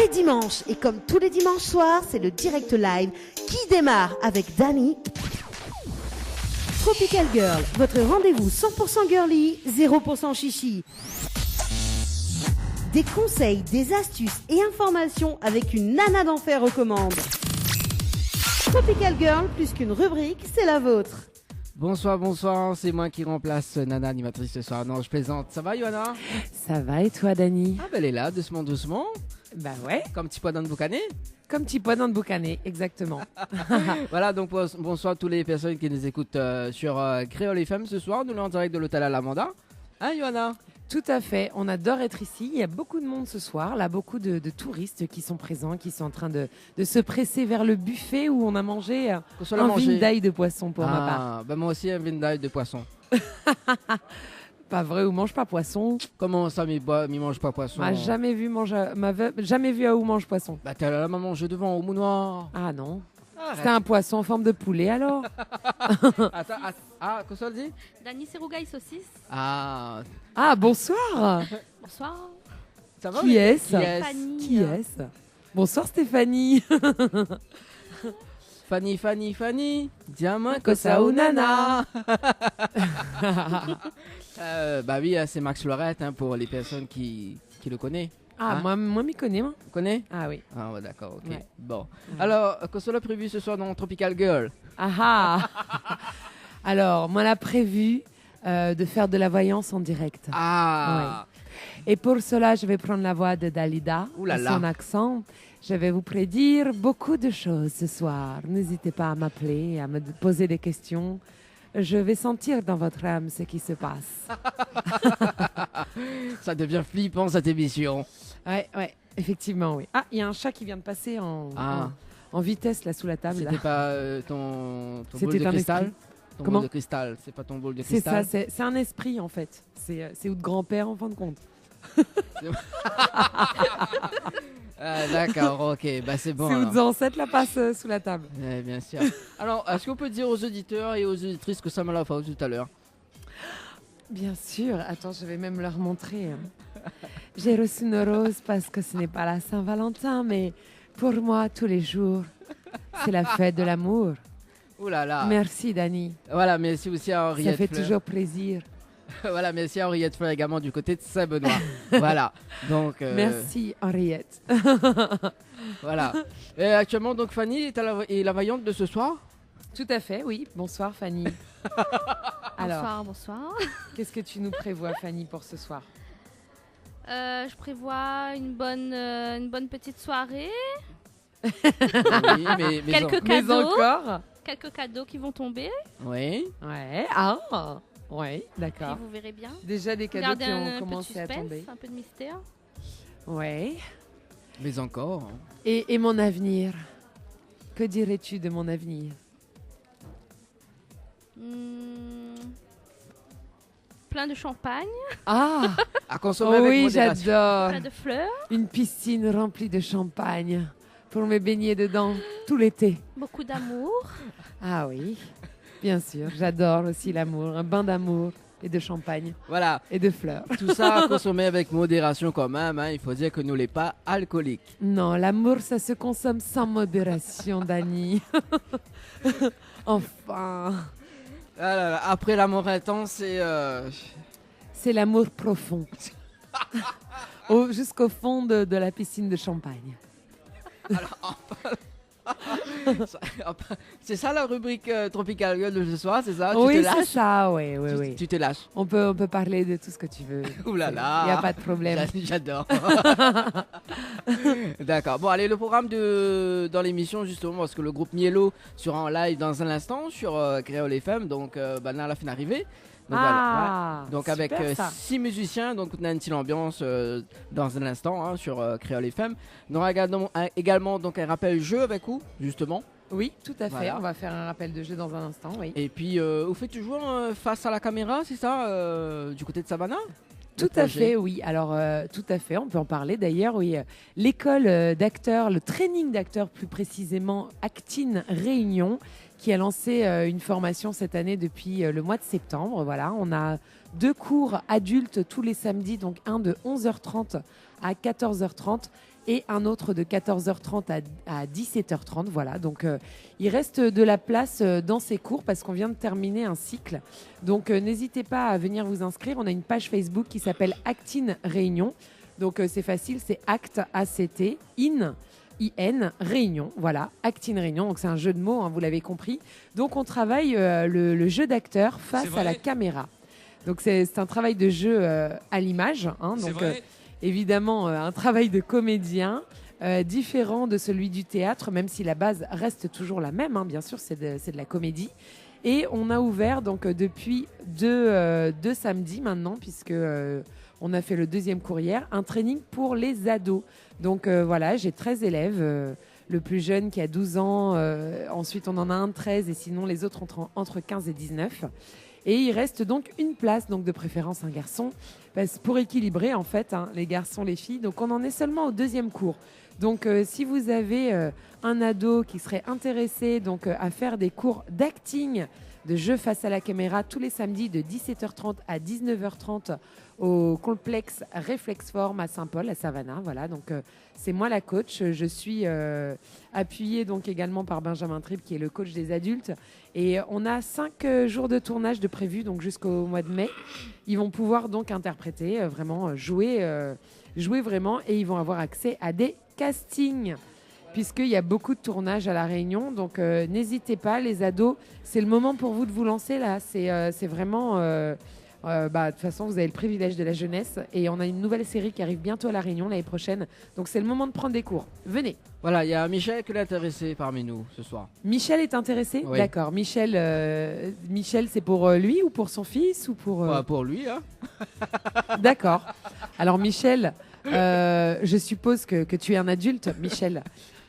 les dimanches. Et comme tous les dimanches soirs, c'est le direct live qui démarre avec Dani. Tropical Girl, votre rendez-vous 100% girly, 0% chichi. Des conseils, des astuces et informations avec une nana d'enfer aux commandes. Tropical Girl, plus qu'une rubrique, c'est la vôtre. Bonsoir, c'est moi qui remplace Nana, animatrice ce soir. Non, je plaisante. Ça va, Johanna? Ça va et toi, Dani? Ah, ben elle est là, doucement. Bah ouais. Comme petit pois dans le boucané. Comme petit pois dans le boucané, exactement. Voilà, donc bonsoir à toutes les personnes qui nous écoutent sur Créole FM ce soir. Nous sommes en direct de l'hôtel Alamanda. Hein, Johanna? Tout à fait, on adore être ici. Il y a beaucoup de monde ce soir, là, beaucoup de touristes qui sont présents, qui sont en train de se presser vers le buffet où on a mangé un vin d'ail de poisson pour ma part. Bah moi aussi, un vin d'ail de poisson. Pas vrai, ou mange pas poisson. Comment ça, mi mange pas poisson? M'a jamais vu à où mange poisson. Bah t'as la maman mangé devant au mounoir. Ah non. C'était un poisson en forme de poulet alors. Attends, qu'est-ce qu'elle dit? Dani, c'est rougail saucisse. Ah, bonsoir. Bonsoir. Ça va? Qui est-ce? Fanny. Bonsoir Stéphanie. Fanny, diamant cosa ou nana. Bah oui, c'est Max Lorette pour les personnes qui le connaissent. Ah, hein? moi m'y connais, moi. Tu connais? Ah oui. Ah ouais, d'accord, ok. Ouais. Bon. Alors, qu'est-ce qu'on a prévu ce soir dans Tropical Girl? Alors, moi, l'a prévu de faire de la voyance en direct. Ah Ouais. Et pour cela, je vais prendre la voix de Dalida, Ouh là et là. son accent. Je vais vous prédire beaucoup de choses ce soir. N'hésitez pas à m'appeler, à me poser des questions. Je vais sentir dans votre âme ce qui se passe. Ça devient flippant cette émission. Ouais, effectivement, oui. Ah, il y a un chat qui vient de passer en vitesse là sous la table. C'était là. pas ton bol C'était de un cristal? esprit. Ton Comment? bol de cristal, c'est pas ton bol de C'est ça, cristal? c'est un esprit en fait. C'est ou de grand-père en fin de compte. Ah, d'accord, ok, bah c'est bon. C'est où alors. de ancêtres la passe sous la table. Ouais, bien sûr. Alors, est-ce qu'on peut dire aux auditeurs et aux auditrices que ça m'a la fait tout à l'heure? Bien sûr. Attends, je vais même leur montrer. J'ai reçu une rose parce que ce n'est pas la Saint-Valentin, mais pour moi, tous les jours, c'est la fête de l'amour. Ouh là là. Merci, Dani. Voilà, merci aussi à Henriette Ça fait Fleur. toujours plaisir. Voilà, merci à Henriette Fleur également du côté de Saint-Benoît. Voilà. Donc, Merci, Henriette. voilà. Et actuellement, donc, Fanny est la vaillante de ce soir? Tout à fait, oui. Bonsoir, Fanny. Alors, Bonsoir. qu'est-ce que tu nous prévois, Fanny, pour ce soir? Je prévois une bonne petite soirée. Oui, mais Quelques Mais cadeaux. encore? Quelques cadeaux qui vont tomber. Oui. Ouais. Ouais, Et d'accord. vous verrez bien. Déjà des cadeaux Gardez qui un ont peu de commencé à suspense, tomber. un peu de mystère. Ouais. Mais encore. Hein. Et mon avenir? Que dirais-tu de mon avenir? Plein de champagne, Ah, À consommer avec oui, modération. j'adore. plein de fleurs, Une piscine remplie de champagne pour me baigner dedans tout l'été. beaucoup d'amour. Ah oui, bien sûr. J'adore aussi l'amour. Un bain d'amour et de champagne Voilà. et de fleurs. Tout ça à consommer avec modération quand même. Hein. Il faut dire que nous n'est pas alcoolique. Non, l'amour, ça se consomme sans modération, Dani. Enfin, Ah là là, après l'amour intense, c'est... c'est l'amour profond. Jusqu'au fond de la piscine de champagne. C'est ça la rubrique Tropical Girl de ce soir, c'est ça? Tu Oui, te c'est lâches? ça, oui. Tu te lâches. On peut parler de tout ce que tu veux. Ouh là là. Il n'y a pas de problème. J'adore. D'accord. Bon, allez, le programme dans l'émission, justement, parce que le groupe Mielo sera en live dans un instant sur Créole FM, donc là, la fin d'arrivée. Donc, voilà. Ouais. Donc avec super, ça. 6 musiciens, donc on a une petite ambiance dans un instant hein, sur Créole FM. On aura également donc un rappel jeu avec vous, justement. Oui, tout à fait. Voilà. On va faire un rappel de jeu dans un instant, oui. Et puis, vous faites toujours face à la caméra, c'est ça, du côté de Savannah? Tout à fait, oui. Alors, tout à fait, on peut en parler d'ailleurs, oui. L'école d'acteurs, le training d'acteurs plus précisément, Actine Réunion, qui a lancé une formation cette année depuis le mois de septembre. Voilà, on a 2 cours adultes tous les samedis, donc un de 11h30 à 14h30 et un autre de 14h30 à 17h30. Voilà, donc il reste de la place dans ces cours parce qu'on vient de terminer un cycle. Donc n'hésitez pas à venir vous inscrire. On a une page Facebook qui s'appelle Actine Réunion. Donc c'est facile, c'est ACT, A-C-T, IN, Réunion. Voilà, Actine Réunion. Donc c'est un jeu de mots, hein, vous l'avez compris. Donc on travaille le jeu d'acteur face à la caméra. Donc c'est un travail de jeu à l'image. Hein, donc évidemment un travail de comédien différent de celui du théâtre, même si la base reste toujours la même. Hein, bien sûr, c'est de la comédie. Et on a ouvert donc depuis deux samedis maintenant, puisque on a fait le deuxième cours hier, un training pour les ados. Donc voilà, j'ai 13 élèves. Le plus jeune qui a 12 ans, ensuite on en a un de 13 et sinon les autres entre 15 et 19. Et il reste donc une place, donc de préférence un garçon, pour équilibrer en fait les garçons, les filles. Donc on en est seulement au deuxième cours. Donc si vous avez un ado qui serait intéressé donc, à faire des cours d'acting, de jeu face à la caméra tous les samedis de 17h30 à 19h30 au complexe Réflexform à Saint-Paul, à Savannah. Voilà, donc c'est moi la coach. Je suis appuyée donc également par Benjamin Tripp qui est le coach des adultes. Et on a 5 jours de tournage de prévu donc jusqu'au mois de mai. Ils vont pouvoir donc interpréter, vraiment jouer vraiment et ils vont avoir accès à des castings. Puisqu'il y a beaucoup de tournages à La Réunion. Donc, n'hésitez pas, les ados. C'est le moment pour vous de vous lancer, là. C'est vraiment... de toute façon, vous avez le privilège de la jeunesse. Et on a une nouvelle série qui arrive bientôt à La Réunion, l'année prochaine. Donc, c'est le moment de prendre des cours. Venez. Voilà, il y a Michel qui est intéressé parmi nous ce soir. Michel est intéressé ? Oui. D'accord. Michel, c'est pour lui ou pour son fils ou pour... Pour lui, hein. D'accord. Alors, Michel, je suppose que tu es un adulte, Michel,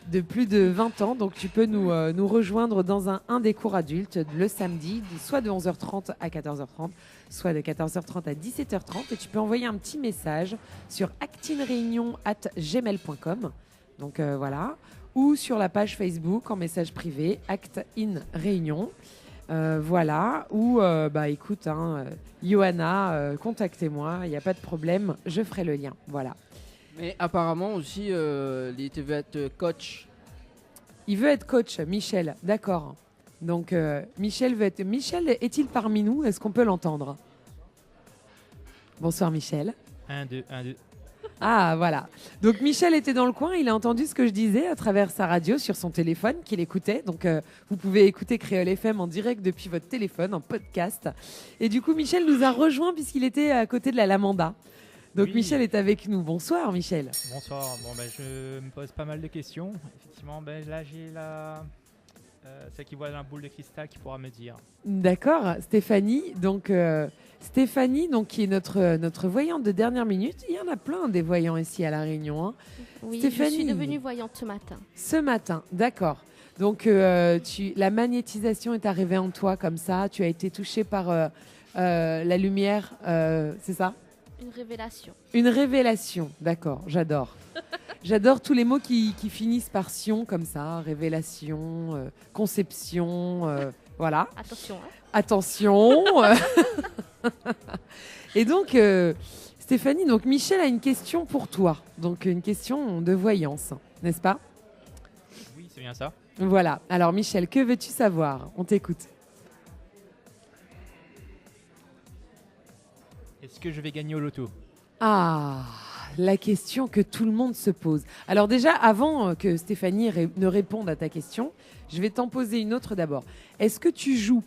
de plus de 20 ans. Donc, tu peux nous rejoindre dans un des cours adultes le samedi, soit de 11h30 à 14h30, soit de 14h30 à 17h30. Et tu peux envoyer un petit message sur actinereunion@gmail.com. Donc, voilà. Ou sur la page Facebook en message privé, Act in Réunion. Voilà. Ou, écoute, Johanna, contactez-moi. Il n'y a pas de problème. Je ferai le lien. Voilà. Mais apparemment aussi, il veut être coach. Il veut être coach, Michel. D'accord. Donc, Michel veut être... Michel est-il parmi nous ? Est-ce qu'on peut l'entendre ? Bonsoir, Michel. 1, 2, 1, 2. Ah, voilà. Donc, Michel était dans le coin. Il a entendu ce que je disais à travers sa radio sur son téléphone qu'il écoutait. Donc, vous pouvez écouter Créole FM en direct depuis votre téléphone, en podcast. Et du coup, Michel nous a rejoints puisqu'il était à côté de la Lamanda. Donc, Oui. Michel est avec nous. Bonsoir, Michel. Bonsoir. Bon, je me pose pas mal de questions. Effectivement, là, j'ai celle qui voit dans la boule de cristal qui pourra me dire. D'accord. Stéphanie, qui est notre voyante de dernière minute. Il y en a plein des voyants ici à La Réunion. Hein. Oui, Stéphanie. je suis devenue voyante ce matin. Ce matin, d'accord. Donc, la magnétisation est arrivée en toi comme ça. Tu as été touchée par la lumière, c'est ça ? Une révélation. Une révélation, d'accord, j'adore. J'adore tous les mots qui finissent par sion comme ça, révélation, conception, voilà. Attention. Hein. Attention. Et donc, Stéphanie, donc Michel a une question pour toi, donc une question de voyance, n'est-ce pas ? Oui, c'est bien ça. Voilà, alors Michel, que veux-tu savoir ? On t'écoute. Est-ce que je vais gagner au loto ? Ah, la question que tout le monde se pose. Alors déjà, avant que Stéphanie ne réponde à ta question, je vais t'en poser une autre d'abord. Est-ce que tu joues ?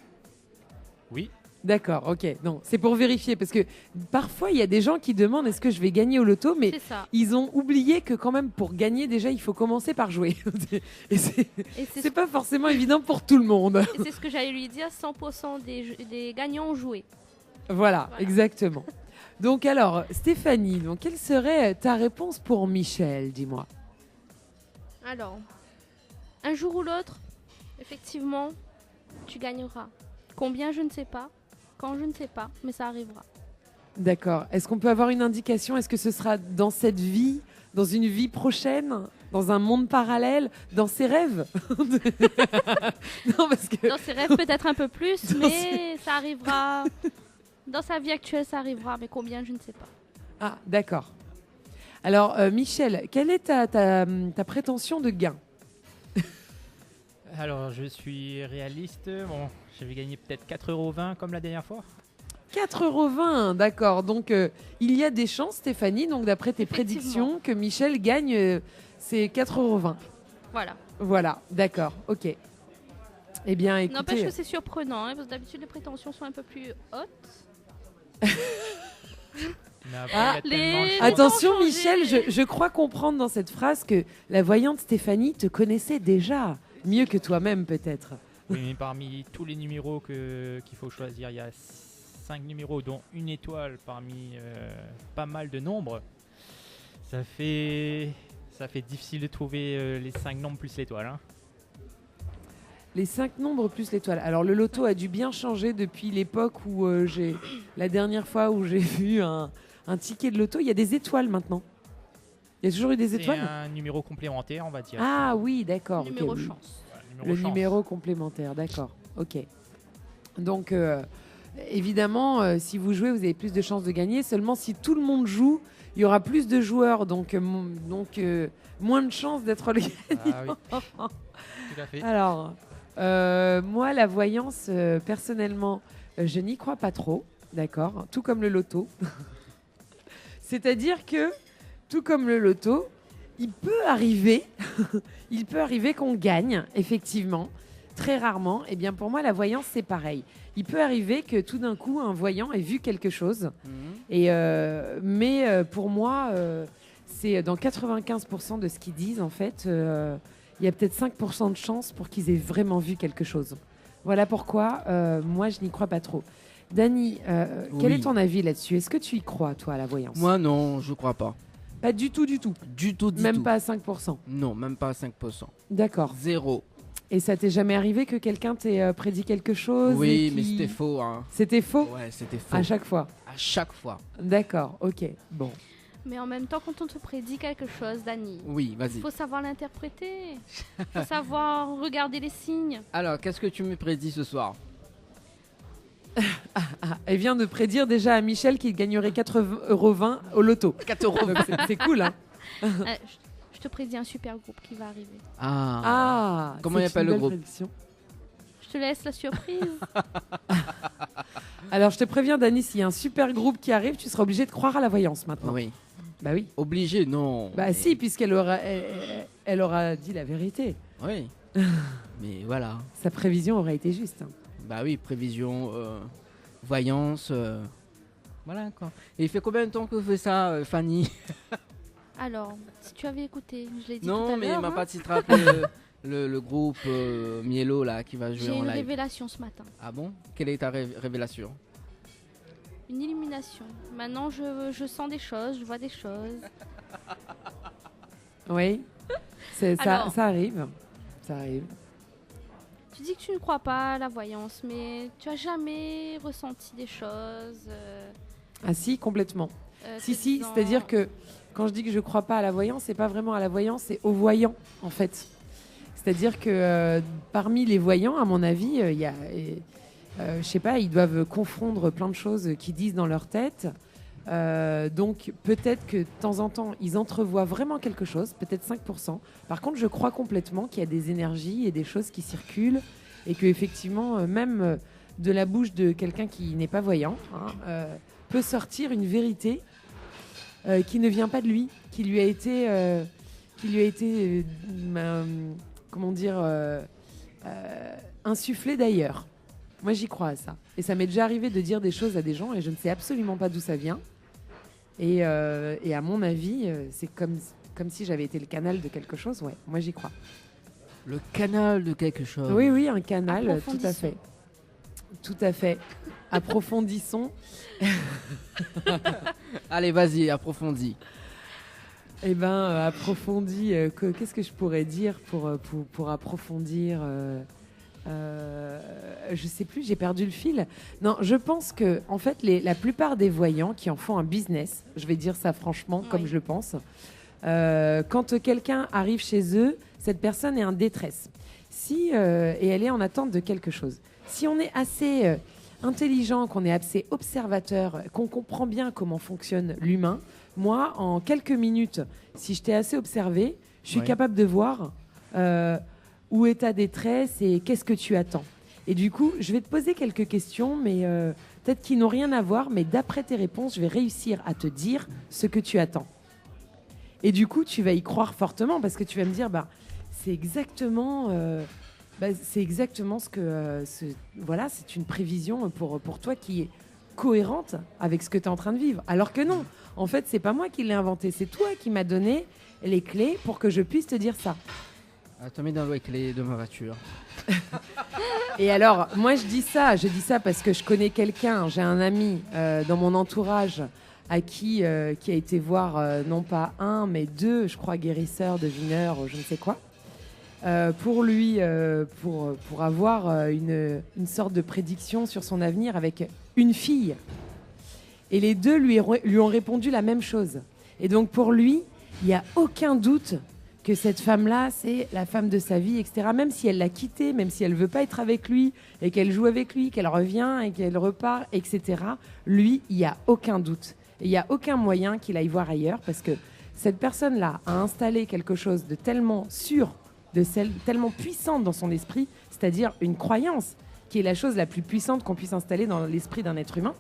Oui. D'accord, ok. Non, c'est pour vérifier parce que parfois il y a des gens qui demandent est-ce que je vais gagner au loto, mais C'est ça. ils ont oublié que quand même pour gagner déjà il faut commencer par jouer. Et c'est pas forcément évident pour tout le monde. Et c'est ce que j'allais lui dire, 100% des gagnants ont joué. Voilà, exactement. Donc alors, Stéphanie, donc quelle serait ta réponse pour Michel, dis-moi ? Alors, un jour ou l'autre, effectivement, tu gagneras. Combien, je ne sais pas. Quand, je ne sais pas, mais ça arrivera. D'accord. Est-ce qu'on peut avoir une indication ? Est-ce que ce sera dans cette vie, dans une vie prochaine, dans un monde parallèle, dans ses rêves ? Non, parce que... Dans ses rêves, peut-être un peu plus, mais ça arrivera. Dans sa vie actuelle, ça arrivera, mais combien, je ne sais pas. Ah, d'accord. Alors, Michel, quelle est ta prétention de gain? Alors, je suis réaliste. Bon, je vais gagner peut-être 4,20 € comme la dernière fois. 4,20 €, d'accord. Donc, il y a des chances, Stéphanie, donc d'après tes prédictions, que Michel gagne ces 4,20 €. Voilà. Voilà, d'accord, ok. Eh bien, écoutez... N'empêche que c'est surprenant, hein, parce que d'habitude les prétentions sont un peu plus hautes. Mais après, il y a tellement de choses. Attention, changé. Michel, je crois comprendre dans cette phrase que la voyante Stéphanie te connaissait déjà, mieux que toi-même peut-être. Oui, mais parmi tous les numéros qu'il faut choisir, il y a 5 numéros, dont une étoile parmi pas mal de nombres. Ça fait difficile de trouver les 5 nombres plus l'étoile. Hein. Les 5 nombres plus l'étoile. Alors le loto a dû bien changer depuis l'époque où la dernière fois où j'ai vu un ticket de loto. Il y a des étoiles maintenant. Il y a toujours eu des C'est étoiles. un numéro complémentaire, on va dire. Ah oui, d'accord. ok, Numéro oui. chance. Voilà, Le chance. numéro complémentaire, d'accord. Ok. Donc, évidemment, si vous jouez, vous avez plus de chances de gagner. Seulement, si tout le monde joue, il y aura plus de joueurs, donc moins de chances d'être le gagnant. Ah oui, tout à fait. Alors, moi, la voyance, personnellement, je n'y crois pas trop, d'accord. Tout comme le loto. C'est-à-dire que, tout comme le loto, il peut arriver qu'on gagne, effectivement. Très rarement. Eh bien, pour moi, la voyance, c'est pareil. Il peut arriver que tout d'un coup, un voyant ait vu quelque chose. Mais pour moi, c'est dans 95% de ce qu'ils disent, en fait, il y a peut-être 5% de chance pour qu'ils aient vraiment vu quelque chose. Voilà pourquoi moi, je n'y crois pas trop. Dany, quel Oui. est ton avis là-dessus? Est-ce que tu y crois, toi, à la voyance? Moi, non, je crois pas. Pas du tout, du tout. Du tout, du Même tout. pas à 5%. Non, même pas à 5%. D'accord. Zéro. Et ça t'est jamais arrivé que quelqu'un t'ait prédit quelque chose? Oui, et mais qui- c'était faux. Hein. C'était faux? Ouais, c'était faux. À chaque fois. À chaque fois. D'accord, ok. Bon. Mais en même temps, quand on te prédit quelque chose, Dany, Oui, il vas-y. faut savoir l'interpréter. Il faut savoir regarder les signes. Alors, qu'est-ce que tu me prédis ce soir? Ah, elle vient de prédire déjà à Michel qu'il gagnerait 4,20 € au loto. 4 euros. Donc, c'est cool, hein? Je te prédis un super groupe qui va arriver. Ah. Ah, Comment c'est il appelle une le belle groupe? prédiction. Je te laisse la surprise. Alors, je te préviens, Dany, s'il y a un super groupe qui arrive, tu seras obligé de croire à la voyance maintenant. Oui. Bah oui. Obligé, non. Bah Mais- si, puisqu'elle aura, elle aura dit la vérité. Oui. Mais voilà. Sa prévision aurait été juste. Hein. Bah oui, prévision, voyance. Voilà quoi. Et il fait combien de temps que vous faites ça, Fanny? Alors, si tu avais écouté, je l'ai dit tout Non, à mais l'heure. il m'a hein, pas de rappeler le groupe Mielo là qui va jouer J'ai en une live. révélation ce matin. Ah bon? Quelle est ta révélation? Une illumination. Maintenant, je sens des choses, je vois des choses. Oui. Alors. Ça arrive. Ça arrive. Tu dis que tu ne crois pas à la voyance, mais tu as jamais ressenti des choses. Ah si, complètement. Si, te si, disant- c'est-à-dire que quand je dis que je crois pas à la voyance, c'est pas vraiment à la voyance, c'est aux voyants, en fait. C'est-à-dire que parmi les voyants, à mon avis, il y a, je sais pas, ils doivent confondre plein de choses qu'ils disent dans leur tête. Donc peut-être que de temps en temps, ils entrevoient vraiment quelque chose, peut-être 5%. Par contre, je crois complètement qu'il y a des énergies et des choses qui circulent et que effectivement, même de la bouche de quelqu'un qui n'est pas voyant, hein, peut sortir une vérité qui ne vient pas de lui, qui lui a été, comment dire, insufflée d'ailleurs. Moi, j'y crois à ça. Et ça m'est déjà arrivé de dire des choses à des gens et je ne sais absolument pas d'où ça vient. Et à mon avis, c'est comme si j'avais été le canal de quelque chose. Ouais, moi, j'y crois. Le canal de quelque chose. Oui, oui, un canal, tout à Approfondissons. fait. Tout à fait. Approfondissons. Allez, vas-y, approfondis. Eh ben, approfondis. Qu'est-ce que je pourrais dire pour approfondir je sais plus, j'ai perdu le fil. Non, je pense que en fait, la plupart des voyants qui en font un business, je vais dire ça franchement, comme Oui. je le pense, quand quelqu'un arrive chez eux, cette personne est en détresse. Et elle est en attente de quelque chose. Si on est assez intelligent, qu'on est assez observateur, qu'on comprend bien comment fonctionne l'humain, moi, en quelques minutes, si je t'ai assez observé, je suis Ouais. capable de voir où est ta détresse et qu'est-ce que tu attends. Et du coup, je vais te poser quelques questions, mais peut-être qui n'ont rien à voir, mais d'après tes réponses, je vais réussir à te dire ce que tu attends. Et du coup, tu vas y croire fortement parce que tu vas me dire, c'est exactement ce que... voilà, c'est une prévision pour toi qui est cohérente avec ce que tu es en train de vivre. Alors que non, en fait, c'est pas moi qui l'ai inventé, c'est toi qui m'as donné les clés pour que je puisse te dire ça. Attends, mets dans les clés de ma voiture. Et alors, moi, je dis ça parce que je connais quelqu'un, j'ai un ami dans mon entourage à qui a été voir non pas un, mais deux, je crois, guérisseurs, devineurs, je ne sais quoi, pour lui, pour avoir une sorte de prédiction sur son avenir avec une fille. Et les deux lui ont répondu la même chose. Et donc, pour lui, il n'y a aucun doute que cette femme-là, c'est la femme de sa vie, etc. Même si elle l'a quitté, même si elle veut pas être avec lui, et qu'elle joue avec lui, qu'elle revient et qu'elle repart, etc. Lui, il n'y a aucun doute. Et il n'y a aucun moyen qu'il aille voir ailleurs, parce que cette personne-là a installé quelque chose de tellement sûr, tellement puissante dans son esprit, c'est-à-dire une croyance, qui est la chose la plus puissante qu'on puisse installer dans l'esprit d'un être humain,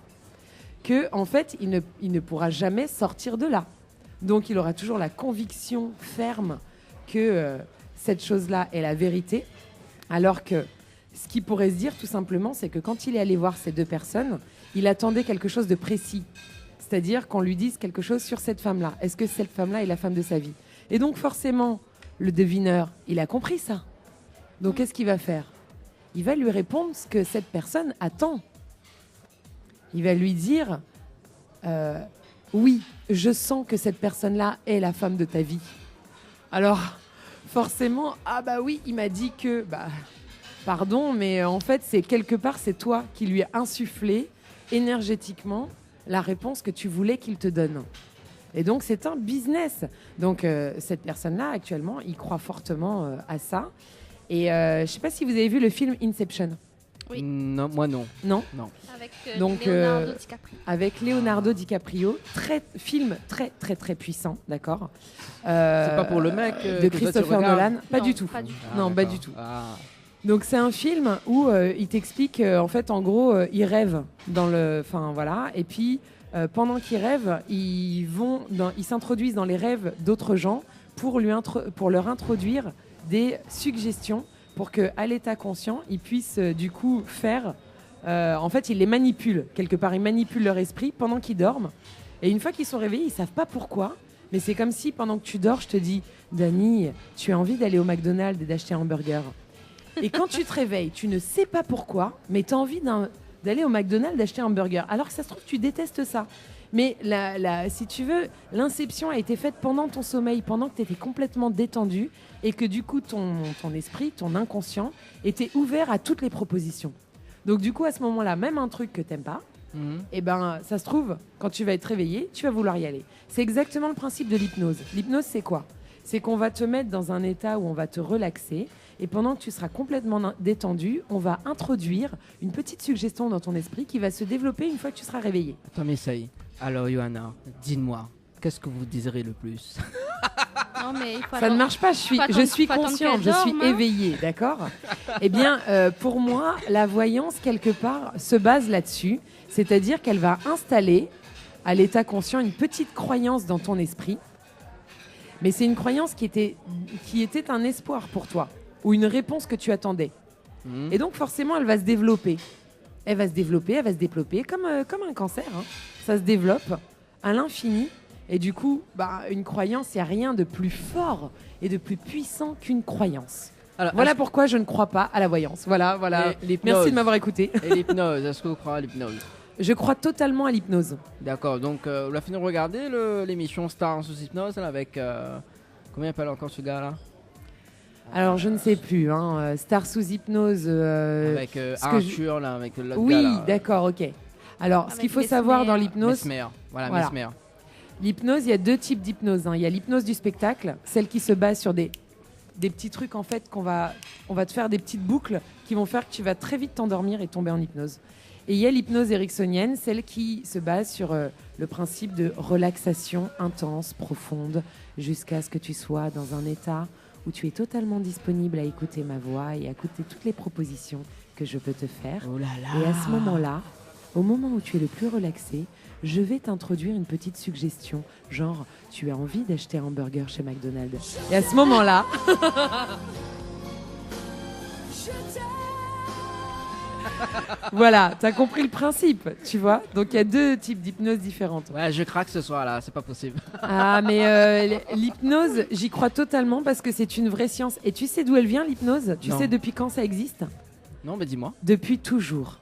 que en fait, il ne pourra jamais sortir de là. Donc, il aura toujours la conviction ferme que cette chose-là est la vérité, alors que ce qui pourrait se dire tout simplement, c'est que quand il est allé voir ces deux personnes, il attendait quelque chose de précis, c'est-à-dire qu'on lui dise quelque chose sur cette femme-là. Est-ce que cette femme-là est la femme de sa vie? Et donc forcément, le devineur, il a compris ça. Donc qu'est-ce qu'il va faire? Il va lui répondre ce que cette personne attend. Il va lui dire oui, je sens que cette personne-là est la femme de ta vie. Alors, forcément, oui, il m'a dit que, pardon, mais en fait, c'est quelque part, c'est toi qui lui as insufflé énergétiquement la réponse que tu voulais qu'il te donne. Et donc, c'est un business. Donc, cette personne-là, actuellement, il croit fortement à ça. Et je ne sais pas si vous avez vu le film Inception. Oui. Non, moi non. Non. Avec Donc, Leonardo DiCaprio. Avec Leonardo DiCaprio, film très très très puissant, d'accord. C'est pas pour le mec de que toi, tu Christopher regardes. Nolan, pas Non, du tout. pas du tout. Non, pas d'accord. du tout. Ah. Donc c'est un film où il t'explique en fait en gros ils rêvent dans le, enfin voilà, et puis pendant qu'ils rêvent, ils s'introduisent dans les rêves d'autres gens pour leur introduire des suggestions pour que à l'état conscient ils puissent du coup faire. En fait, ils les manipulent quelque part, ils manipulent leur esprit pendant qu'ils dorment. Et une fois qu'ils sont réveillés, ils savent pas pourquoi. Mais c'est comme si pendant que tu dors, je te dis, Dani, tu as envie d'aller au McDonald's et d'acheter un hamburger. Et quand tu te réveilles, tu ne sais pas pourquoi, mais tu as envie d'aller au McDonald's, d'acheter un hamburger. Alors que ça se trouve, tu détestes ça. Mais si tu veux, l'inception a été faite pendant ton sommeil, pendant que tu étais complètement détendu et que du coup, ton esprit, ton inconscient, était ouvert à toutes les propositions. Donc du coup, à ce moment-là, même un truc que tu n'aimes pas, eh ben, ça se trouve, quand tu vas être réveillé, tu vas vouloir y aller. C'est exactement le principe de l'hypnose. L'hypnose, c'est quoi? C'est qu'on va te mettre dans un état où on va te relaxer. Et pendant que tu seras complètement détendu, on va introduire une petite suggestion dans ton esprit qui va se développer une fois que tu seras réveillé. Attends, mais ça y est. Alors, Johanna, dis-moi, qu'est-ce que vous désirez le plus? Non, mais il faut Ça ne marche pas, je suis faut attendre consciente, qu'elle je suis dorme, hein. éveillée, d'accord? Eh bien, pour moi, la voyance, quelque part, se base là-dessus. C'est-à-dire qu'elle va installer à l'état conscient une petite croyance dans ton esprit. Mais c'est une croyance qui était un espoir pour toi, ou une réponse que tu attendais. Et donc, forcément, elle va se développer. Elle va se développer comme un cancer. Hein. Ça se développe à l'infini. Et du coup, une croyance, il n'y a rien de plus fort et de plus puissant qu'une croyance. Alors, Voilà pourquoi je ne crois pas à la voyance. Voilà. Et l'hypnose. Merci de m'avoir écouté. Et l'hypnose, est-ce que vous croyez à l'hypnose? Je crois totalement à l'hypnose. D'accord, donc on a fini de regarder l'émission Star sous hypnose là, avec... Combien il appelle encore ce gars-là? Alors, je ne sais plus. Hein. Star sous hypnose. Avec ce que Arthur, là, avec l'autre gars Oui, là. d'accord, ok. Alors, ce Avec qu'il faut Mesmer. savoir dans l'hypnose, Mesmer. Voilà. Voilà. l'hypnose, il y a deux types d'hypnose. Hein. Il y a l'hypnose du spectacle, celle qui se base sur des petits trucs en fait on va te faire des petites boucles qui vont faire que tu vas très vite t'endormir et tomber en hypnose. Et il y a l'hypnose ericksonienne, celle qui se base sur le principe de relaxation intense, profonde, jusqu'à ce que tu sois dans un état où tu es totalement disponible à écouter ma voix et à écouter toutes les propositions que je peux te faire. Oh là là. Et à ce moment-là, au moment où tu es le plus relaxé, je vais t'introduire une petite suggestion, genre tu as envie d'acheter un hamburger chez McDonald's. Et à ce moment-là, voilà, t'as compris le principe, tu vois. Donc il y a 2 types d'hypnose différentes. Ouais, je craque ce soir là, c'est pas possible. Ah, mais l'hypnose, j'y crois totalement parce que c'est une vraie science. Et tu sais d'où elle vient l'hypnose? Tu Non. sais depuis quand ça existe? Non, mais dis-moi. Depuis toujours.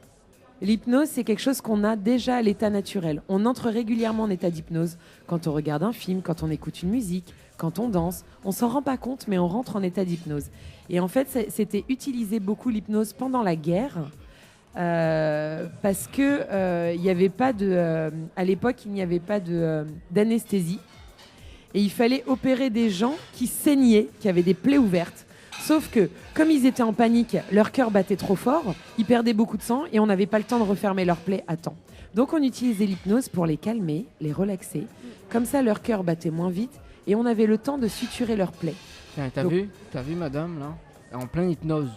L'hypnose, c'est quelque chose qu'on a déjà à l'état naturel. On entre régulièrement en état d'hypnose quand on regarde un film, quand on écoute une musique, quand on danse. On s'en rend pas compte, mais on rentre en état d'hypnose. Et en fait, c'était utilisé beaucoup l'hypnose pendant la guerre. Parce que il y avait pas de, à l'époque, il n'y avait pas d'anesthésie. Et il fallait opérer des gens qui saignaient, qui avaient des plaies ouvertes. Sauf que, comme ils étaient en panique, leur cœur battait trop fort, ils perdaient beaucoup de sang et on n'avait pas le temps de refermer leurs plaies à temps. Donc on utilisait l'hypnose pour les calmer, les relaxer. Comme ça, leur cœur battait moins vite et on avait le temps de suturer leurs plaies. Tiens, t'as Donc- vu madame là? En pleine hypnose.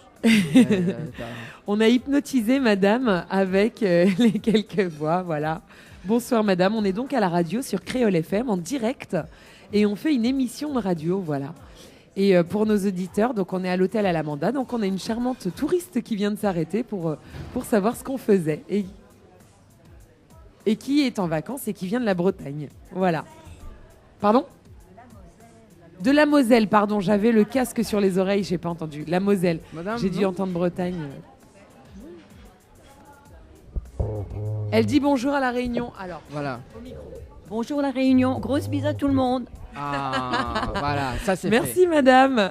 On a hypnotisé madame avec les quelques voix, voilà. Bonsoir madame, on est donc à la radio sur Créole FM en direct et on fait une émission de radio, voilà. Et pour nos auditeurs, donc on est à l'hôtel Alamanda, donc on a une charmante touriste qui vient de s'arrêter pour savoir ce qu'on faisait et qui est en vacances et qui vient de la Bretagne, voilà. Pardon ? De la Moselle, pardon, j'avais le casque sur les oreilles, j'ai pas entendu. La Moselle. Madame, J'ai dû non entendre Bretagne. Elle dit bonjour à la Réunion. Alors, Voilà. Bonjour la Réunion, grosse bise à tout le monde. Ah, voilà, ça c'est fait. merci madame.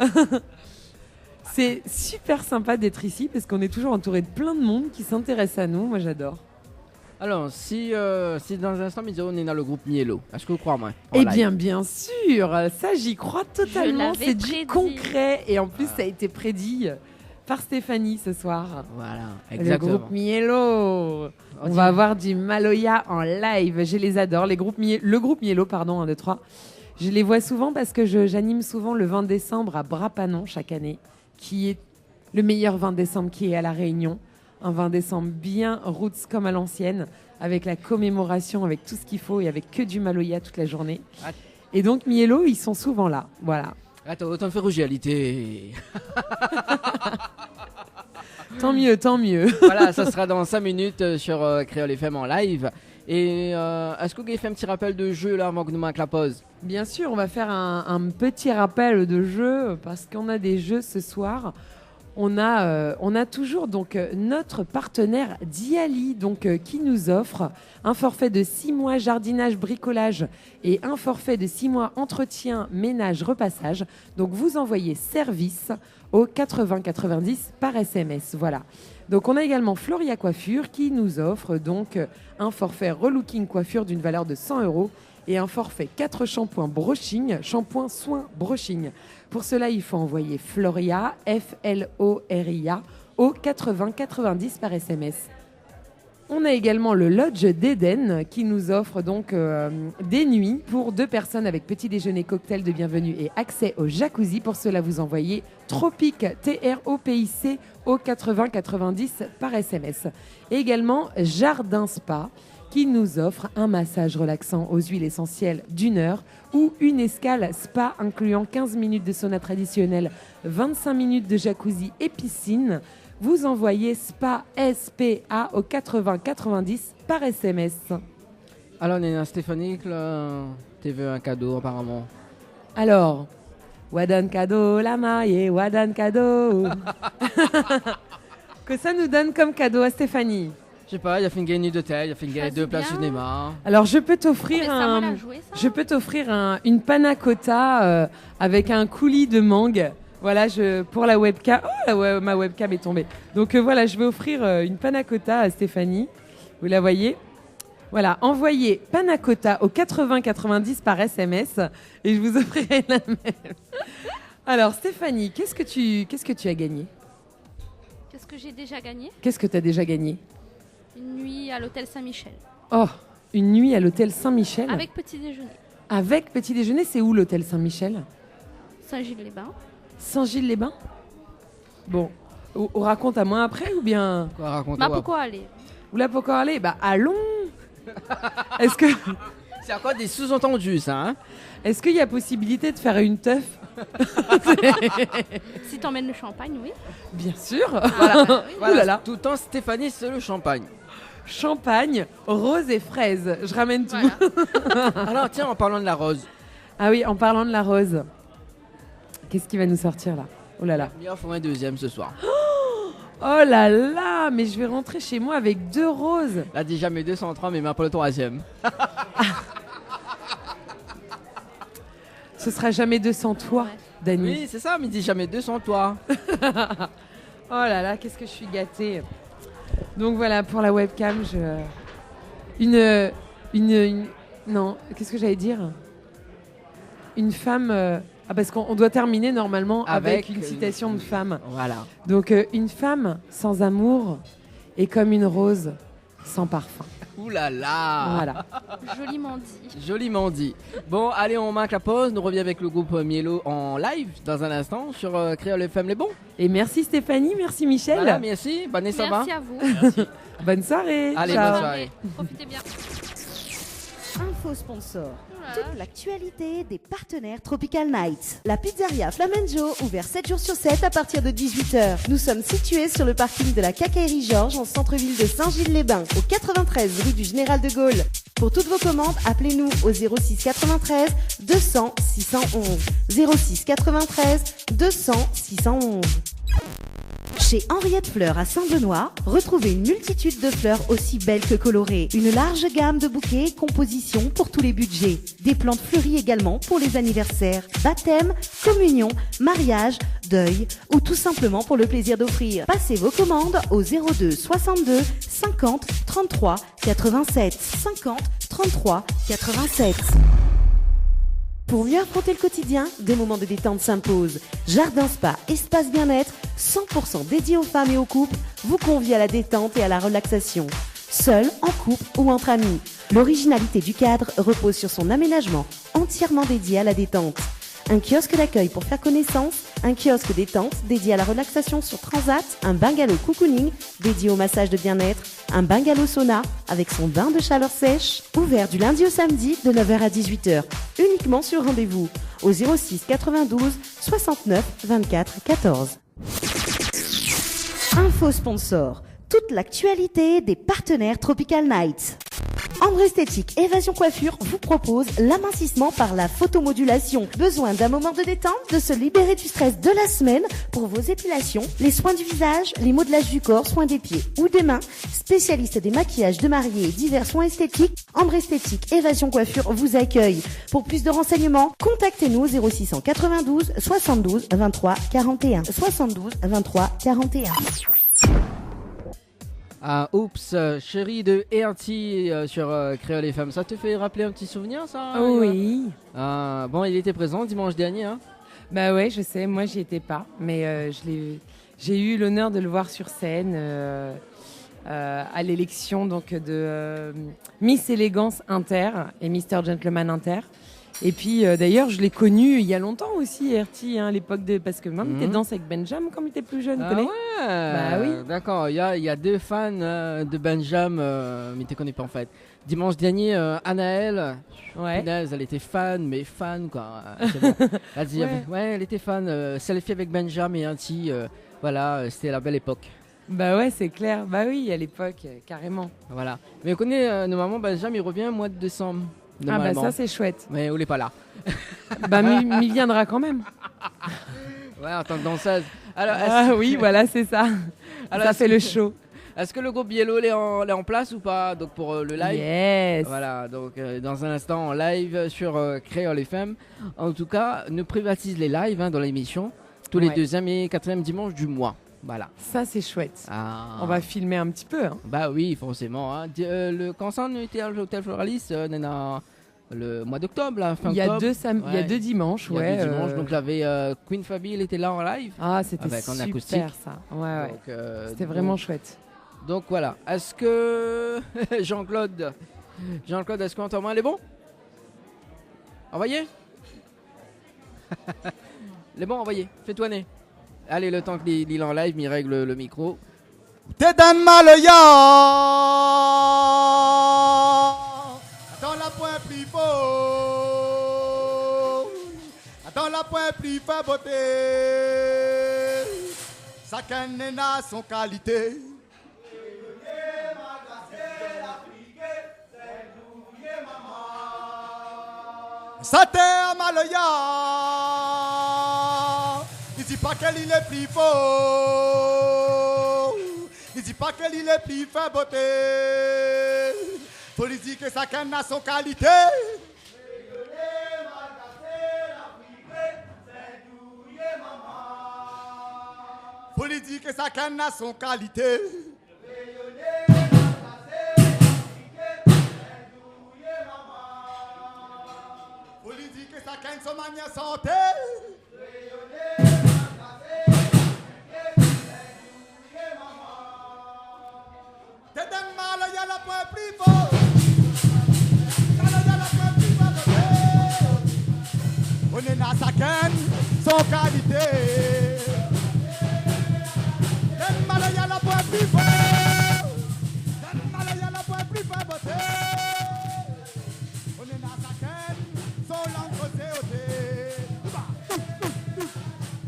C'est super sympa d'être ici parce qu'on est toujours entouré de plein de monde qui s'intéresse à nous. Moi, j'adore. Alors, si dans un instant, on est dans le groupe Mielo, est-ce que vous croyez moi Eh bien, bien sûr, ça j'y crois totalement. l'avais C'est du prédit. concret et en plus ça a été prédit par Stéphanie ce soir. Voilà, Le exactement. groupe Mielo. On va avoir du Maloya en live. Je les adore. Le groupe Mielo, pardon, 1, 2, 3. Je les vois souvent parce que j'anime souvent le 20 décembre à Brapanon chaque année, qui est le meilleur 20 décembre qui est à La Réunion. Un 20 décembre bien roots comme à l'ancienne, avec la commémoration, avec tout ce qu'il faut et avec que du Maloya toute la journée. Ah. Et donc Mielo, ils sont souvent là. Voilà. Attends, autant faire rougalité. Tant mieux, tant mieux. Voilà, ça sera dans 5 minutes sur Créole FM en live. Et est-ce que vous avez fait un petit rappel de jeu là avant que nous marque la pause? Bien sûr, on va faire un petit rappel de jeu parce qu'on a des jeux ce soir. On a toujours donc notre partenaire Diali qui nous offre un forfait de 6 mois jardinage bricolage et un forfait de 6 mois entretien ménage repassage. Donc vous envoyez service au 80 90 par SMS. Voilà. Donc on a également Floria Coiffure qui nous offre donc un forfait relooking coiffure d'une valeur de 100 € et un forfait 4 shampoings brushing, shampoing soin brushing. Pour cela, il faut envoyer Floria, Floria, au 80 90 par SMS. On a également le Lodge d'Eden qui nous offre donc des nuits pour 2 personnes avec petit déjeuner, cocktail de bienvenue et accès au jacuzzi. Pour cela, vous envoyez Tropic, TROPIC, au 80 90 par SMS. Et également Jardin Spa qui nous offre un massage relaxant aux huiles essentielles d'1 heure ou une escale spa incluant 15 minutes de sauna traditionnel, 25 minutes de jacuzzi et piscine. Vous envoyez SPA au 80 90 par SMS. Alors, on est dans Stéphanie, là, tu veux un cadeau apparemment. Alors, Wadan cadeau, la maille, Wadan cadeau. Que ça nous donne comme cadeau à Stéphanie. Je sais pas, il a fait une gagne d'hôtel, il a fait une gagne Ah, de c'est place bien. cinéma. Alors, je peux t'offrir Récemment, elle a joué, ça. Je peux t'offrir une panna cotta avec un coulis de mangue. Voilà, pour la webcam. Oh, ma webcam est tombée. Donc voilà, je vais offrir une panna cotta à Stéphanie. Vous la voyez? Voilà, envoyez panna cotta au 80 90 par SMS et je vous offrirai la même. Alors Stéphanie, qu'est-ce que tu as gagné? Qu'est-ce que j'ai déjà gagné? Qu'est-ce que tu as déjà gagné? Une nuit à l'hôtel Saint-Michel. Oh, une nuit à l'hôtel Saint-Michel. Avec petit déjeuner. Avec petit déjeuner, c'est où l'hôtel Saint-Michel? Saint-Gilles-les-Bains. Saint-Gilles-les-Bains. Bon, on raconte à moi après ou bien... Quoi, raconte-moi. Bah pourquoi aller? Vous là pourquoi aller? Bah allons. Est-ce que C'est encore des sous-entendus, ça, hein? est-ce qu'il y a possibilité de faire une teuf? Si t'emmènes le champagne, oui. Bien sûr. Voilà, Ouh là là. tout le temps, Stéphanie, c'est le champagne. Champagne, rose et fraise. Je ramène tout. Voilà. Alors, tiens, en parlant de la rose, Ah oui, en parlant de la rose, qu'est-ce qui va nous sortir là? Oh là là. il faut un deuxième ce soir. Oh là là, mais je vais rentrer chez moi avec 2 roses. Là, déjà mes 203, mais même pas le troisième. Ce sera jamais 200 toi, Ouais. Dani. Oui, c'est ça, mais dis jamais 200 toi. Oh là là, qu'est-ce que je suis gâtée. Donc voilà, pour la webcam, non, qu'est-ce que j'allais dire? Une femme... Ah, parce qu'on doit terminer normalement avec une citation de femme. Voilà. Donc, une femme sans amour est comme une rose sans parfum. Ouh là là. Voilà. Joliment dit. Joliment dit. Bon, allez, on marque la pause. Nous reviens avec le groupe Mielo en live dans un instant sur Créole FM Les Bons. Et merci Stéphanie, merci Michel. Voilà, merci. Bonne ça va. Merci à vous. Bonne soirée. Allez, Ciao. bonne soirée. Profitez bien. Info sponsor. Voilà. Toute l'actualité des partenaires Tropical Nights. La pizzeria Flamenjo, ouvert 7 jours sur 7 à partir de 18h. Nous sommes situés sur le parking de la Quincaillerie Georges en centre-ville de Saint-Gilles-les-Bains, au 93 rue du Général de Gaulle. Pour toutes vos commandes, appelez-nous au 06 93 200 611. 06 93 200 611. Chez Henriette Fleurs à Saint-Benoît, retrouvez une multitude de fleurs aussi belles que colorées. Une large gamme de bouquets et compositions pour tous les budgets. Des plantes fleuries également pour les anniversaires, baptêmes, communions, mariages, deuil ou tout simplement pour le plaisir d'offrir. Passez vos commandes au 02 62 50 33 87. 50 33 87. Pour mieux affronter le quotidien, des moments de détente s'imposent. Jardin Spa, espace bien-être, 100% dédié aux femmes et aux couples, vous convie à la détente et à la relaxation. Seul, en couple ou entre amis. L'originalité du cadre repose sur son aménagement, entièrement dédié à la détente. Un kiosque d'accueil pour faire connaissance, un kiosque détente dédié à la relaxation sur Transat, un bungalow cocooning dédié au massage de bien-être, un bungalow sauna avec son bain de chaleur sèche, ouvert du lundi au samedi de 9h à 18h, uniquement sur rendez-vous, au 06 92 69 24 14. Info sponsor. Toute l'actualité des partenaires Tropical Nights. Ambre Esthétique Évasion Coiffure vous propose l'amincissement par la photomodulation. Besoin d'un moment de détente, de se libérer du stress de la semaine pour vos épilations, les soins du visage, les modelages du corps, soins des pieds ou des mains. Spécialiste des maquillages de mariés et divers soins esthétiques, Ambre Esthétique Évasion Coiffure vous accueille. Pour plus de renseignements, contactez-nous au 0692 72 23 41. 72 23 41. Ah, oups, chérie de Erti sur Créole et Femmes. Ça te fait rappeler un petit souvenir, ça? Oui. Bon, il était présent dimanche dernier. Hein. Bah ouais, je sais, moi j'y étais pas, mais j'ai eu l'honneur de le voir sur scène à l'élection donc de Miss Élégance Inter et Mister Gentleman Inter. Et puis d'ailleurs, je l'ai connu il y a longtemps aussi, RT, à l'époque de. Parce que même, il était danse avec Benjamin quand il était plus jeune, Ah connais? ouais. Bah oui. D'accord, il y a 2 fans de Benjamin, mais tu connais pas en fait. Dimanche dernier, Anaëlle, Ouais. punaise, elle était fan, mais fan quoi. C'est bon. Elle, dit, Ouais. elle était fan. Selfie avec Benjamin et Anti, voilà, c'était la belle époque. Bah ouais, c'est clair. Bah oui, à l'époque, carrément. Voilà. Mais on connaît normalement Benjamin, il revient au mois de décembre. Ah bah normalement. ça, c'est chouette. Mais on n'est pas là. Bah, mais il viendra quand même. Ouais, en tant que danseuse. Alors, Ah oui, voilà, c'est ça. Alors, Ça est-ce fait que- le show. Est-ce que le groupe Biello est en place ou pas? Donc pour le live. Yes. Voilà, donc dans un instant en live sur Créole FM. En tout cas, ne privatise les lives dans l'émission tous les Ouais. 2e et 4e dimanches du mois. Voilà. Ça, c'est chouette. Ah. On va filmer un petit peu. Hein. Bah oui, forcément. Hein. Quand ça on était à l'hôtel Floralis, le mois d'octobre, là, fin Il y a octobre. il y a Ouais. 2 dimanches, Il y a ouais. 2 dimanches, donc il y avait Queen Fabi, elle était là en live. Ah, c'était avec en super acoustique. ça. Ouais, ouais. Donc, C'était vraiment chouette. Donc voilà. Est-ce que Jean-Claude, est-ce qu'on entend moins les bons? Envoyez. Les bons, envoyez. Fais-toi né. Allez, le temps que l'île en live, il règle le micro. T'es dans Maloya. Dans la pointe plus beau. Dans la pointe plus fait beauté. Chacun a son qualité. Ça t'est à Maloya. Il dit pas qu'elle il est plus beau. Il dit pas qu'elle il est plus fait beauté. Faut lui dire que chacun a son qualité. Faut lui dire que chacun a son qualité. Faut lui dire que chacun a son manière santé. T'es d'un mal, y'a la pointe plus fort. On est dans chacun son qualité. D'un mal, y'a la pointe plus fort. D'un mal, y'a la pointe plus fort. On est dans chacun son langue côté.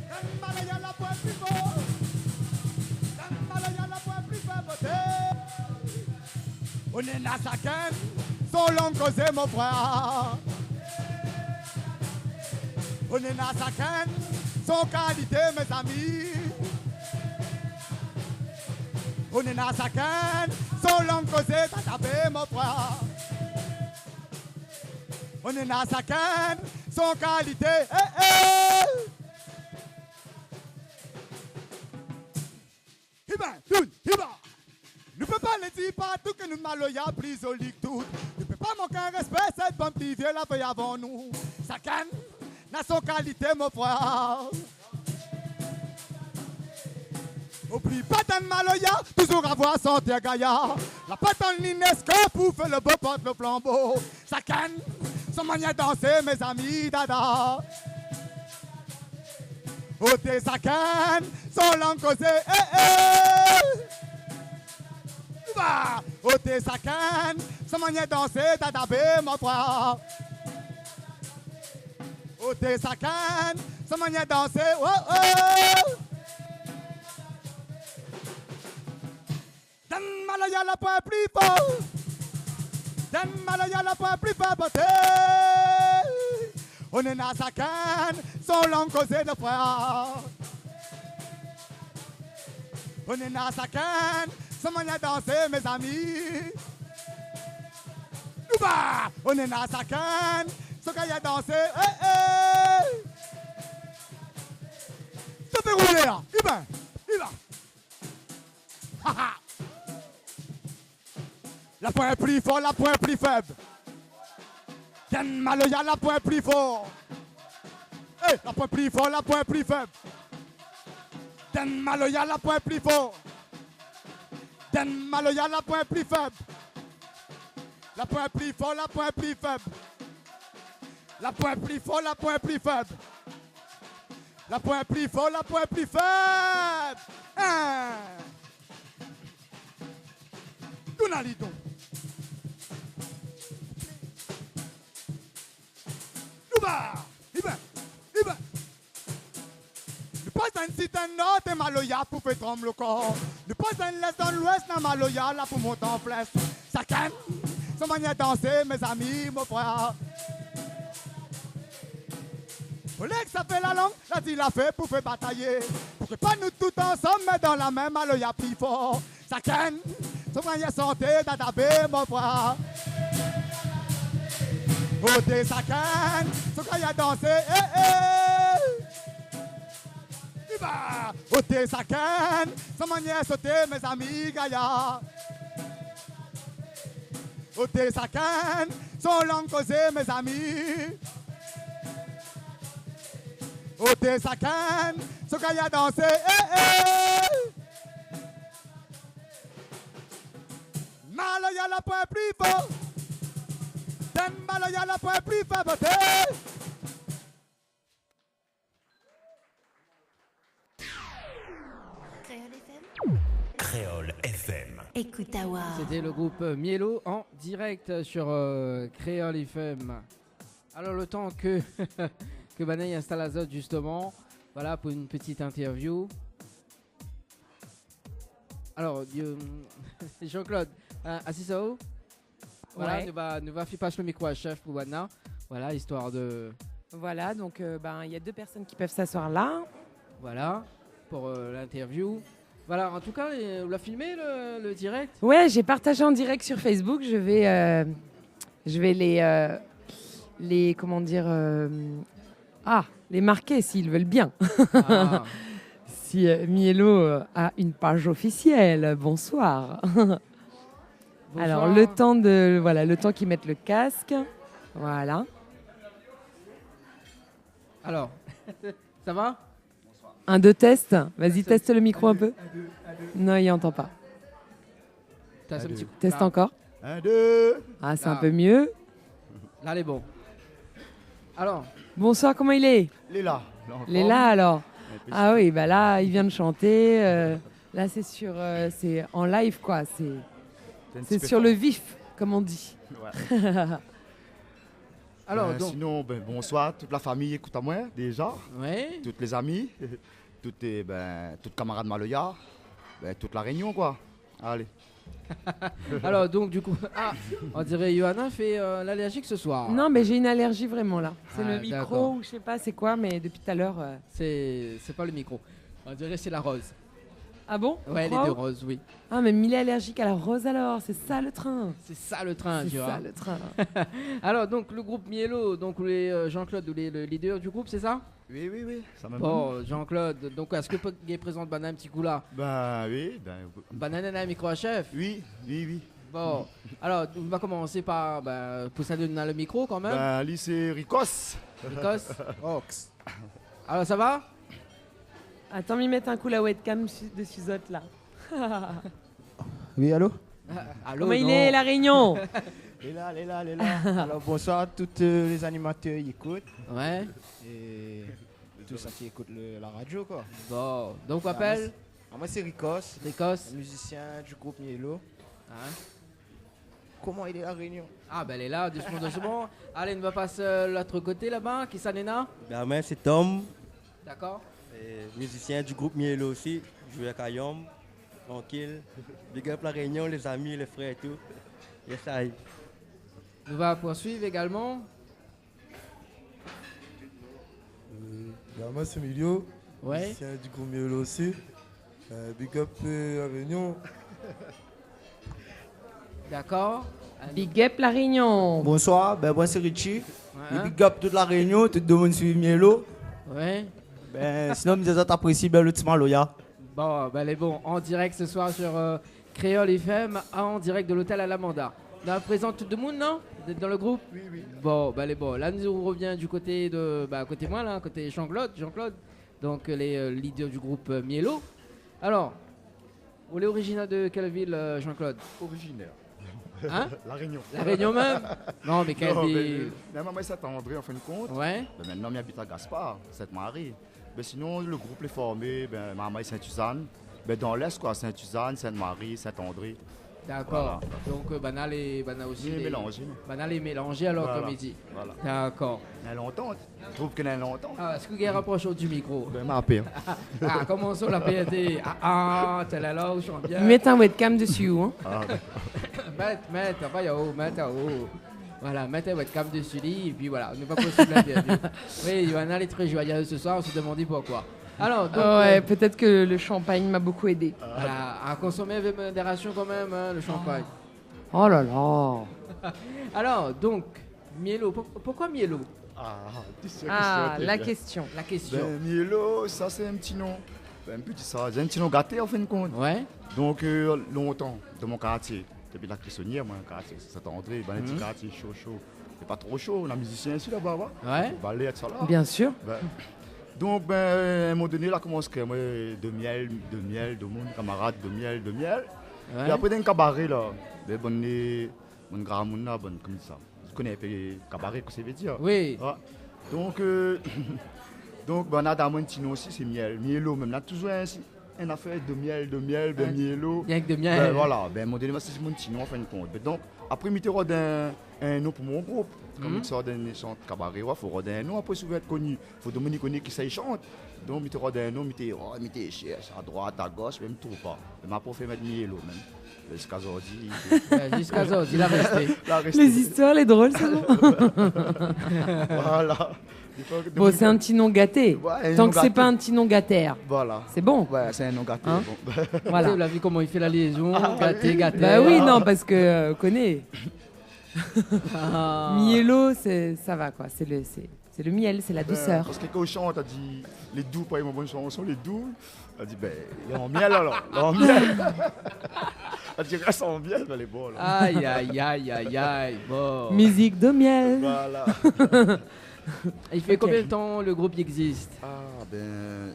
D'un mal, y'a la pointe plus fort. D'un mal, y'a la pointe plus fort. On est dans chacun son langue côté, mon frère. On est dans chacun son qualité, mes amis. On est dans chacun son langue causée, t'as tapé, mon frère. On est dans chacun son qualité. Ne peut pas le dire partout que nous maloya pris au lit tout. Ne peut pas manquer un respect, cette bonne petite vieille la veille avant nous. Chacun n'a son qualité, mon frère. Oublie pas d'un maloya, toujours avoir son terre gaillard. La patte en l'INESCO pour faire le beau porte le flambeau. Chacun son manière de danser, mes amis, dada. Ôtez chacun son langue causée, ôtez chacun son manière de danser, dada, mon frère. Ôtez chacun son manière de danser, oh oh. Dan Maloya la point plus fort. Dan Maloya la point plus fort. On est dans chacun son langue causée de frère. On est dans chacun son manière de danser, mes amis. On est dans chacun son gars a dansé. Ça fait rouler là. Il va. La pointe plus fort, la pointe plus faible. Dan Maloya, la pointe plus fort. Hey, la pointe plus fort, la pointe plus faible. Dan Maloya, la pointe plus fort. Dan Maloya, la pointe plus faible. La pointe plus fort, la pointe plus faible. La pointe plus fort, la pointe plus faible. La pointe plus fort, la pointe plus faible. Donalito. Iba. Ne pas un site un nord et Maloya pour faire trembler le corps. Ne pas un l'est dans l'ouest dans Maloya là pour monter en flèche. Chacun son manière de danser, mes amis, mon frère. Au lieu que ça fait la langue, là il a fait pour faire batailler. Pour que pas nous tous ensemble, mais dans la même Maloya plus fort. Chacun son manière de santé, d'adabé, mon frère. Ôtez chacun, son gars a dansé, Il va. Ôtez chacun, son manière de sauter, mes amis, Gaïa. Ôtez chacun, son langue causée, mes amis. Ôtez chacun, son gars a dansé, Maloya la point plus fort. Dan Maloya la point plus faible. Créole FM. Écoute Awa. C'était le groupe Mielo en direct sur Créole FM. Alors le temps que que Banaï installe Azote justement, voilà pour une petite interview. Alors Jean-Claude, assis ça où? Voilà, Ouais. nous va faire passer le micro à chef pour Bana. Voilà, histoire de Voilà, donc il y a 2 personnes qui peuvent s'asseoir là. voilà pour l'interview. Voilà, en tout cas, on l'a filmé le direct. Ouais, j'ai partagé en direct sur Facebook. Je vais les comment dire les marquer s'ils veulent bien. Ah, Si Mielo a une page officielle, bonsoir. Alors bonsoir. le temps qu'ils mettent le casque, voilà. Alors, ça va? 1, 2, test. Vas-y, teste le micro un peu. Non, il n'entend pas. T'as ce petit Teste là, encore. 1, 2. Ah, c'est un Ah. peu mieux. Là, elle est bon. Alors, Bonsoir, comment il est? Il est là. Il est là alors. Ah oui, bah là, il vient de chanter. Là, c'est c'est en live quoi. C'est sur le vif, comme on dit. alors donc, Sinon, bonsoir, toute la famille écoute à moi déjà. ouais. Toutes les amis, toutes camarades Maloya, toute la Réunion quoi. Allez. Alors donc du coup, on dirait Johanna fait l'allergique ce soir. Non, mais j'ai une allergie vraiment là. C'est Ah, le micro d'accord. ou je sais pas c'est quoi, mais depuis tout à l'heure. C'est pas le micro. On dirait c'est la rose. Ah bon? Ouais, les Wow. 2 roses, oui. Ah, mais il est allergique à la rose alors, c'est ça le train. C'est ça le train, C'est tu ça vois. le train. Alors donc le groupe Mielo, donc les Jean-Claude, le leader du groupe, c'est ça? Oui, ça m'a Bon, Jean-Claude, donc est-ce que peut présente Banane un petit coup là? Oui, Banane a un micro à chef. oui. Bon, alors on va commencer par pour ça donner le micro quand même. Lycée Ricos. Écosse. Alors ça va? Attends, m'y mettre un coup la webcam dessus Zote là. Oui, allô? Allô, Comment il non. est la Réunion? Elle est là. Alors bonsoir à tous les animateurs qui écoutent Ouais. et tous ceux qui écoutent la radio quoi. Bon, donc on appelle Moi c'est Ricos, l'Écosse. musicien du groupe Mielo. Hein? Comment il est la Réunion? Ah ben elle est là, doucement. Allez, on va passer de l'autre côté là-bas. Qui ça, Néna? Ben, moi, c'est Tom, D'accord. musicien du groupe Mielo aussi. Je joue à Kayom, tranquille. Big up la Réunion, les amis, les frères et tout. Yes, I. On va poursuivre également. Moi c'est Emilio, Ouais. musicien du groupe Mielo aussi. Big up la Réunion. D'accord. Big up la Réunion. Bonsoir, moi c'est Richie. Ouais. Et big up toute la Réunion, tout le monde suit Mielo. Ouais. Sinon, nous apprécions le petit Maloya. Bon, ben elle est bon. En direct ce soir sur Créole FM, en direct de l'hôtel à l'Amanda. On présente tout le monde, non? Vous êtes dans le groupe? Oui. Bon, ben elle est bon. Là, nous revient du côté de, côté moi là, côté Jean-Claude. Donc les leaders du groupe Mielo. Alors, vous êtes originaire de quelle ville, Jean-Claude? Originaire. Hein? La Réunion. La Réunion même? Non, mais quelle Non, ville? maman est Saint-André en fin de compte. Ouais. Maintenant, on habite à Gaspard, Sainte-Marie. Sinon, le groupe est formé, maman est Saint-Suzanne. Dans l'Est, quoi, Saint-Suzanne, Sainte-Marie, Saint-André. D'accord. Donc, Banal aussi. Il est mélangé. Banal est mélangé alors, Voilà. comme il dit. Voilà. D'accord. Il y a longtemps. Je trouve qu'il y a longtemps. Ah, est-ce que vous rapproche du micro? Ma paix. Ah, commençons la PRT. T'es là où je chante bien. Mets un webcam dessus, hein. Mets en haut. Voilà, mettez votre webcam dessus lit et puis voilà, on n'est pas possible l'interview. Oui, Johanna elle est très joyeuse ce soir, on se demandait pourquoi. Alors, donc, Ouais, peut-être que le champagne m'a beaucoup aidé. voilà, à consommer avec modération quand même, hein, le champagne. Oh là là. Alors, donc, Mielo, pourquoi Mielo? La question. La question. Mielo, ça c'est un petit nom. Un petit ça, c'est un petit nom gâté en fin de compte. Ouais. Donc, longtemps, dans mon quartier, depuis la Crissonnière, moi, un quartier, c'est Saint-André, un petit quartier chaud. C'est pas trop chaud, on a un musicien ici là-bas, Ouais. Ballet, ça là. Bien sûr. Donc, à un moment donné, là, commence à moi de miel, de mon camarade, de miel. Ouais. Et après, dans le cabaret, là, ben, bon grand monde là, bon, comme ça. Tu connais un peu le cabaret, que ça veut dire? Oui. Ouais. Donc, donc ben, on a dans mon tino aussi, c'est miel. Mielo, même. On a toujours une affaire de miel, de mielo. Rien que de miel. Ben, voilà, ben, mon délire, c'est mon tino, en fin de compte. Ben, donc, après, je vais un nom pour mon groupe. Comme il sort d'un chante cabaret, il faut roder un nom, après, souvent être connu. Il faut Dominique connaître qui ça chante. Donc, je roder un nom, je cherche à droite, à gauche, même tout pas. Je m'a pas fait mettre mielo, même. Jusqu'à aujourd'hui. Jusqu'à aujourd'hui, il a resté. Les histoires, les drôles, c'est bon. Voilà. Bon, c'est un petit nom gâté. Ouais, Tant que c'est pas un petit nom gâtère. Voilà. C'est bon. Ouais, c'est un nom gâté. Hein Bon. Voilà. Vous l'avez vu comment il fait la liaison, gâté, gâté. Bah oui, non, parce que connais. Ah. Mielo, ça va quoi. C'est le miel, c'est la douceur. Parce que quand on chante, on dit les doux, pas une bonne chanson, les doux. On dit, ben, il est en miel alors. Il est en miel. On dit, reste en miel, ben, les bons. Aïe, aïe, aïe, aïe, aïe. Bon. Musique de miel. Voilà. Il fait combien de temps le groupe existe? Ah, ben.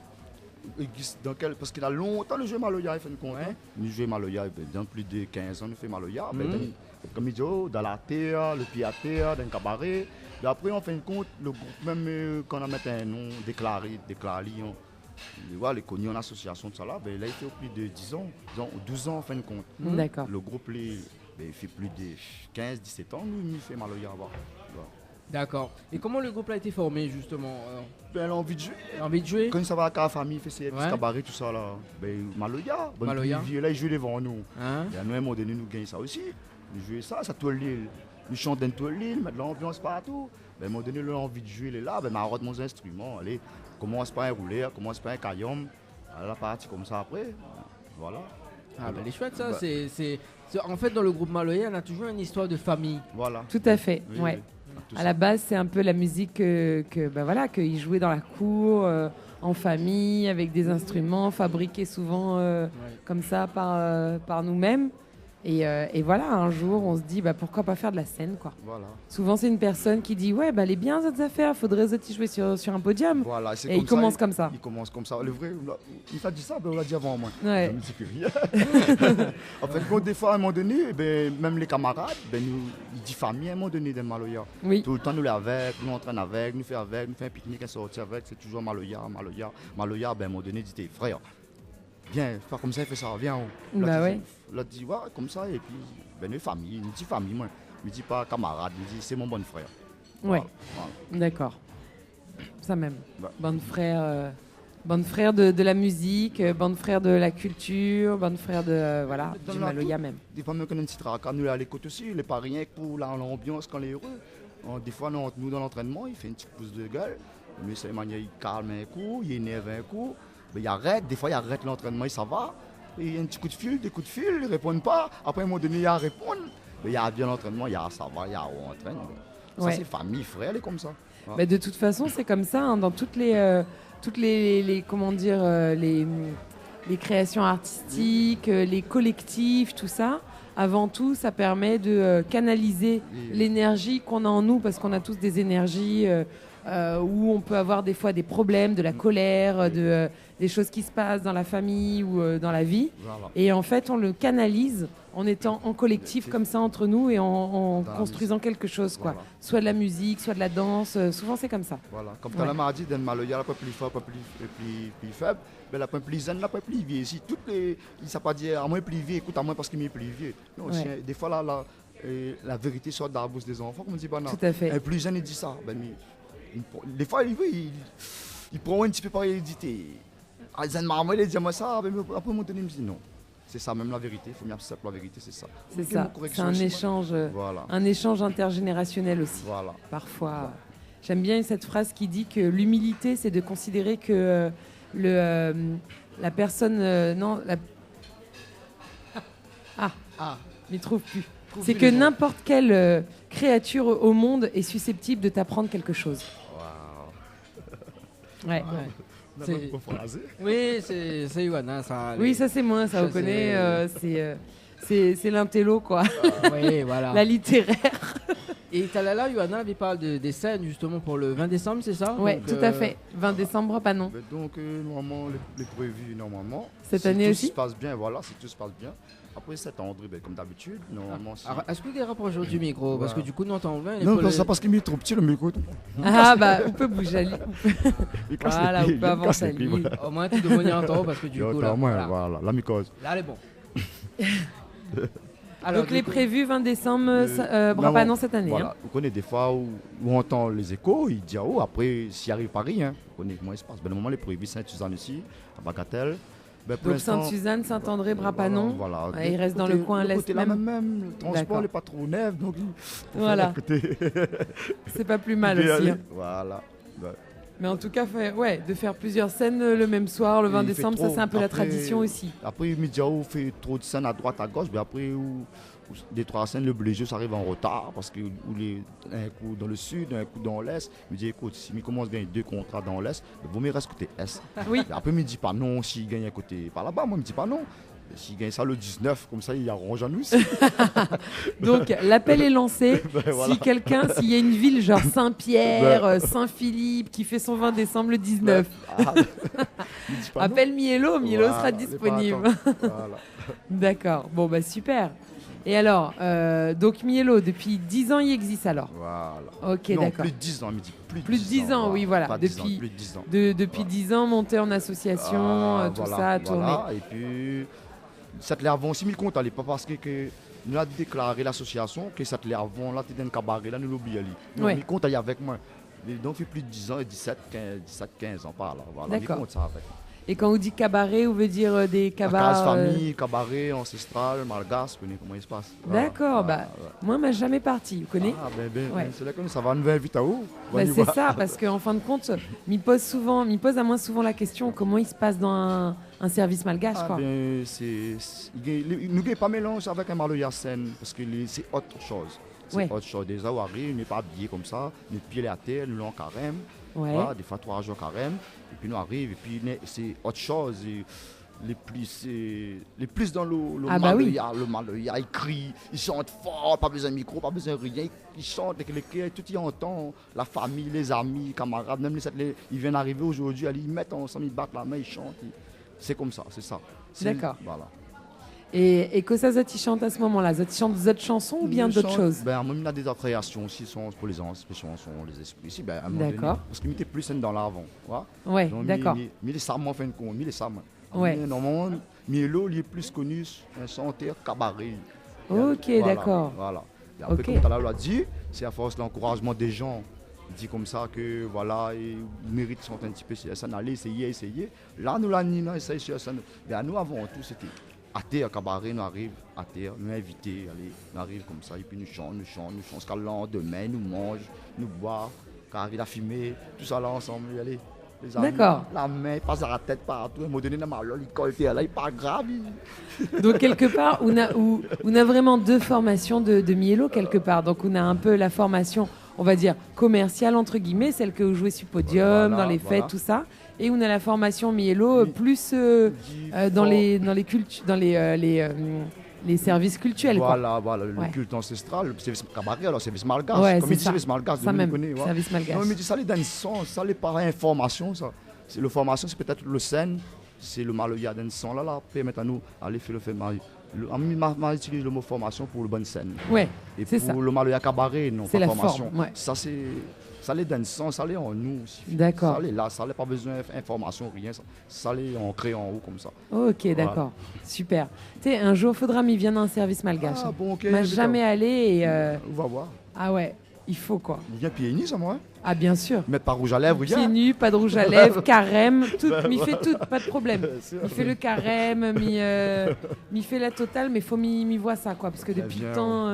Dans quel... Parce qu'il a longtemps, le jeu Maloya, il fait une compte. Ouais. Le jeu Maloya, dans plus de 15 ans, nous fait Maloya. Ben, comme il dit, dans la terre, le pied à terre, dans le cabaret. Et après, on fait une compte, le groupe, même quand on a mis un nom déclaré, les connus en association, tout ça là, ben, là, il fait plus de 10 ans, 12 ans, en fin de compte. D'accord. Le groupe, il fait plus de 15-17 ans, nous, il fait Maloya. D'accord. Et comment le groupe a été formé, justement? Ben, l'envie de jouer. L'envie de jouer? Quand ça va à la famille, il fait ses Ouais. cabarets, tout ça là. Ben, Maloya. Bon, Maloya. puis, là, il joue devant nous. Hein? Et à nous, à un moment donné, nous gagnons ça aussi. Nous jouons ça tourne l'île. Nous chantons dans toute l'île, mettre l'ambiance partout. Ben, à un moment donné, nous avons envie de jouer, il est là. Ben, marotte mon instrument. Allez, commence par un rouleur, commence par un caillom. À la partie comme ça après. Voilà. Ah, ben, les chouettes, ça. Bah. C'est- En fait, dans le groupe Maloya, on a toujours une histoire de famille. Voilà. Tout à fait. Oui, Ouais. oui. Tout À ça. la base, c'est un peu la musique qu'ils jouaient dans la cour, en famille, avec des instruments fabriqués souvent comme ça par nous-mêmes. Et voilà, un jour, on se dit pourquoi pas faire de la scène, quoi. Voilà. Souvent, c'est une personne qui dit ouais, elle est bien cette affaire, faudrait y jouer sur un podium. Voilà, c'est Et il comme commence comme ça. Il commence comme ça. Le vrai, il t'a dit ça, ben on l'a dit avant moi. Ouais. Je ne dis plus rien. En fait, quand des fois, à un moment donné, ben, même les camarades, ben, ils disent famille à un moment donné dans Maloya. Oui. Tout le temps, nous les avec, nous entraînons avec, nous faisons avec, nous faisons un pique-nique, un sorti avec, c'est toujours Maloya. Maloya, ben, à un moment donné, dit tes frères, viens, pas comme ça, il fait ça, viens. Bah ouais. L'autre dit, ouais, comme ça, et puis, ben, nous famille, nous dit famille, moi. Je ne dis pas camarade, je dis c'est mon bon frère. Ouais. Voilà. D'accord. Ça même. Bah. Bande frère de la musique, bande frère de la culture, bande frère de Dans du la Maloya tout, même. Des fois, nous connaissons un petit tracas, nous à l'écoute aussi, les pas rien que pour l'ambiance quand on est heureux. Des fois, nous dans l'entraînement, il fait une petite pouce de gueule, mais c'est manière, il calme un coup, il énerve un coup, mais il arrête, des fois il arrête l'entraînement et ça va. Et il y a un petit coup de fil, des coups de fil, ils ne répondent pas. Après, à un moment donné, il y a à répondre. Mais il y a bien l'entraînement, il y a ça va, il y a on entraîne. Ça, Ouais. c'est famille, frère, elle est comme ça. Bah, de toute façon, c'est comme ça dans toutes les comment dire les créations artistiques, les collectifs, tout ça. Avant tout, ça permet de canaliser l'énergie qu'on a en nous, parce qu'on a tous des énergies où on peut avoir des fois des problèmes, de la colère, des choses qui se passent dans la famille ou dans la vie. Voilà. Et en fait, on le canalise en étant en collectif comme ça entre nous et en Dans la construisant quelque chose, quoi. Voilà. Soit de la musique, soit de la danse. Souvent, c'est comme ça. Voilà. Comme Ouais. tu l'as dit, dans le Maloya, la peu plus fort, plus faible, mais la peu plus zen, la peu plus vieux. Si toutes les. Il ne pas dire à moins plus vieux, écoute à moi parce qu'il est plus vieux. Non, Ouais. c'est- des fois, la vérité sort de la bouche des enfants, comme on dit, bah, non. Tout à fait. Un plus jeune, il dit ça. Ben, des fois, il prend un petit peu par hérédité. Ah, zen maman, il dit moi ça, mais après, mon donné, il me dit non. C'est ça, même la vérité. Il faut bien accepter la vérité, c'est ça. C'est Donc, ça. une correction C'est un aussi, échange, Voilà. un échange intergénérationnel aussi. Voilà. Parfois. J'aime bien cette phrase qui dit que l'humilité, c'est de considérer que la personne. Non. Il trouve plus. C'est que n'importe quelle créature au monde est susceptible de t'apprendre quelque chose. Ouais. C'est- Oui, c'est Ioana, ça. Oui, ça c'est moi, ça, on Ça, connaît. C'est l'intello, quoi. Oui, voilà. La littéraire. Et Talala, Yohanna avait parlé des scènes justement pour le 20 décembre, c'est ça? Ouais, Donc, tout à fait. 20 décembre, pas non. Donc, normalement, les prévus, normalement. Cette si année tout aussi se passe bien, voilà, si tout se passe bien. Après septembre, comme d'habitude, normalement. Alors, est-ce que tu es rapproché du micro? Parce que du coup, nous entendons bien. Non, c'est parce qu'il m'est trop petit le micro. Ah, bah, on peut bouger. Voilà, on peut avancer. Au moins, tu devrais en temps parce que du coup, là. Voilà, la mycose. Là, elle est bon. Alors, donc les prévus 20 décembre, Brapanon cette année. Voilà, vous connaissez des fois où on entend les échos, il dit après s'il arrive Paris, vous connaissez comment il se passe. Le moment les prévus Sainte-Suzanne ici, à Bagatelle. Donc Sainte-Suzanne, Saint-André, Brapanon, voilà. Il reste dans le coin l'est même. Le transport n'est pas trop neuf, donc voilà. C'est pas plus mal aussi. Voilà. Mais en tout cas, de faire plusieurs scènes le même soir, le 20 décembre, ça c'est un peu la tradition aussi. Après, Midiao fait trop de scènes à droite, à gauche, mais après, des 3 scènes, le blé ça arrive en retard, parce que un coup dans le sud, un coup dans l'est. Il me dit, écoute, si il commence à gagner 2 contrats dans l'est, il vaut mieux rester côté est. Oui. Après, il me dit pas non, s'il gagne un côté par là-bas, moi, il me dit pas non. S'il gagne ça le 19, comme ça, il arrange à nous. Donc, l'appel est lancé. Voilà. S'il y a une ville genre Saint-Pierre, Saint-Philippe, qui fait son 20 décembre le 19, appelle Mielo, Mielo sera disponible. Voilà. D'accord, bon, bah super. Et alors, donc Mielo, depuis 10 ans, il existe alors? Voilà. Ok, non, d'accord. Plus de 10 ans, il me dit. Plus de 10 ans, oui, voilà. Pas Depuis, 10 ans, plus de 10 ans. Depuis 10 ans, monté en association, tout ça, tourné. Voilà. Et puis, cette l'avant aussi, 1000 comptes, allez, pas parce que nous avons déclaré l'association que cette l'avant, là, tu es dans le cabaret, là, nous l'oublions. Ouais. 1000 comptes, allez avec moi. Donc, il fait plus de 10 ans, 17, 15 ans par là. Voilà, 1000 comptes, ça avec. Et quand on dit cabaret, on veut dire des cabarets. Case famille, cabaret, ancestral, malgache, vous connaissez comment il se passe. D'accord, moi, je ne suis jamais parti, vous connaissez? Ah, c'est là que ça va nous inviter à où? C'est ça, parce qu'en fin de compte, m'y pose à moi souvent la question comment il se passe dans un service malgache. Quoi. Nous n'avons pas mélange avec un maloya scène, parce que c'est autre chose. C'est autre chose. Déjà, on arrive, on n'est pas habillé comme ça, les pieds à terre, nous l'avons carême. Voilà, des fois 3 jours carême, et puis nous arrivons, et puis c'est autre chose. Les plus dans le maloya, le maloya, ils crient, ils chantent fort, pas besoin de micro, pas besoin de rien, ils chantent avec les cœurs, tout y entend, la famille, les amis, camarades, même ils viennent arriver aujourd'hui, ils mettent ensemble, ils battent la main, ils chantent. C'est comme ça, c'est ça. D'accord. Voilà. Et que ça, Zoti chante à ce moment-là? Zoti chante d'autres chansons ou bien d'autres choses? Il y a des créations aussi pour les chansons, les esprits. Ici, d'accord. Parce qu'il mettait plus dans l'avant. Oui, d'accord. Mais les Sam, en fin de compte, les Sam. Ouais. Normalement, Mielo, il est plus connu, un chanteur cabaret. Ok, d'accord. Voilà. Et après, comme tu l'as dit, c'est à force de l'encouragement des gens. Il dit comme ça que voilà, il mérite de chanter un petit peu sur la scène, allez, essayer. Là, nous l'avons essayé sur la scène. Mais nous, avant tout, c'était à terre, cabaret, nous arrivons à terre, nous invités, allez, nous arrivons comme ça, et puis nous chantons, jusqu'à le lendemain, nous mangeons, nous boivons, car il a fumé, tout ça là ensemble, allez. D'accord. La main, il passe à la tête partout, il m'a donné la malole, il colle, là, il pas grave. Donc, quelque part, on a vraiment 2 formations de Mielo, quelque part. Donc, on a un peu la formation, on va dire, commerciale, entre guillemets, celle que vous jouez sur podium, dans les fêtes, tout ça. Et on a la formation Mielo plus dans les services cultuels. Voilà, le culte ancestral, le service cabaret, alors service malgache. Ouais, comme il dit service malgache, ça même, connaît, service malgache. Non, mais ça les donne sens, ça les par information, ça. Le formation, c'est peut-être le scène, c'est le maloya d'un son là, permettre à nous aller faire le fait mari. On utilise le mot formation pour le bonne scène. Ouais, et c'est pour ça. le maloya cabaret, non, c'est pas la formation. Forme, ouais. Ça, c'est. Ça les donne sens, ça les en nous. D'accord. Ça les là, ça les pas besoin d'information, rien. Ça les ancré en haut comme ça. Ok, d'accord. Super. Tu sais, un jour, faudra m'y vienne dans un service malgache. Ah, bon, ok. Je suis jamais allé et. On va voir. Ah ouais, il faut quoi. Il vient pieds nus, ça, moi. Ah, bien sûr. Mettre pas rouge à lèvres, il pieds nus, pas de rouge à lèvres, carême, tout. Il fait tout, pas de problème. Il fait le carême, il fait la totale, mais faut m'y voir ça, quoi. Parce que depuis le temps.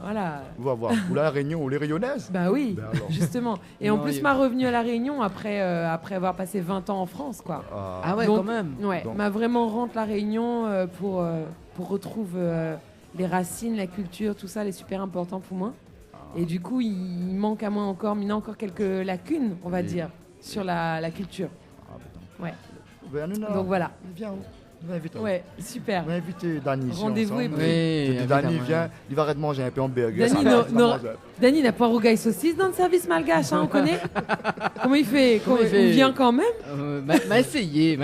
Voilà. On va voir. Ou la Réunion, ou les Réunionnaises. Bah oui, justement. Et en plus, m'a revenu à la Réunion après avoir passé 20 ans en France, quoi. Ah ouais, donc, quand même. Ouais, m'a vraiment rentre la Réunion pour retrouver les racines, la culture, tout ça, c'est super important pour moi. Et du coup, il manque à moi encore quelques lacunes, on va dire, sur la culture. Ouais. Ben, donc voilà. Ouais, super. On va inviter Dani ici. Rendez-vous ensemble. Oui, Dani vient, il va arrêter de manger un peu en burger. Dani n'a pas rougaille saucisse dans le service malgache, hein, on connaît. Comment il fait? Il vient quand même? M'a essayé.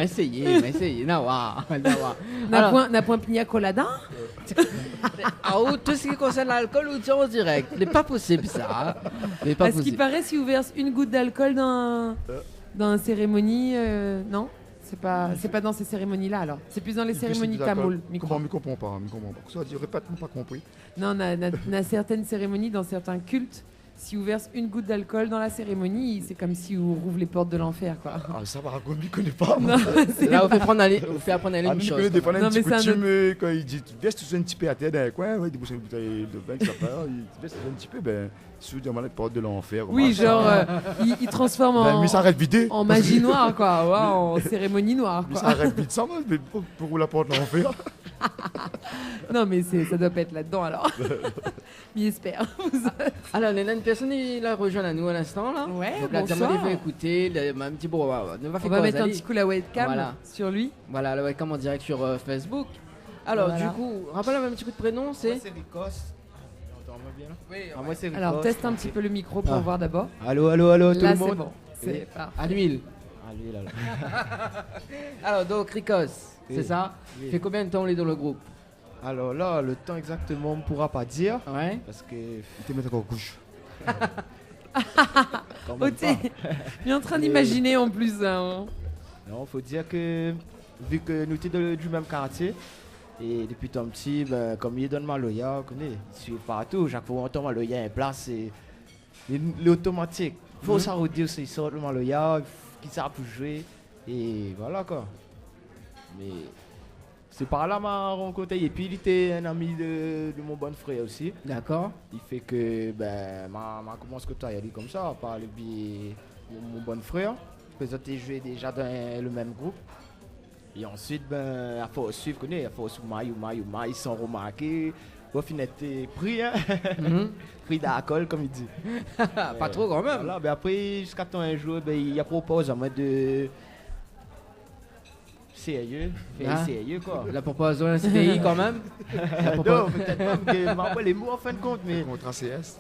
Nawa. N'a point pina colada? Tout ce qui concerne l'alcool, ou tient en direct. Ce n'est pas possible ça. À ce qui paraît, si vous versez une goutte d'alcool dans une cérémonie, non? C'est pas dans ces cérémonies-là alors. C'est plus dans les cérémonies tamoul. Je ne comprends pas. Ça dit, répète-moi, pas compris. Non, on a certaines cérémonies, dans certains cultes. Si vous versez une goutte d'alcool dans la cérémonie, c'est comme si vous rouvre les portes de l'enfer, quoi. Ah, ça va, je ne connais pas. Non, là, vous fait apprendre à aller une chose. Je connais des coutumes, quand il dit, verse tout un petit peu à terre dans un coin, il débouche une bouteille de vin, ça part, il verse un petit peu, soudainement, les portes de l'enfer. Oui, genre, il transforme en magie noire, quoi, ouais, en cérémonie noire, quoi. Mais ça arrête vite, ça va, mais pour la porte de l'enfer. Non, mais ça doit pas être là-dedans, alors. Mais j'espère. Alors, il y a une personne qui l'a rejoint à nous à l'instant, là. Ouais, donc, bonsoir. il va écouter, un petit bon, on va mettre un petit coup la webcam sur lui. Voilà, la webcam en direct sur Facebook. Alors, du coup, rappelle-moi un petit coup de prénom, c'est... Moi, c'est Ricos. Entends-moi bien là? Oui, moi, c'est Ricos. Alors, teste un petit peu le micro pour voir d'abord. Allô, tout là, le monde. Là, c'est bon. C'est parfait. À l'huile. À l'huile, alors. Alors, donc, Ricos, c'est ça? Oui. Fait combien de temps on est dans le groupe? Alors là, le temps exactement, on ne pourra pas dire. Ouais. Parce que... Il te met encore en couche. Il est en train d'imaginer en plus. Hein. Non, faut dire que vu que nous sommes du même quartier, et depuis tant petit, comme il donne Maloya, on connaît, il suit partout. Chaque fois qu'on entend Maloya en place, c'est l'automatique. Il faut s'arrêter aussi, il sort le Maloya, qui sert pour jouer, et voilà quoi. Mais c'est par là m'a rencontré, et puis il était un ami de mon bon frère aussi. D'accord. Il fait que m'a commencé à côtoyer comme ça, par le biais de mon bon frère. Parce que j'ai joué déjà dans le même groupe. Et ensuite, il faut suivre, il faut suivre Maï, sans remarquer. Au final, t'es pris, hein? Pris d'alcool, comme il dit. Pas trop quand même. Voilà, après, jusqu'à temps un jour, il a proposé à moi de... Sérieux, sérieux quoi. La proposition d'un CDI quand même. Non, peut-être pas, mais m'appelle les mots en fin de compte, mais... Contrat CS.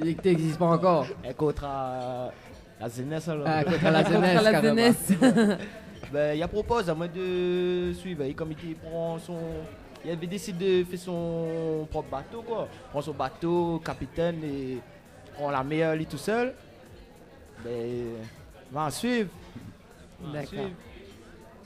Il n'existe pas encore. Un contrat la jeunesse alors. Ah, contrat la jeunesse. La jeunesse. Il a proposé à moi de suivre. Comme il avait décidé de faire son propre bateau quoi. Prend son bateau, capitaine et prend la mer lui tout seul. Va suivre. D'accord.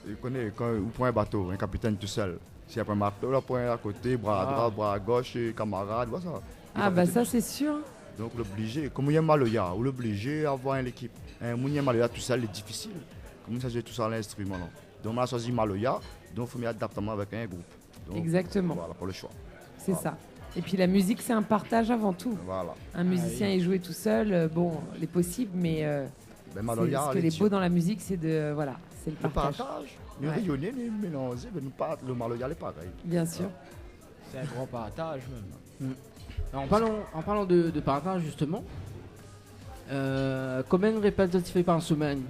Il connaît quand vous prenez un bateau, un capitaine tout seul. Si après un bateau, là, prend à côté, bras à droite, bras à gauche, camarade, voilà ça. Ah bah ça c'est sûr. Donc l'obligé, comme il y a Maloya, ou l'obligé à avoir une équipe. Un Maloya tout seul, c'est difficile. Comme ça, j'ai tout ça à l'instrument. Donc on a choisi Maloya, donc il faut mettre adaptement avec un groupe. Donc, exactement. Voilà, pour le choix. C'est ça. Et puis la musique, c'est un partage avant tout. Voilà. Un musicien est joué tout seul, il est possible, mais ce qui est beau dans la musique, c'est c'est le partage. Le rayonner, le mélanger, le Maloya, c'est pareil. Bien sûr. C'est un grand partage même. Alors, en parlant de partage justement, combien de répétitions tu fais par semaine?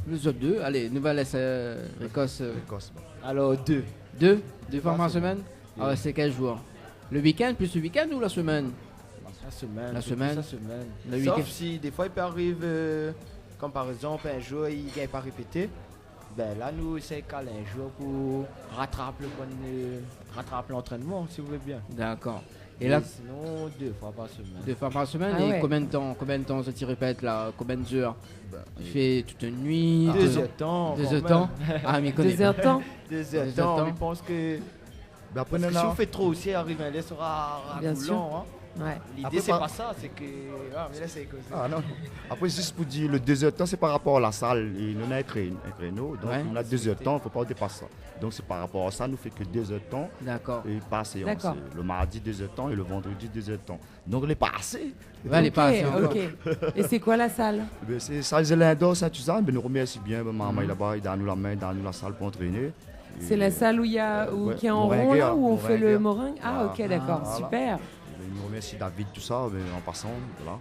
Nous autres deux. Allez, nous va laisser Ricos. Alors 2. 2 fois par semaine. Ah, c'est quel jour? Le week-end plus le week-end ou la semaine? La semaine. Le Sauf si des fois il peut arriver, comme par exemple un jour il ne gagne pas répété. Là nous c'est caler un jour pour rattraper l'entraînement si vous voulez bien. D'accord. Et là, sinon 2 fois par semaine. 2 fois par semaine. Ah et ouais. combien de temps ça tu répètes là? Combien d'heures? Tu fais toute une nuit? 2 heures de temps. 2 heures de temps. Ah mais 2 heures de temps. 2 heures de temps. Je pense que si on fait trop aussi, arrive un sera bien sûr. Hein. Ouais. L'idée c'est pas ça, c'est que mais là c'est que non. Après juste pour dire le 2 heures de temps c'est par rapport à la salle, et nous on a un créneau, donc on a 2 heures de temps, il ne faut pas dépasser ça. Donc c'est par rapport à ça, nous fait que 2 heures de temps. D'accord. Et pas séance. Le mardi 2 heures de temps et le vendredi 2 heures de temps. Donc les passés. Ouais, les passés. Ok. Et c'est quoi la salle? C'est salle Zélindo Saint-Suzanne, nous remercie bien, maman là-bas, il donne nous la main, il donne nous la salle pour entraîner. C'est la salle où il y a qui est en rond là, où on fait le meringue. Ah ok, d'accord, super. Je remercie David, tout ça, en passant, voilà.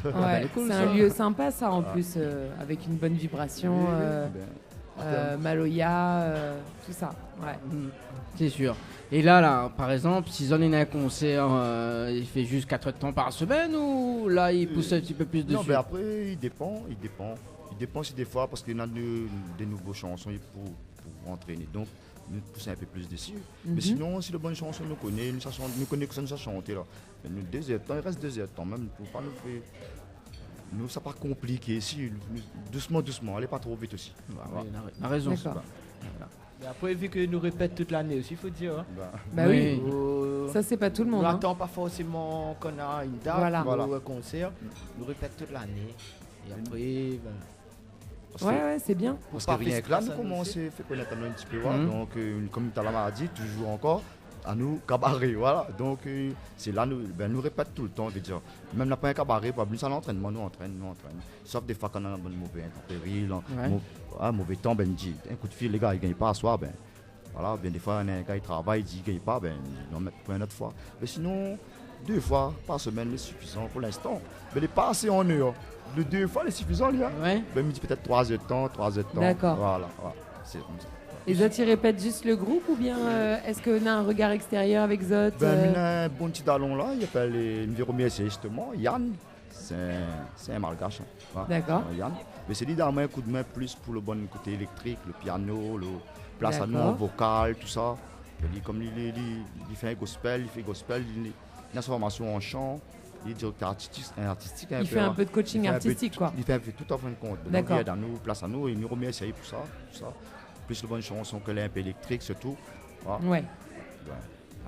Ouais, cool, c'est ça. un lieu sympa, ça, en plus, avec une bonne vibration. Maloya, tout ça. Ouais. C'est sûr. Et là, par exemple, si on est un concert, il fait juste 4 temps par semaine ou là, il pousse un petit peu plus dessus? Non, mais après, il dépend. Il dépend aussi des fois parce qu'il y en a des nouveaux chansons pour entraîner. Donc, nous pousser un peu plus dessus. Mais sinon, si le bonne chanson nous connaît, nous connaît que ça nous a chanté là. Mais nous, 2 heures de temps, il reste 2 heures de temps même pour pas nous faire. Nous, ça pas compliqué. Si, doucement, allez pas trop vite aussi. Ouais, on a raison. Mais après, vu que nous répète toute l'année aussi, il faut dire. Hein. Bah oui, ça c'est pas tout le monde. On Hein. n'attend pas forcément qu'on a une date ou un concert. Nous répète toute l'année. Et après, ouais, c'est bien. Parce que rien que là, nous commençons à faire connaître un petit peu. Donc, comme tu l'as dit, toujours encore, à nous, cabaret. Voilà. Donc, c'est là, nous répète tout le temps. Dire, même la première cabaret, pas plus à l'entraînement, nous entraîne. Sauf des fois qu'on a un mauvais intempérie, mauvais temps, ben, dit, un coup de fil, les gars, ils ne gagnent pas à soir. Ben, voilà, bien des fois, un gars, il travaille, il dit qu'il ne gagne pas, ben, ils en mettent pour une autre fois. Mais sinon, 2 fois par semaine, c'est suffisant pour l'instant. Mais les pas assez en heure. Le 2 fois, c'est suffisant, là. Ben, il me dit peut-être 3 heures de temps. D'accord. Voilà. C'est comme ça. Et Zot, il répète juste le groupe ou bien est-ce qu'on a un regard extérieur avec Zot? Ben, un bon petit dallon là, il appelle le remercier justement, Yann. C'est un malgache. Hein. D'accord. Yann. Mais c'est lui dans un coup de main plus pour le bon côté électrique, le piano, le place à nous, vocal, tout ça. Comme il fait un gospel, il a sa formation en chant. Il est directeur artistique. Il fait un peu de coaching artistique, quoi. Il fait un peu tout en fin de compte. Donc, il aide à nous, place à nous, il nous remercie pour ça. Tout ça. Plus le bonne chanson qu'elle est un peu électrique, surtout. Voilà. Ouais.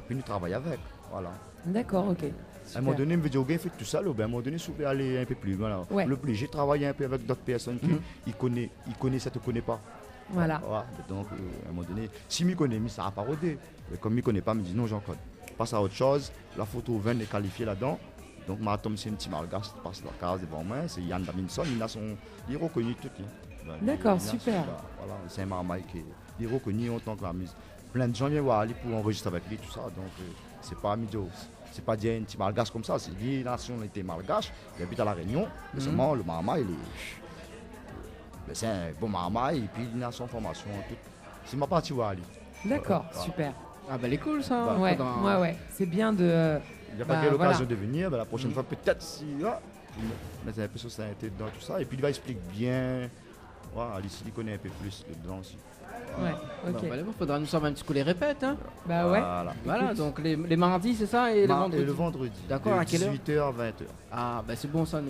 Puis nous travaillons avec. Voilà. D'accord, ok. À un moment donné, je me dis, ok, fait tout ça, à un moment donné, je vais aller un peu plus. Voilà. Ouais. Le plus, j'ai travaillé un peu avec d'autres personnes qui connaissent, ça ne te connaît pas. Voilà. Donc, à un moment donné, si je me connais, ça n'a pas rodé. Mais comme je ne connais pas, je me dis, non, j'en connais. Passe à autre chose. La photo 20 est qualifiée là-dedans. Donc, ma tombe, c'est un petit malgache qui passe la case devant moi. C'est Yann Daminson. Il est reconnu tout. D'accord, super. Voilà, c'est un marmaille qui est reconnu en tant que la musique. Plein de gens viennent voir lui pour enregistrer avec lui, tout ça. Donc, c'est pas Midio. C'est pas dire un petit malgache comme ça. C'est dit nationalité malgache. Il habite à La Réunion. Mais seulement, le marmaille, c'est un bon marmaille. Et puis, il a son formation. C'est ma partie voir lui. D'accord, super. Ah, ben, elle est cool ça. Ouais. C'est bien de. Il n'y a pas l'occasion de venir. La prochaine fois, peut-être si. Mettre un peu sur société dedans, tout ça. Et puis, il va expliquer bien. Voilà, Alice, il connaît un peu plus dedans aussi. Ouais, ok. Il faudra nous sortir un petit coup les répètes. Hein. Bah ouais. Voilà, donc les mardis, c'est ça, et le vendredi. D'accord, à quelle heure? 18h à 20h. Ah, bah c'est bon ça.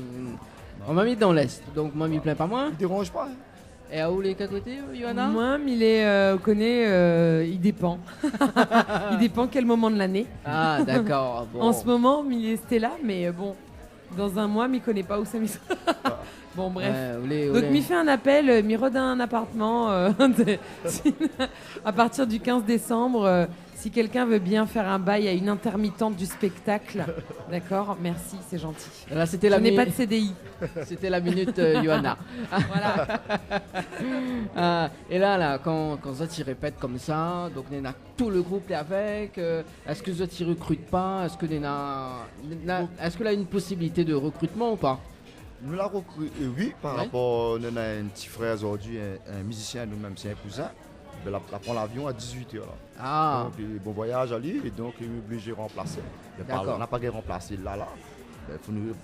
On m'a mis dans l'Est, donc moi, il plaît pas moins. Il dérange pas. Hein. Et à où les quatre côtés, Johanna? Moi, il dépend. Il dépend quel moment de l'année. Ah, d'accord. Bon. En ce moment, il est là, mais bon, dans un mois, il connaît pas où ça m'y Bon, bref. Donc, m'y fait un appel, m'y rôde un appartement à partir du 15 décembre. Si quelqu'un veut bien faire un bail à une intermittente du spectacle, d'accord, merci, c'est gentil. Là, c'était Je n'ai pas de CDI. C'était la minute Johanna. Voilà. Et là, quand Zot répète comme ça, donc on a tout le groupe est avec. Est-ce que Zot recrute pas? Est-ce que est-ce que là, une possibilité de recrutement ou pas? Nous la recrutons, oui, par rapport, nous avons un petit frère aujourd'hui, un musicien, nous-mêmes, c'est un cousin. Il prend l'avion à 18h. Ah. Donc, bon voyage à lui, et donc il est obligé de remplacer. On n'a pas qu'à remplacer là.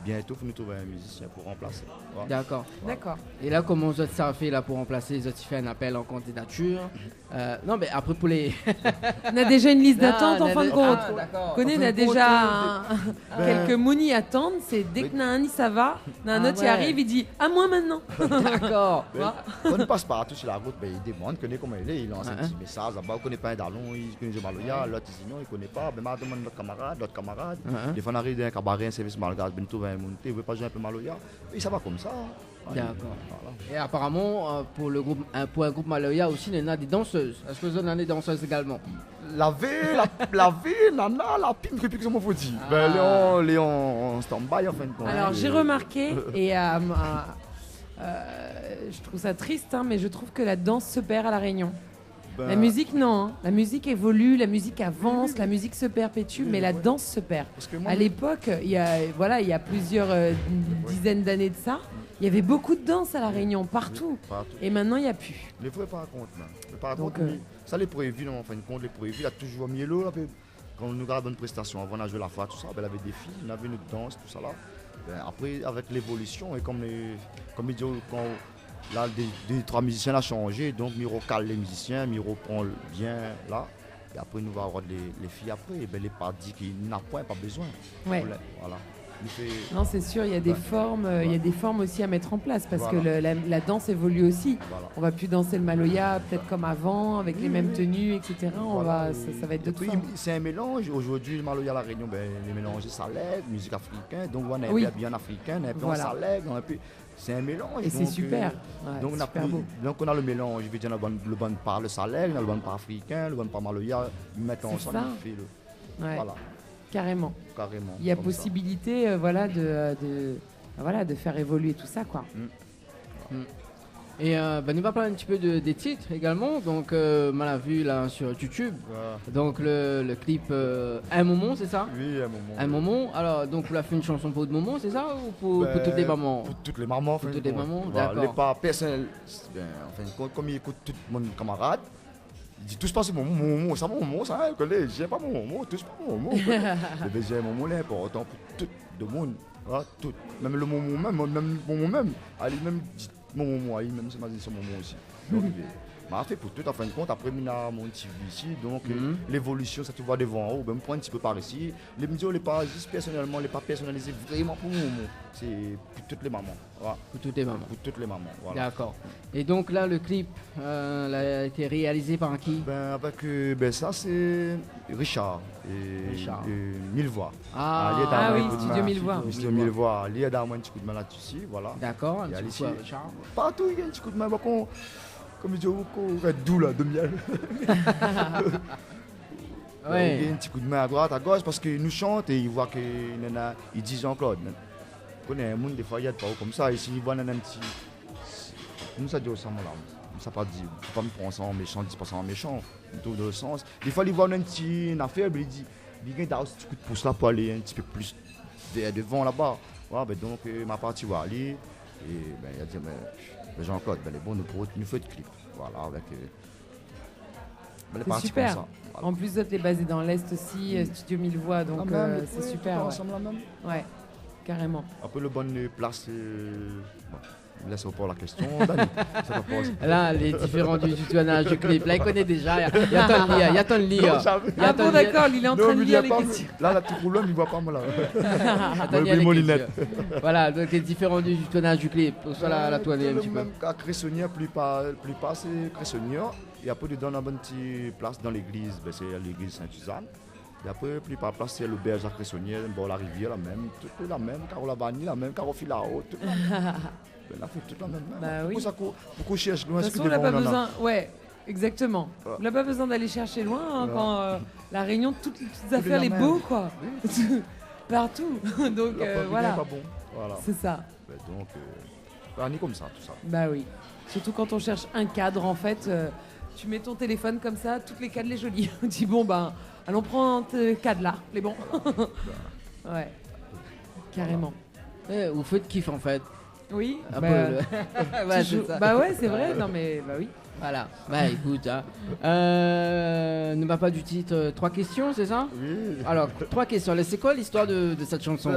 Bientôt, il faut nous trouver un musicien pour remplacer. Voilà. D'accord. Voilà. D'accord. Et là, comment Zot ça fait là pour remplacer? Zot fait un appel en candidature. Non, mais après pour les. On a déjà une liste d'attente en fin de compte. On a déjà quelques mounis attendent. C'est dès que un ça va, un autre y arrive, il dit à moi maintenant. D'accord. On ne passe pas tout sur la route, il demande, connaît comment il est, il lance un petit message là-bas, il ne connaît pas un dallon, il connaît le Maloya, l'autre sinon il ne connaît pas, mais il demande notre camarade. Des fois on arrive dans un cabaret, un service malgache, il trouve un monté, il ne veut pas jouer un peu Maloya, et ça va comme ça. D'accord. Et apparemment, pour un groupe Maloya aussi, il y en a des danseuses. Est-ce que vous en avez des danseuses également? La vie, nana, la pime, que ça faut dire. Léon, en stand-by en fin de compte. Alors j'ai remarqué, et je trouve ça triste, mais je trouve que la danse se perd à La Réunion. La musique, non. Hein. La musique évolue, la musique avance, la musique se perpétue, mais la danse se perd. À l'époque, il y a plusieurs dizaines d'années de ça, il y avait beaucoup de danse à La Réunion, partout. Et maintenant, il n'y a plus. Les vrais par contre, par contre, ça les prévus, en fin de compte, les prévus, il y a toujours mieux là. Quand on nous regarde une prestation, avant on a joué la fois, tout ça, il y avait des filles, on avait une danse, tout ça là. Après, avec l'évolution, et comme ils disent, quand là, des 3 musiciens ont changé, donc Miro cale les musiciens, Miro prend bien là. Et après, nous allons avoir les filles après. Et les pas dit qu'il n'a pas besoin. Ouais. Voilà. Non, c'est sûr, il y a des formes, il y a des formes aussi à mettre en place parce que la danse évolue aussi. On va plus danser le maloya peut-être comme avant, avec les mêmes tenues, etc. Ça va être d'autres formes. C'est un mélange. Aujourd'hui, le maloya à La Réunion, les mélanges salègue, musique africaine. Donc, on a un peu bien africain, un peu en salègue, c'est un mélange. Et c'est super. Donc, on a le mélange. Je veux dire, le bon par le salègue, le bon par africain, le bon par maloya. Mettre ensemble, voilà. Carrément. Il y a possibilité de faire évoluer tout ça, quoi. Et nous va parler un petit peu des titres également. Donc, on l'a vu là sur YouTube. Donc, le clip Un Moment, c'est ça? Oui, Un Moment. Un Moment. Alors, donc, vous l'avez fait une chanson pour le moment, c'est ça? Ou pour toutes les mamans? Pour toutes les mamans. Pour toutes les mamans, d'accord. Les pas personnels, comme il écoute tout mon camarade. Il dit tous pas c'est mon moment, ça mon moment, ça, j'ai pas mon moment, tous pas mon moment. J'ai mon moment là, important pour tout le monde, tout. Même le moment même mon moment même, allez même mon moment, même c'est ma son moment aussi. Donc m'a fait pour tout en fin de compte, après mina mon TV ici, donc l'évolution ça tu vois devant en haut, même point un petit peu par ici. Les médias les pas juste personnellement, les pas personnalisés vraiment pour mon moment, c'est pour toutes les mamans. Voilà. Pour toutes les mamans. Pour toutes les mamans, voilà. D'accord. Et donc là le clip a été réalisé par qui? Ça c'est Richard et Millevoix. Oui, Studio Millevoix. Studio Millevoix, il y a un petit coup de main là-dessus, voilà. D'accord, un petit coup à Richard. Partout il y a un petit coup de main, comme je dis, doux là, de miel. Il y a un petit coup de main à droite, à gauche, parce qu'il nous chante et il voit qu'il dit Jean-Claude. On connaît un monde, des fois, il y a pas comme ça. Ici, il voit un petit. Nous, ça dit au sang, là. Ça pas dit, faut pas me prendre ça en méchant, dis pas ça en méchant, tout dans le sens. Des fois, il voit un petit affaire, il dit, il y a un petit coup de pouce là pour aller un petit peu plus devant là-bas. Voilà, donc, ma partie va aller. Et il a dit, Jean-Claude, les bons nous fait de clip. Voilà, avec. C'est super. Ça, voilà. En plus, vous êtes basé dans l'Est aussi, Studio Millevoix, donc c'est super. Ensemble, même. Ouais, carrément. Après, le bon place. Laisse pour la question. Là, les différents du tournage du clip, là, il connaît déjà. Il y a ton lire. Ah bon, d'accord, il est en train de lire les questions. Là, la petite problème, il voit pas moi là. Mon lunette. Voilà, donc les différents du tournage du clip. Soit la toile un petit peu. Même à Cressonnière, plus pas c'est Cressonnière. Et après, il donne une petite place dans l'église, c'est l'église Saint-Suzanne. Et après, plus par place, c'est l'auberge à Cressonnière, la rivière, la même, toute la même, Carola Bani, la même, Caro Filao, toute la même. On a fait toute la même. Oui. Pourquoi cherche loin? De toute façon, on n'a pas besoin. Ouais, exactement. On n'a pas besoin d'aller chercher loin quand La Réunion, toutes les petites affaires, les beaux, quoi. Oui. Partout. Donc voilà. Pas bon. Voilà. C'est ça. Donc, on est comme ça, tout ça. Bah oui. Surtout quand on cherche un cadre, en fait, tu mets ton téléphone comme ça, toutes les cadres, les jolies. On dit bon, allons prendre ce cadre là, les bons. Ouais. Carrément. Vous faites kiff en fait. Oui, c'est ça. Bah ouais, c'est vrai. Non mais bah oui. Voilà. Écoute, ne m'a pas du titre. 3 questions, c'est ça? Oui. Alors 3 questions. C'est quoi l'histoire de cette chanson?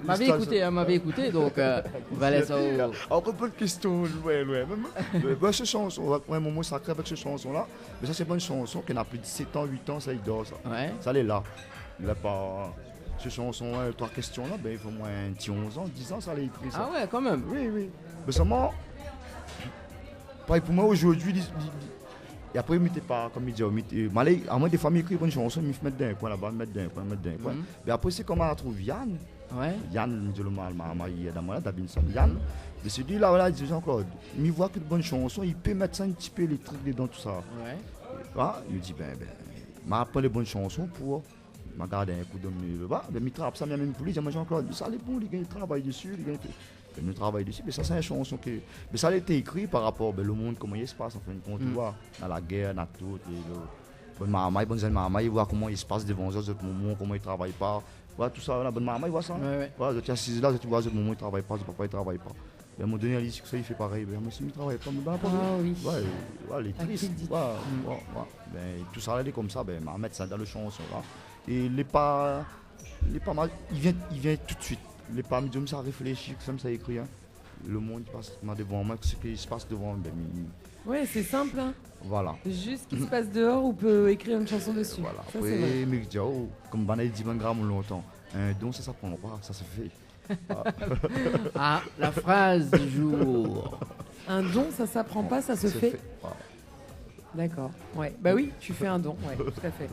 M'avait écouté, donc on va laisser Encore peu de questions, cette chanson, on va prendre un moment sacré avec cette chanson là. Mais ça c'est pas une chanson qui a plus de 7 ans, 8 ans, ça il dort ça. Ouais. Ça elle est là. Il a pas. Ces chansons, 3 questions là, il faut au moins 11 ans, 10 ans, ça l'a écrit ça. Ah ouais, quand même. Oui. Mais seulement, pour moi aujourd'hui, et après, il m'était pas, comme il dit, à moi des fois, il écrit une chanson, il me met d'un coin là-bas, mettre d'un coin. Mais après, c'est comme on trouve Yann. Ouais. Yann, je le mal, dans moi, Dabinson, Yann. Et c'est lui là, il dit Jean-Claude, il voit que de bonnes chansons, il peut mettre ça un petit peu les trucs dedans, tout ça. Ouais. Il me dit, m'a appris les bonnes chansons pour. Je garde un coup de mieux. Mais il travaille ça même pour lui. Jean-Claude, ça les bons, il travaille dessus. nous travaillons dessus. Mais ça, c'est une chanson qui. Mais ça a été écrit par rapport au monde, comment il se passe, en fin de compte, tu vois, dans la guerre, dans tout. Bonne maman, il voit comment il se passe devant eux, autres moments, comment ils ne travaillent pas. Voilà, tout ça, la bonne maman, il voit ça. Voilà, tu es assis là, tu vois, autres moments, il ne travaille pas, papa, il ne travaille pas. Et à un moment donné, il dit que ça, il fait pareil. Mais si il ne travaille pas, oui. Les tristes. Tout ça, il est comme ça, Mohamed, ça dans le chanson. Et il n'est pas mal, il vient tout de suite. Il n'est pas mis ça réfléchir, comme ça écrit. Le monde il passe devant moi, ce qui se passe devant moi. Ouais, c'est simple. Hein. Voilà. Juste ce qui se passe dehors, on peut écrire une chanson dessus. Voilà. Ça, après, mais je dis, comme Banaï dit 20 grammes longtemps, un don, ça s'apprend pas, ça se fait. La phrase du jour. Un don, ça s'apprend pas, ça se fait. Voilà. D'accord. Ouais. Bah oui, tu fais un don. Ouais, tout à fait.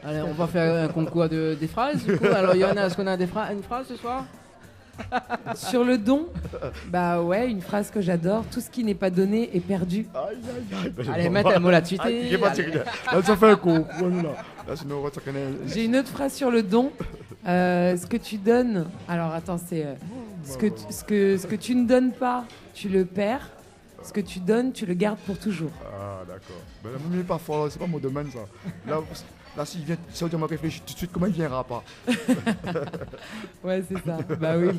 Allez, on va faire un concours des phrases. Du coup. Alors, Johanna, est-ce qu'on a une phrase ce soir? Sur le don, bah ouais, une phrase que j'adore, tout ce qui n'est pas donné est perdu. Allez, mettre un mot là-dessus. Ça fait un coup. J'ai une autre phrase sur le don. Ce que tu donnes, alors attends, c'est ce que tu ne donnes pas, tu le perds. Ce que tu donnes, tu le gardes pour toujours. Ah, d'accord. Mais même pas fort, c'est pas mon domaine ça. Là, s'il vient, si on réfléchit tout de suite, comment il viendra pas? Ouais, c'est ça. Bah oui,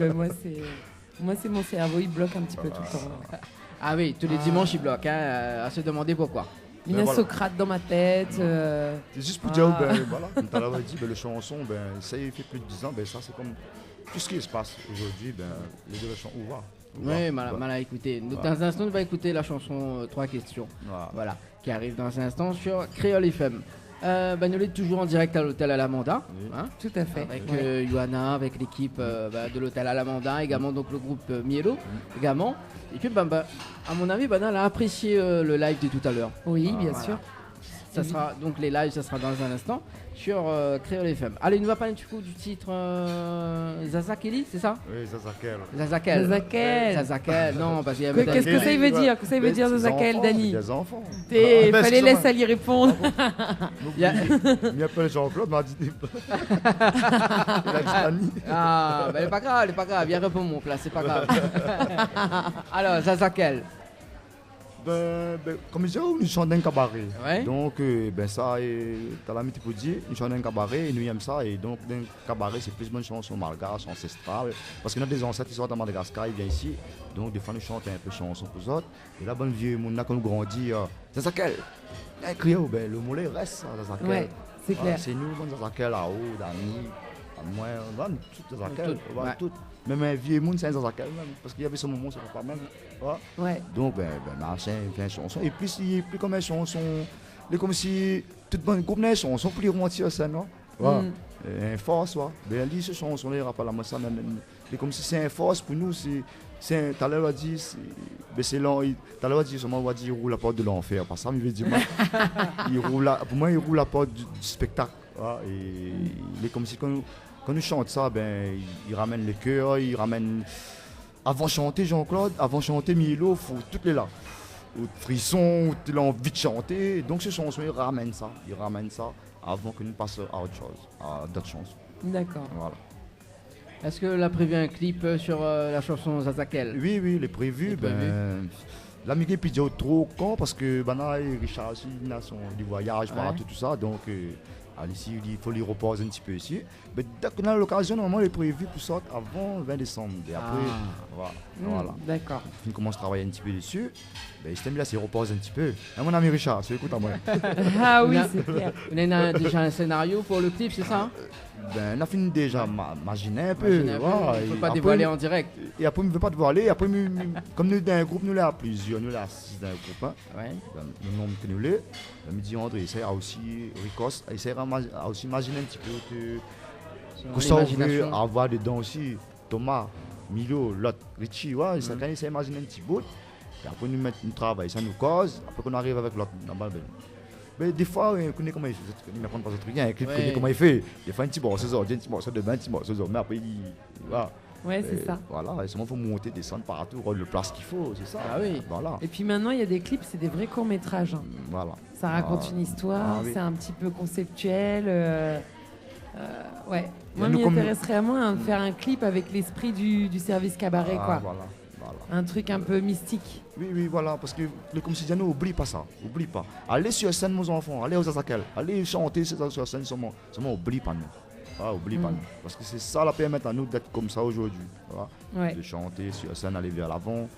moi c'est mon cerveau, il bloque un petit peu tout le temps. Ah oui, tous les dimanches il bloque, à se demander pourquoi. Il y a Socrate dans ma tête. C'est juste pour dire, voilà, comme tu l'avais dit, le chanson, ça il fait plus de 10 ans, ça c'est comme tout ce qui se passe aujourd'hui, les deux chansons, où va? Oui, mal à écouter. Dans un instant, on va écouter la chanson 3 questions, voilà, qui arrive dans un instant sur Créole FM. Nous sommes toujours en direct à l'hôtel Alamanda, hein, tout à fait. Avec Johanna, avec l'équipe de l'hôtel Alamanda, également donc le groupe Mielo, également. Et puis, à mon avis, elle a apprécié le live de tout à l'heure. Oui, bien sûr. Ça sera donc les lives, ça sera dans un instant sur Créole FM. Allez, nous va parler du titre Zazakeli, c'est ça? Oui, Zazakel. Zazakel, non, parce qu'il y avait. Qu'est-ce que ça veut dire? Que ça veut dire Zazakel, Dani? Des enfants. Fallait laisser à y répondre. Il appelle Jean-Claude, m'a dit. Il a dit Dani. Ah, elle est pas grave, viens répondre mon plat, c'est pas grave. Alors, Zazakel. Comme je dis, nous chantons dans un cabaret. Ouais. Donc, ça, t'as la pour dire, nous chantons dans un cabaret et nous aimons ça. Et donc, dans un cabaret, c'est plus bonne chanson malgache, ancestrale. Parce que nous avons des ancêtres qui sont à Madagascar, ils viennent ici. Donc, des fois, nous chantons un peu de chansons pour eux autres. Et là, bonne vieux, quand nous grandit, c'est ça qu'elle. Le moulet reste, ça qu'elle. Ouais, c'est clair. C'est nous, ça qu'elle là-haut, Dani, moi, on va toutes ça qu'elle. Toutes. Même un vieux monde, c'est un Zazakel même. Parce qu'il y avait ce moment, ça va pas même. Ouais. Donc, c'est une chanson. Et puis, c'est plus comme une chanson. C'est comme si toute bonne groupe de chansons plus romantiques, ça, non? Un force, ouais. Lui, ce chanson-là, il rappelle à moi ça. C'est comme si c'est un force pour nous. C'est t'as l'air à dire, c'est long. T'as l'air à dire, on va dire, il roule la porte de l'enfer. Parce que ça, il veut dire, pour moi, il roule la porte du spectacle. Et il est comme si quand nous chante ça, il ramène le cœur, il ramène. Avant de chanter Jean-Claude, avant de chanter Mielo, il faut toutes les là. Frisson, tu as envie de chanter. Donc ce chanson, il ramène ça avant que nous passions à autre chose, à d'autres chansons. D'accord. Voilà. Est-ce que là prévu un clip sur la chanson Zazakel? Oui, il est prévu. L'amigue puis trop con parce que Richard aussi, il a son du voyage, tout ça. Donc ici, il faut lui reposer un petit peu ici. Mais dès qu'on a l'occasion, normalement, il est prévu pour sortir avant le 20 décembre. Et après, voilà. D'accord. Il commence à travailler un petit peu dessus. Il s'est mis là, il repose un petit peu. Et mon ami Richard, c'est écoute à moi. Ah oui, c'est clair. On a déjà un scénario pour le clip, c'est ça? On a fini déjà imaginer un peu. Il ne faut pas dévoiler en direct. Et après, il ne veut pas dévoiler. Après, comme nous, dans un groupe, nous, là, plusieurs, nous, là, 6 dans un groupe. Le nombre que nous, là, il me dit André, il aussi, Ricos, il essaie aussi imaginer un petit peu que ça veut avoir dedans aussi. Thomas, Milo, l'autre, Richie, il essaie d'imaginer un petit bout. Et après, nous travaillons, ça nous cause. Après, qu'on arrive avec l'autre. Mais des fois, on connaît comment il fait. Il ne m'apprend pas ce truc. Un clip, connaît comment il fait. Des fois, un petit morceau, un petit morceau de 20 petits morceaux. Mais après, ouais, c'est ça. Voilà, et seulement il faut monter, descendre partout, le place qu'il faut, c'est ça. Ah oui. Voilà. Et puis maintenant, il y a des clips, c'est des vrais courts-métrages. Voilà. Ça raconte une histoire, c'est un petit peu conceptuel. Ouais. Moi, m'y intéresserait à moi à faire un clip avec l'esprit du service cabaret, quoi. Voilà. Un truc un peu mystique. Oui, voilà, parce que le Comisiano, n'oublie pas ça, oublie pas. Allez sur scène, mes enfants, allez aux Azakel, allez chanter sur scène, seulement oublie pas nous. Voilà, oublie pas nous. Parce que c'est ça la permet à nous d'être comme ça aujourd'hui. Voilà. De chanter sur scène, aller vers l'avant.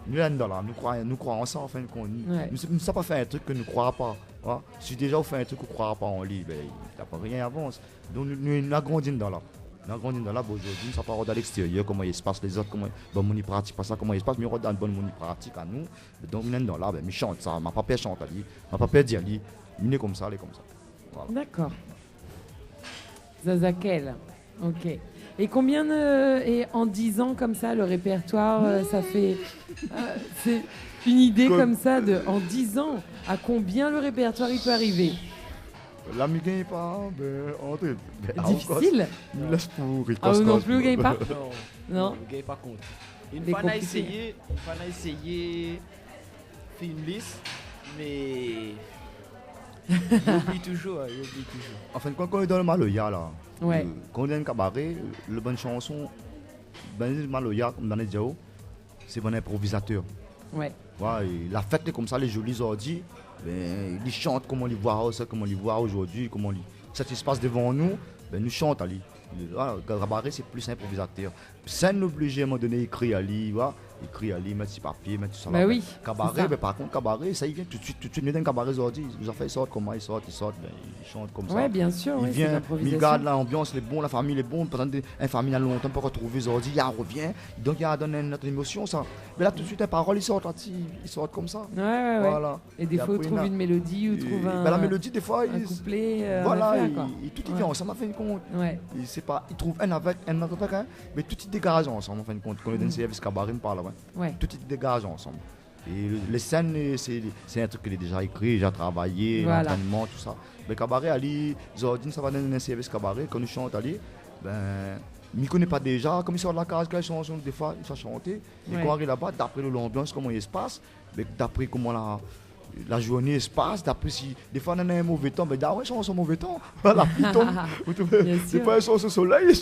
Nous sommes là, nous croyons en ça en fin de compte. Nous ne savons pas faire un truc que nous ne croyons pas. Voilà. Si déjà on fait un truc qu'on ne croira pas en lui, ben, il n'y a pas rien avance. Donc nous agrandissons dans là. Nous agrandissons dans là aujourd'hui, nous ne savons pas regarder à l'extérieur comment il se passe, les autres, comment bon, on y pratique pas ça, comment il se passe, mais on regarde bonne pratique à nous. Donc nous sommes dans là, ben, je chante ça, ma papa chante à lui, ma papa dit à lui, il est comme ça, il est comme ça. Voilà. D'accord. Zazakel, ok. Et combien et en 10 ans comme ça, le répertoire, ça fait... c'est une idée comme ça, en 10 ans, à combien le répertoire il peut arriver? L'ami gagne pas, André. Difficile. Il laisse pour. Ah, vous non plus, vous gagnez pas? Non. Vous gagnez pas compte. Une fois, on a essayé, faire une liste, mais. Il oublie toujours. Enfin, quand on est dans le Maloya, là, ouais. Quand on est dans le cabaret, le bonne chanson, le Maloya, comme dans les Diao, c'est bon improvisateur. Ouais. Ouais, la fête est comme ça, les jolis ordi. Ben, ils chantent comme on les voit, comme on les voit aujourd'hui, comment ça se passe devant nous, ben, nous chantons. Le cabaret, c'est plus improvisateur. Scène obligée à un moment donné, écrit à lui, écrit à lui, mettre sur papier, mettre tout ça. Ben oui, cabaret, ben, par contre, cabaret, ça il vient tout de suite. Nous dans un cabaret aujourd'hui, ils ont fait, ils sortent comment ils sortent, ben, ils chantent comme ça. Ouais, bien sûr, il vient, il garde l'ambiance, les bons, la famille, les bons. Par exemple, une famille a longtemps pas retrouvé aujourd'hui, il revient, donc il a donné notre émotion, ça. Mais là, tout de suite, les paroles, ils sortent comme ça. Ouais. Voilà. Et des fois, ils trouvent une mélodie, ou trouvent la mélodie, des fois, un couplet. Voilà, tout y vient ensemble, en fin de compte. Ouais. Ils trouvent un avec, mais tout y dégage ensemble, en fin de compte. Quand on est dans le service cabaret, on parle, ouais. Tout y dégage ensemble. Et les scènes, c'est un truc qu'il est déjà écrit, déjà travaillé, voilà. l'entraînement, tout ça. Mais cabaret, Ali, Zordine, ça va dans un service cabaret, quand nous chantons, Ali, ben, je ne connais pas déjà, comme ils sortent de la case, quand ils chantent, des fois, ils savent chanter. Et quand on arrive là-bas, d'après l'ambiance, comment il se passe, d'après comment la journée se passe, d'après si des fois on a un mauvais temps, mais d'après ils sont au mauvais temps, la pluie tombe, des fois ils sont au soleil,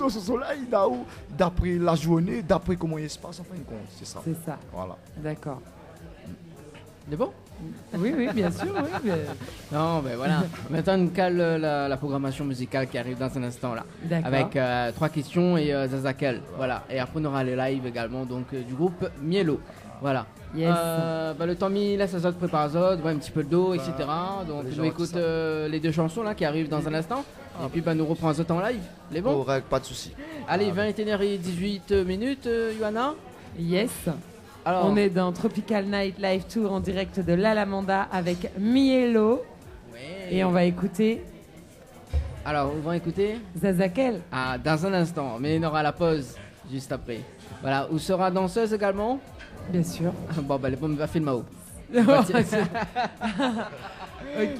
d'après la journée, d'après comment il se passe, en fin de compte, c'est ça. C'est ça. Voilà. D'accord. C'est bon? Oui, bien sûr, oui. Mais... Non, ben voilà. Maintenant, on cale la programmation musicale qui arrive dans un instant là. D'accord. Avec 3 questions et Zazakel. Voilà. Et après, on aura le live également donc, du groupe Mielo. Voilà. Yes. Le temps mis laisse Azot prépare Azot, un petit peu le dos, etc. Donc nous écoute les 2 chansons là qui arrivent dans un instant. Et puis nous reprend Azot en live. Les bons? Pas de soucis. Allez, 21h18 minutes, Johanna. Yes. Alors, on est dans Tropical Night Live Tour en direct de l'Alamanda avec Mielo. Ouais. Et on va écouter. Alors, on va écouter Zazakel. Ah, dans un instant, mais il y aura la pause juste après. Voilà, où sera danseuse également? Bien sûr. Bon, les bombes va filmer où? Ok, voilà.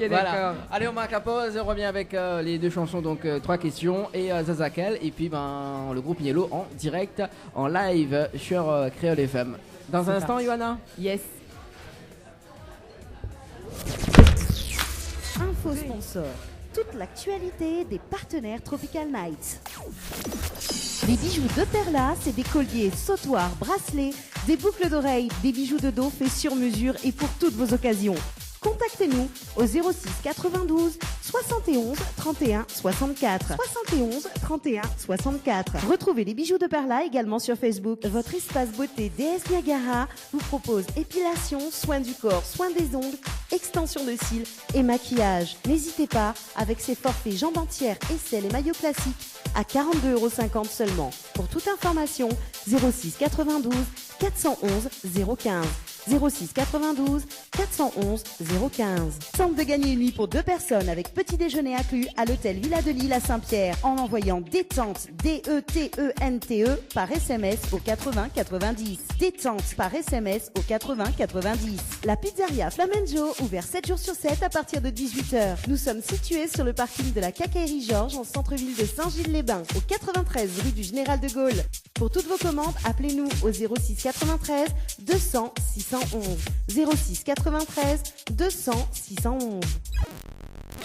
d'accord. Allez, on marque la pause et on revient avec les 2 chansons, donc 3 questions et Zazakel. Et puis le groupe Mielo en direct, en live sur Créole FM. Dans un instant, Johanna? Yes. Info sponsor. Toute l'actualité des partenaires Tropical Night. Les bijoux de Perla, c'est des colliers, sautoirs, bracelets, des boucles d'oreilles, des bijoux de dos faits sur mesure et pour toutes vos occasions. Contactez-nous au 06 92 71 31 64. 71 31 64. Retrouvez les bijoux de Perla également sur Facebook. Votre espace beauté DS Niagara vous propose épilation, soins du corps, soins des ongles, extension de cils et maquillage. N'hésitez pas avec ses forfaits jambes entières, aisselles et maillots classiques à 42,50 € seulement. Pour toute information, 06 92 411 015. 06 92 411 015. Tente de gagner une nuit pour 2 personnes avec petit déjeuner inclus à l'hôtel Villa de Lille à Saint-Pierre en envoyant détente DETENTE par SMS au 80 90. Détente par SMS au 80 90. La pizzeria Flamenjo, ouvert 7 jours sur 7 à partir de 18h. Nous sommes situés sur le parking de la Quincaillerie Georges en centre-ville de Saint-Gilles-les-Bains, au 93 rue du Général de Gaulle. Pour toutes vos commandes, appelez-nous au 06 93 200 611. 06 93 200 611.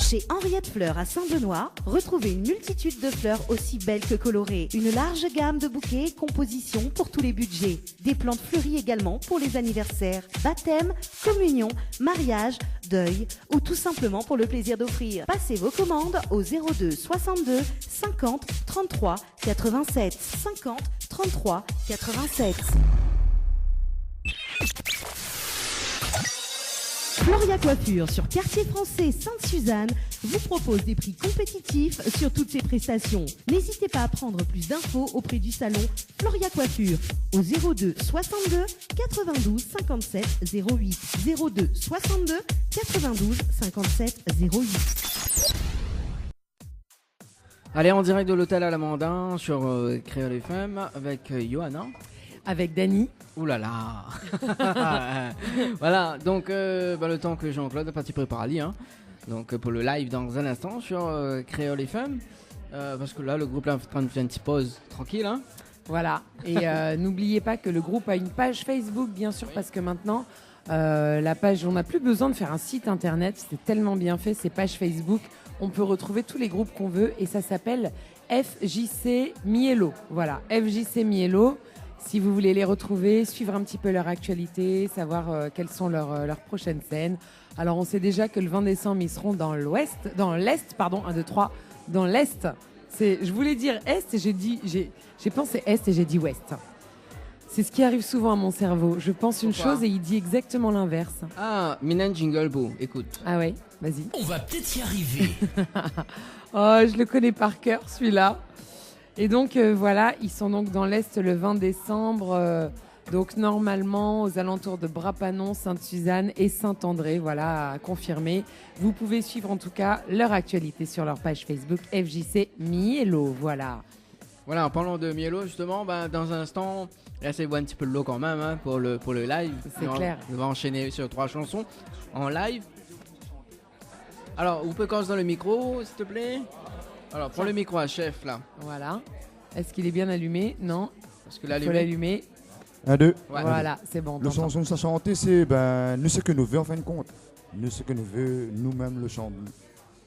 Chez Henriette Fleurs à Saint-Benoît, retrouvez une multitude de fleurs aussi belles que colorées. Une large gamme de bouquets et compositions pour tous les budgets. Des plantes fleuries également pour les anniversaires, baptêmes, communions, mariages, deuil ou tout simplement pour le plaisir d'offrir. Passez vos commandes au 02 62 50 33 87 50 33 87. Floria Coiffure sur Quartier Français Sainte-Suzanne vous propose des prix compétitifs sur toutes ses prestations. N'hésitez pas à prendre plus d'infos auprès du salon Floria Coiffure au 02 62 92 57 08 02 62 92 57 08. Allez, en direct de l'hôtel à l'Amandin sur Créole FM avec Johanna. Avec Dany. Ouh là là. Voilà, donc le temps que Jean-Claude est parti préparer Ali, hein. Donc pour le live dans un instant sur Créole FM. Parce que là, le groupe est en train de faire une petite pause tranquille. Hein. Voilà, et n'oubliez pas que le groupe a une page Facebook, bien sûr, parce que maintenant, la page, on n'a plus besoin de faire un site internet, c'est tellement bien fait, ces pages Facebook. On peut retrouver tous les groupes qu'on veut et ça s'appelle FJC Mielo. Voilà, FJC Mielo. Si vous voulez les retrouver, suivre un petit peu leur actualité, savoir quelles sont leurs prochaines scènes. Alors, on sait déjà que le 20 décembre, ils seront dans l'Est, 1, 2, 3, dans l'Est. Je voulais dire Est et j'ai pensé Est et j'ai dit Ouest. C'est ce qui arrive souvent à mon cerveau. Je pense une chose et il dit exactement l'inverse. Ah, Minan Jingle Boo, écoute. Ah ouais, vas-y. On va peut-être y arriver. Oh, je le connais par cœur, celui-là. Et donc, voilà, ils sont donc dans l'Est le 20 décembre. Donc, normalement, aux alentours de Brapanon, Sainte-Suzanne et Saint-André. Voilà, à confirmer. Vous pouvez suivre en tout cas leur actualité sur leur page Facebook FJC Mielo. Voilà. Voilà, en parlant de Mielo, justement, dans un instant, là, c'est un petit peu de l'eau quand même hein, pour le live. C'est clair. On va enchaîner sur 3 chansons en live. Alors, vous pouvez commencer dans le micro, s'il te plaît. Alors, prends le micro à chef, là. Voilà. Est-ce qu'il est bien allumé? Non. Parce que il faut l'allumer. 1, 2. Ouais. Voilà, c'est bon. Le chanson de sa chanter, c'est nous ce que nous veut en fin de compte. Nous ce que nous veut, nous-mêmes le chant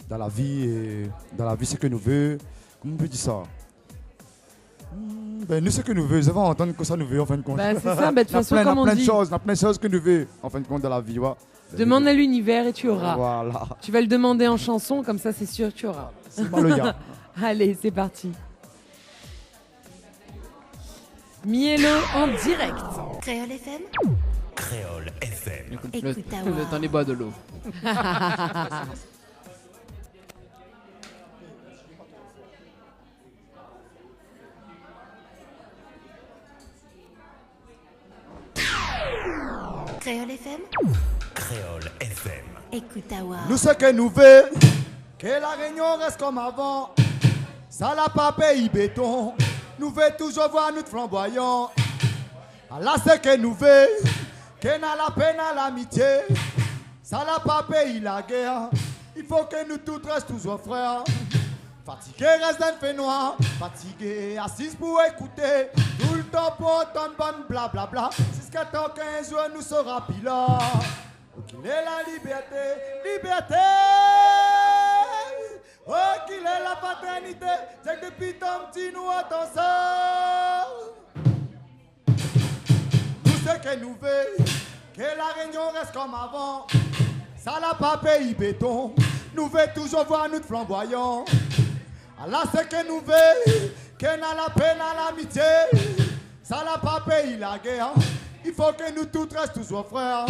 dans la vie et dans la vie ce que nous veut. Comment on peut dire ça? Nous ce que nous veut, ça va entendre que ça nous veut en fin de compte. C'est ça, de toute façon, comme on dit. On a plein de choses que nous veut en fin de compte dans la vie. Ouais. Demande à l'univers et tu auras. Voilà. Tu vas le demander en chanson, comme ça c'est sûr tu auras. C'est Maloya. Allez, c'est parti. Mielo en direct. Créole FM. Créole FM. Écoute, le temps des bois de l'eau. Créole FM. Créole FM. Écoute Awa. Nous ce que nous veut, que la Réunion reste comme avant. Ça l'a pas pays béton. Nous veut toujours voir notre flamboyant. Là ce que nous veut, que n'a la peine à l'amitié. Ça l'a pas pays la guerre. Il faut que nous tous restent toujours frères. Fatigué reste dans le fait noir. Fatigué assise pour écouter. Tout le temps pour entendre bonne blablabla. Jusqu'à temps qu'un jour nous sera pila. Qu'il est la liberté, liberté. Oh, qu'il est la paternité. C'est que depuis ton petit nous attend ça. Nous ce que nous veut, que la Réunion reste comme avant. Ça l'a pas pays béton. Nous veut toujours voir notre flamboyant. Allah ce que nous veut, qu'on a la peine à l'amitié. Ça l'a pas pays la guerre. Il faut que nous tous restent toujours frères.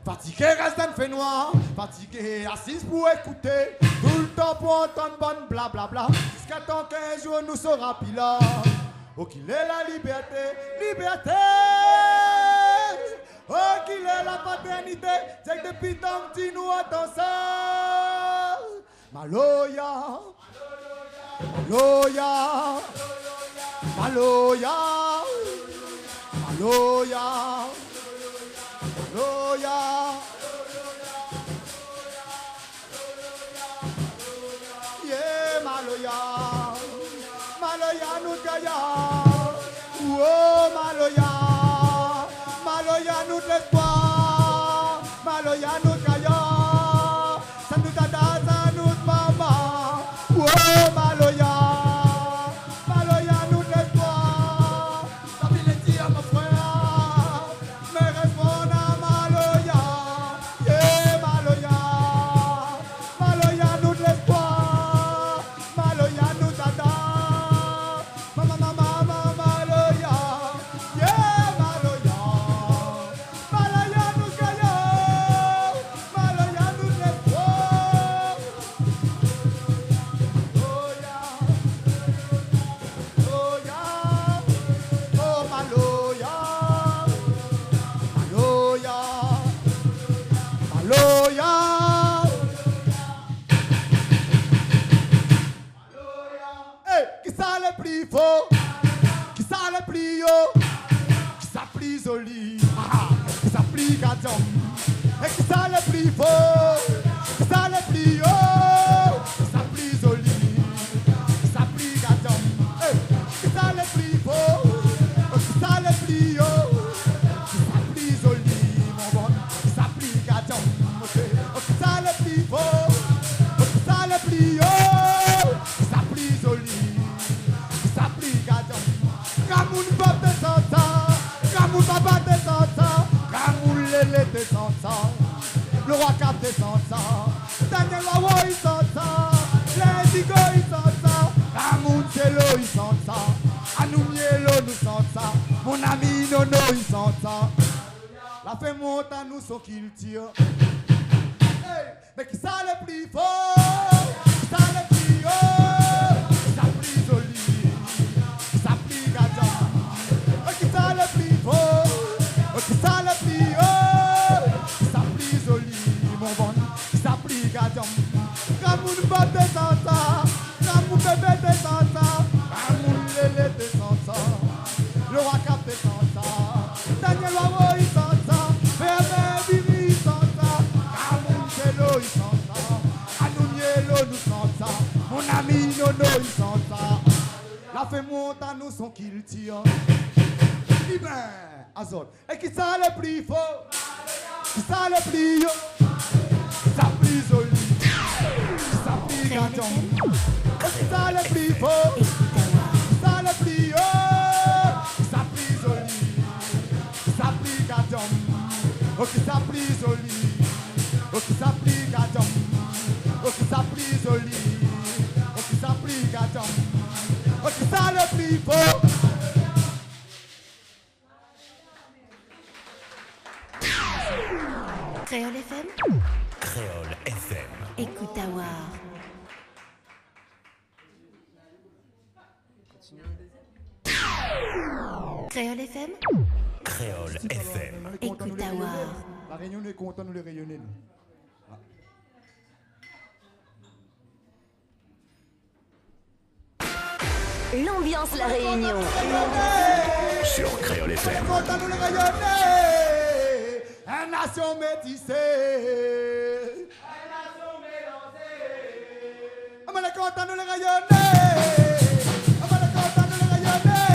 Fatigué reste dans le fait noir. Fatigué assise pour écouter. Tout le temps pour entendre bonne blablabla. Jusqu'à temps qu'un jour nous sera pila. Oh qu'il est la liberté, liberté. Oh qu'il est la paternité. C'est que depuis tant petit nous attend ça. Maloya. Maloya, Maloya, Maloya, Maloya. Yeah, Maloya, Maloya nous gaya. Oh, Maloya, Maloya nous l'espoir. Maloya nous gaya. Ça nous dada, ça nous Maloya. Hey, qui ça le plus faux? Qui ça le plus haut? Qui ça plus joli? Qui ça plus gadon? Et qui ça le plus faux? Qui ça le plus haut? Qui ça plus joli? Qui ça plus gadon? Hey, qui ça le plus faux? Qui ça le plus haut? Qui ça plus joli, mon bon? Qui ça plus gadon? Qui ça le plus faux? Qui ça le plus haut? Qui ça plus joli? Qui ça plus gadon? Kamoun bob de santa, Kamoun baba de santa, Kamoun lele de santa, le roi cap de santa, Daniel Wawo il santa, Lendigo il santa, Kamoun Telo il santa, Anoumielo nous santa, mon ami Nono il santa. La fait monte à nous son qu'il tire. Hey, mais qui ça le plus fort? Qui ça le plus haut? Qui ça plus joli? Qui ça plus gadon? Qui ça le plus fort? Qui ça le plus haut? Qui ça plus joli, mon bon? Qui ça plus gadon? Kamoun bob de santa, Kamoun bébé de santa, Kamoun lele de santa, le roi cap de santa, Daniel Wawo il santa, Bébé Bini il santa, Kamoun Telo il santa, Anoumielo nous santa, mon ami Nono il santa. La fait monte à nous son qu'il tire. Eh ben, Azot. Et qui ça le plus fort? Qui ça le plus haut? Qui ça plus joli? Qui ça plus gadon? Qui ça le plus fort? Qui ça le plus haut? Qui ça plus joli? Qui ça plus gadon? Qui ça plus joli? Qui ça plus gadon? Qui ça plus joli? Qui ça plus gadon? Qui ça le plus fort? Créole FM. Créole FM. Écoute à voir. Créole FM. Créole FM. Écoute à voir. La Réunion est content de le rayonner. nous. L'ambiance La Réunion. Sur Créole FM. Content de le rayonner. Un nation métissée. On est content de le rayonner. On est content de le rayonner.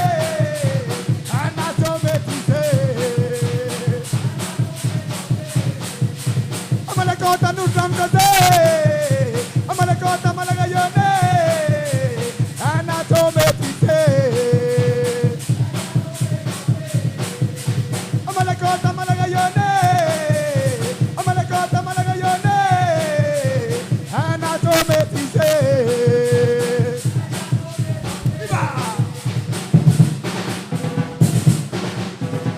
Un nation métissée. On est content de nous s'engager. On est content de le rayonner. Un nation métissée. On est content de le rayonner. On est content de le rayonner. Un nation métissée.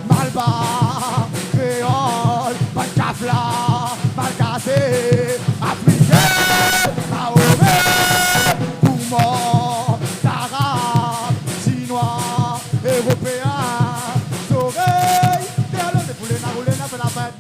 Malba, créole, Malcafla, Malcassé, africain, maoré, Poumon, arabe, chinois, européen, soleil, créole, c'est pour les naroulés, n'a fait la fête.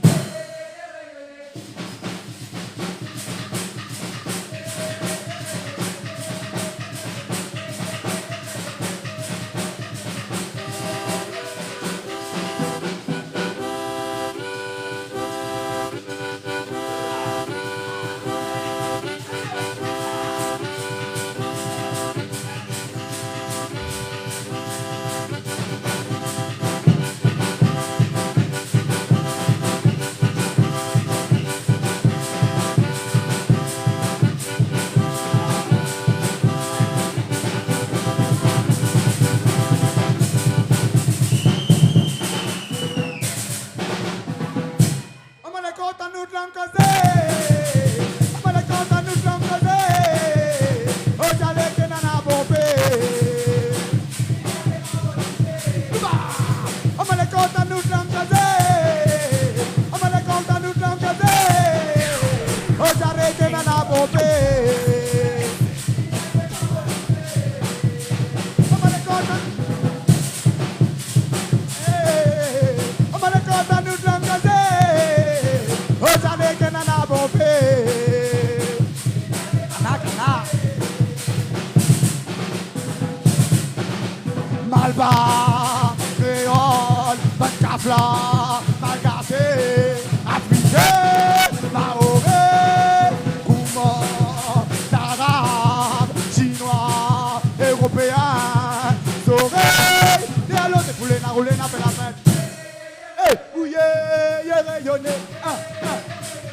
Ouye, y'a rayonné.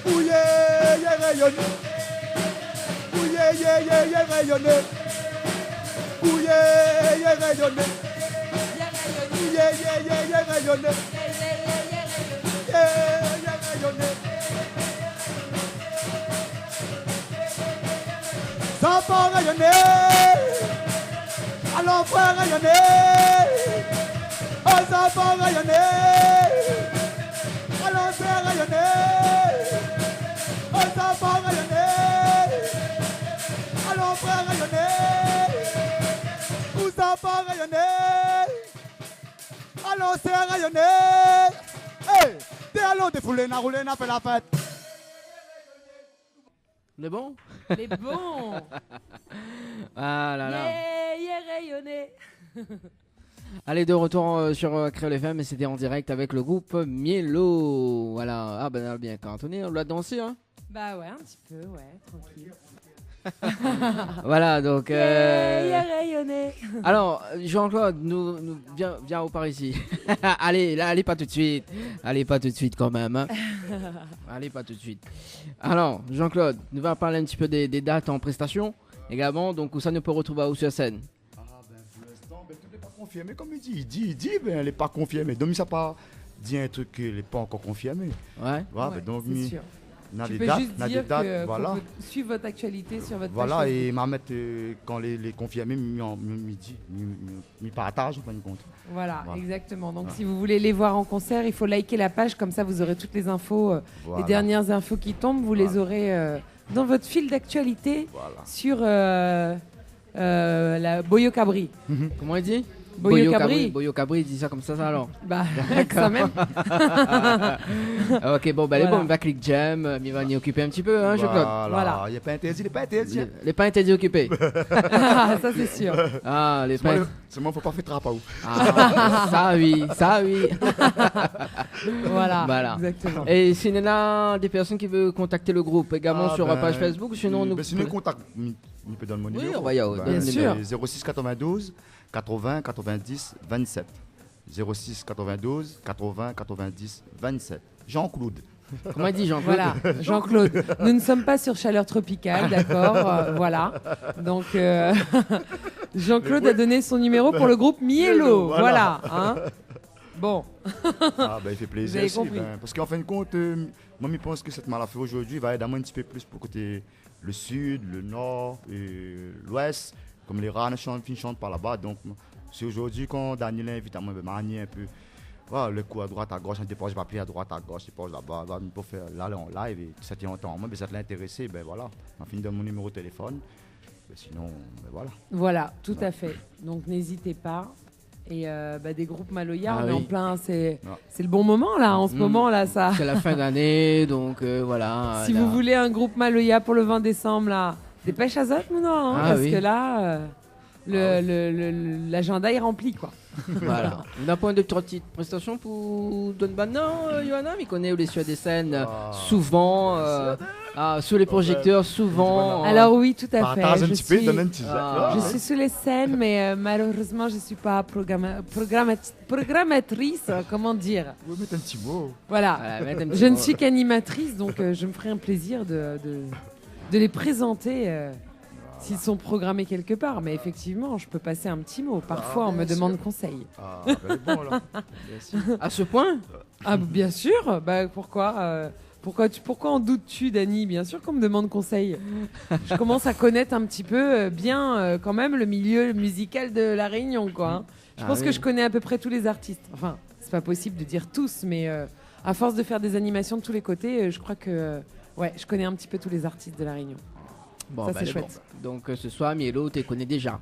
Ouye, y'a rayonné. Ouye, y'a rayonné. Ouye, y'a rayonné. Ouye, y'a rayonné. Y'a rayonné. Ça va rayonner. Allons frère rayonner. Oh, ça va rayonner. Allons frère rayonner. Oh, ça va rayonner. Allons frère rayonner. Où ça va rayonner. Allons frère rayonner. Hey, t'es allons défouler, n'a roulé, n'a fait la fête. On est bon? Les bons. Ah là là. Yeah, rayonné. Allez, de retour sur Créole FM, et c'était en direct avec le groupe Mielo. Voilà. Ah ben, on a bien cantonné, on l'a dansé, hein? Bah ouais, un petit peu, ouais, tranquille. Voilà, donc. Rayonné. Alors, Jean-Claude, viens au par ici. allez, pas tout de suite. Allez, pas tout de suite quand même. Hein. Allez, pas tout de suite. Alors, Jean-Claude, nous va parler un petit peu des dates en prestation également. Donc, où ça nous peut retrouver à sur scène. Ah, ben, pour l'instant, tout n'est pas confirmé. Comme il dit, ben, elle n'est pas confirmée. Donc, il n'a pas dit un truc qui n'est pas encore confirmé. Ouais. Ben, donc, c'est sûr. Tu peux juste dire que voilà. suivre votre actualité sur votre page voilà, Facebook. et m'a mettre quand les confirmés m'y partage en fin de compte. Voilà, exactement. Donc si vous voulez les voir en concert, il faut liker la page, comme ça vous aurez toutes les infos, les dernières infos qui tombent, vous les aurez dans votre fil d'actualité sur la Boyo Cabri. Comment il dit? Boyo Cabri. Boyo Cabri, il dit ça comme ça alors. Bah, ça même. Ok, bon, bah, les bons, on va click jam, il va y occuper un petit peu, hein, Jean-Claude. Voilà, il n'est pas interdit, il n'est pas interdit. Les pas interdits occupés. Ça, c'est sûr. Ah, les pains. Seulement, il ne faut pas faire trappe à où. Ça, oui. Voilà, exactement. Et s'il y en a des personnes qui veulent contacter le groupe également sur la page Facebook, sinon nous. Sinon, contact. Il peut donner mon numéro. Oui, on va y aller. Bien sûr. 06 92 80 90 27. 06 92 80 90 27. Jean-Claude. Comment il dit Jean-Claude? Voilà, Jean-Claude. Nous ne sommes pas sur Chaleur Tropicale, d'accord, voilà. Donc, Jean-Claude a donné son numéro pour le groupe Mielo. Voilà. Hein. Bon. Ah, ben, il fait plaisir. Vous avez compris. Parce qu'en fin de compte, moi, je pense que cette malafée aujourd'hui va aider un petit peu plus pour côté le sud, le nord et l'ouest. Comme les rats chantent par là-bas. Donc, c'est aujourd'hui quand Daniel invite à moi de manier un peu. Voilà, le coup à droite, à gauche, on dépose papier à droite, à gauche, il pose là-bas. Là, pour faire là en live, et ça tient longtemps. Moi, ça l'intéressé, ben voilà. On finit de mon numéro de téléphone. Mais sinon, ben voilà. Voilà, tout à fait. Donc, n'hésitez pas. Et des groupes Maloya, on est en plein, c'est le bon moment là, en ce moment là, ça. C'est la fin d'année, donc voilà. Si vous voulez un groupe Maloya pour le 20 décembre là, dépêche à Zot, non, parce que là, l'agenda est rempli quoi. Voilà. D'un point de petite prestation pour Don Bannon, Johanna, il connaît les sueurs des scènes souvent, sous les projecteurs, souvent. Alors oui, tout à fait. Je suis sous les scènes, mais malheureusement, je ne suis pas programmatrice, comment dire. Vous mettez un petit mot. Voilà. Je ne suis qu'animatrice, donc je me ferai un plaisir de les présenter. S'ils sont programmés quelque part, mais effectivement, je peux passer un petit mot. Parfois, on me demande conseil. Ah, ben bon, là. Bien sûr. À ce point? Ah, bien sûr. Bah, pourquoi en doutes-tu, Dani? Bien sûr qu'on me demande conseil. Je commence à connaître un petit peu bien, quand même, le milieu musical de La Réunion, quoi. Hein. Je pense que je connais à peu près tous les artistes. Enfin, c'est pas possible de dire tous, mais à force de faire des animations de tous les côtés, je crois que je connais un petit peu tous les artistes de La Réunion. Bon, ça, c'est chouette. Bon. Donc, ce soir, Mielo, tu connais déjà.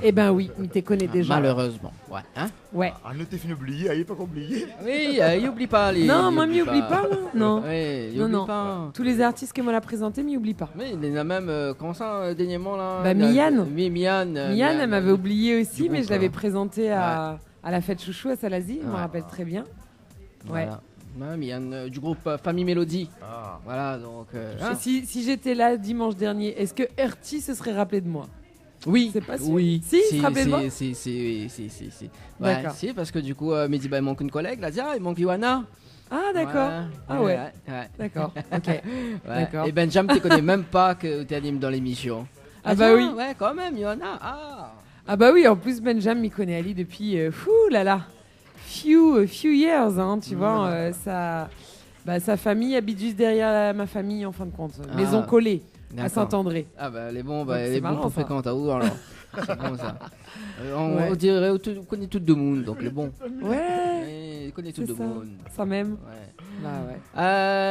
Eh ben oui, il te connaît déjà. Malheureusement, ouais. Hein? Ouais. Ah, ne t'es fini oublié, il pas oublié. Oui, il oublie pas les. Non, moi, m'y oublie pas, non. Oui, il oublie pas. Tous les artistes que moi l'a présenté, m'y oublie pas. Oui, il y en a même, comment ça, dernièrement là. Bah, Mian. Oui, Mian. Mian, elle m'avait oublié aussi, mais je l'avais présenté à la fête Chouchou à Salazie, je me rappelle très bien. Ouais. Voilà. Mian, du groupe Famille Mélodie. Ah. Voilà, donc. Si j'étais là dimanche dernier, est-ce que Erti se serait rappelé de moi? Oui, c'est pas sûr. Oui. Si, il se rappelait de moi? Si. D'accord. Si, parce que du coup, il me dit, il manque une collègue, là, il manque Johanna. Ah, d'accord. Ouais. D'accord. Ok. Ouais. D'accord. Et Benjamin, tu connais même pas que tu animes dans l'émission. Ah bah oui. Ouais, quand même, il y en a. Ah bah oui, en plus Benjamin il connaît Ali depuis few years, hein, tu vois. Sa famille habite juste derrière ma famille en fin de compte. Maison collée à Saint-André. Ah bah les bons, Donc, les c'est bons marrant, pour ça. fréquenter à où alors. C'est bon ça. On Ouais. dirait on connaît tout le monde, donc les bons. Ouais. On connaît tout C'est le ça. monde. Ça même. Ouais. Bah ouais.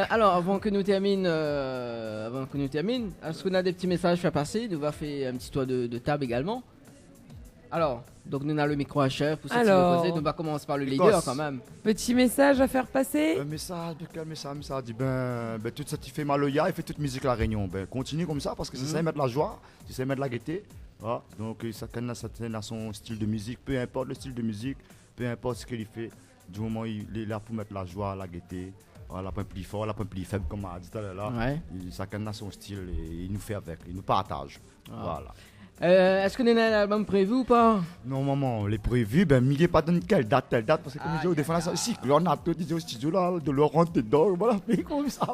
Alors, avant que nous termine, est-ce qu'on a des petits messages à passer? Nous va faire un petit tour de table également. Alors, donc nous avons le micro à chef pour cette Alors. nous va commencer par le leader quand même. Petit message à faire passer. Un message, quel message dit tout ça, tu fais Maloya, il fait toute musique la Réunion. Continue comme ça parce que c'est ça, mettre la joie, c'est ça, mettre la gaieté. Voilà. Donc, chacun a son style de musique, peu importe le style de musique, peu importe ce qu'il fait, du moment où il est là pour mettre la joie, la gaieté. Voilà, pas plus fort, pas plus faible, comme on a dit tout à l'heure. Ouais. Chacun a son style et il nous fait avec, il nous partage. Voilà. Est-ce qu'on a un album prévu ou pas? Non, maman, les prévus, il pas donné telle date, parce que comme je dis, au défense, si, on a tout dit au studio là, de Laurent dedans, voilà, mais comme ça,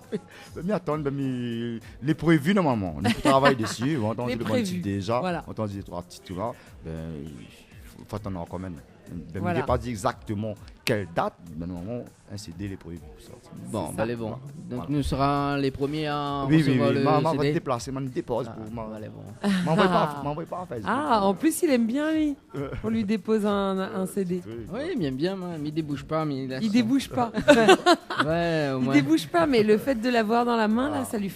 mais attends, les prévus, non, maman, on travaille dessus, on entend les bons titres déjà, voilà. on entend les 3 titres là, il faut attendre quand même. Voilà. Il n'est pas dit exactement quelle date, mais normalement, un CD, les prévus. Bon, bah les bons. Donc voilà. nous serons les premiers à oui, recevoir le maman va CD. te déplacer, maman dépose pour moi. Bah, les bons. M'envoie pas à Facebook. Ah, en plus il aime bien lui. On lui dépose un CD. Oui, il aime bien, mais il débouche pas. Mais il débouche pas. Ouais, au moins. Il débouche pas, mais le fait de l'avoir dans la main, là, ça lui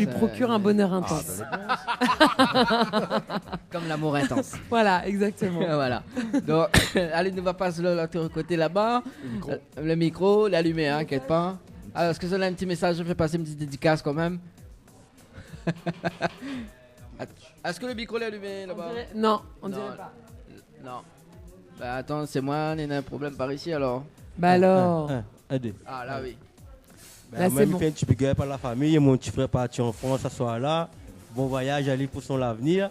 procure un bonheur intense. Comme l'amour intense. Voilà, exactement. Voilà. Donc, allez, nous va passer l'autre côté là-bas. Le micro, l'allumer, hein, inquiète pas. Alors, est-ce que ça a un petit message? Je fais passer une petite dédicace quand même. Est-ce que le micro est allumé là-bas? Non, on dirait pas. Non. Bah attends, c'est moi, on a un problème par ici alors. Bah alors. Ah là oui. Là, moi, je fais un petit big up à la famille, mon petit frère parti en France ce soir-là. Bon voyage à lui pour son avenir.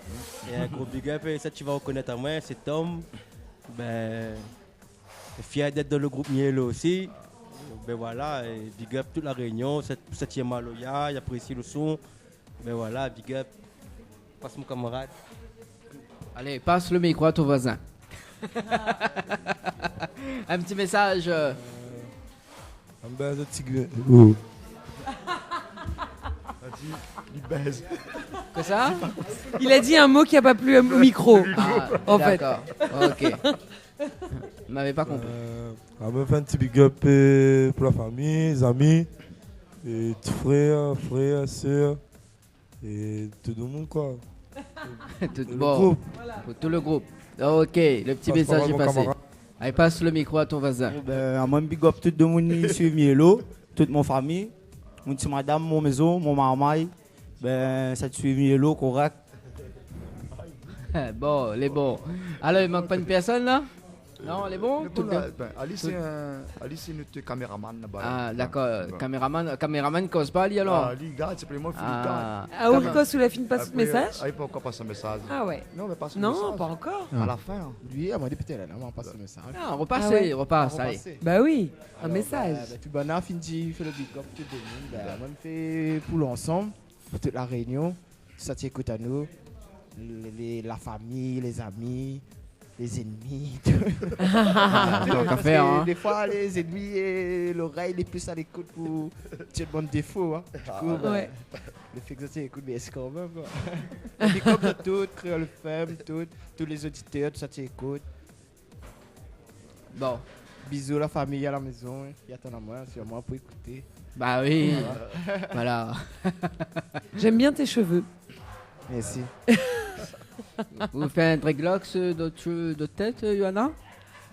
Et un gros big up, et ça tu vas reconnaître à moi, c'est Tom. Fier d'être dans le groupe Mielo aussi. Voilà, et big up toute la Réunion, 7e Maloya, il apprécie le son. Voilà, big up. Passe mon camarade. Allez, passe le micro à ton voisin. Un petit message. Un baise de tigre. Il baise. Que ça? Il a dit un mot qui n'a pas plu au micro. En fait. D'accord, ok. Vous m'avez pas compris. On me fait un petit big up pour la famille, les amis, et petits frères, sœurs, et tout le monde quoi. Bon, tout le groupe. Ok, le petit message est passé. Allez, passe le micro à ton voisin. Moi, big up tout le monde qui suit Mielo, toute mon famille, mon petit madame, mon maison, mon maman. Ça te suit Mielo, correct. Bon, les bons. Alors, il manque pas une personne là? Non, les bons? Ali, c'est notre caméraman là-bas. Ah, d'accord. Caméraman cause pas, Ali alors? Ali, garde, c'est moi, Philippe. Ah, Auricos, tu l'as fini pas ce message? Il peut encore passer un message. Ah ouais. Non, mais pas ce non, message. pas encore. À la fin. Lui, elle m'a dit peut-être là, on va passer le message. Ah, repasse, allez. Bah oui, un message. Puis Bana fait le big up tout le monde. On fait pour l'ensemble, pour toute la Réunion. Ça t'écoute à nous. La famille, les amis, les ennemis. Des fois, les ennemis et l'oreille, les plus à l'écoute pour tu bon défaut. Hein. Du coup, le fait que ça t'écoute, mais c'est quand même. Big up à toutes, Créole FM, tous les auditeurs, tout ça t'écoute. Bon. Bisous la famille à la maison. Il y a ton amour sur moi pour écouter. Bah oui. Voilà. J'aime bien tes cheveux. Merci. Vous faites un dreadlocks de tête, Johanna?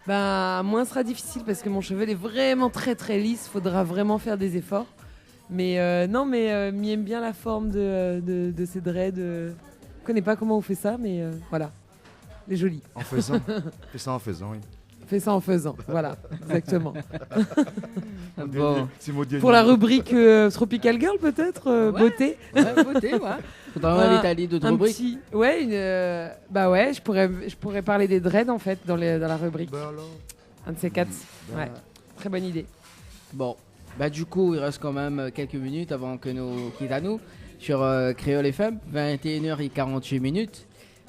Bah, moins sera difficile parce que mon cheveu est vraiment très très lisse. Faudra vraiment faire des efforts. Mais non, mais m'y aime bien la forme de ces dreads. Je connais pas comment on fait ça, mais voilà. Les jolis. En faisant. Fais ça en faisant, oui. Fais ça en faisant, voilà, exactement. Bon. Pour la rubrique Tropical Girl peut-être, beauté. Ouais, beauté, ouais. Faudra inviter Ali d'autres rubriques. Petit, ouais, bah ouais, je pourrais parler des dreads en fait dans la rubrique. Bah alors. Un de ces quatre. Ouais, très bonne idée. Bon, Bah du coup, il reste quand même quelques minutes avant que nous quittions sur Créole FM, 21h48 minutes.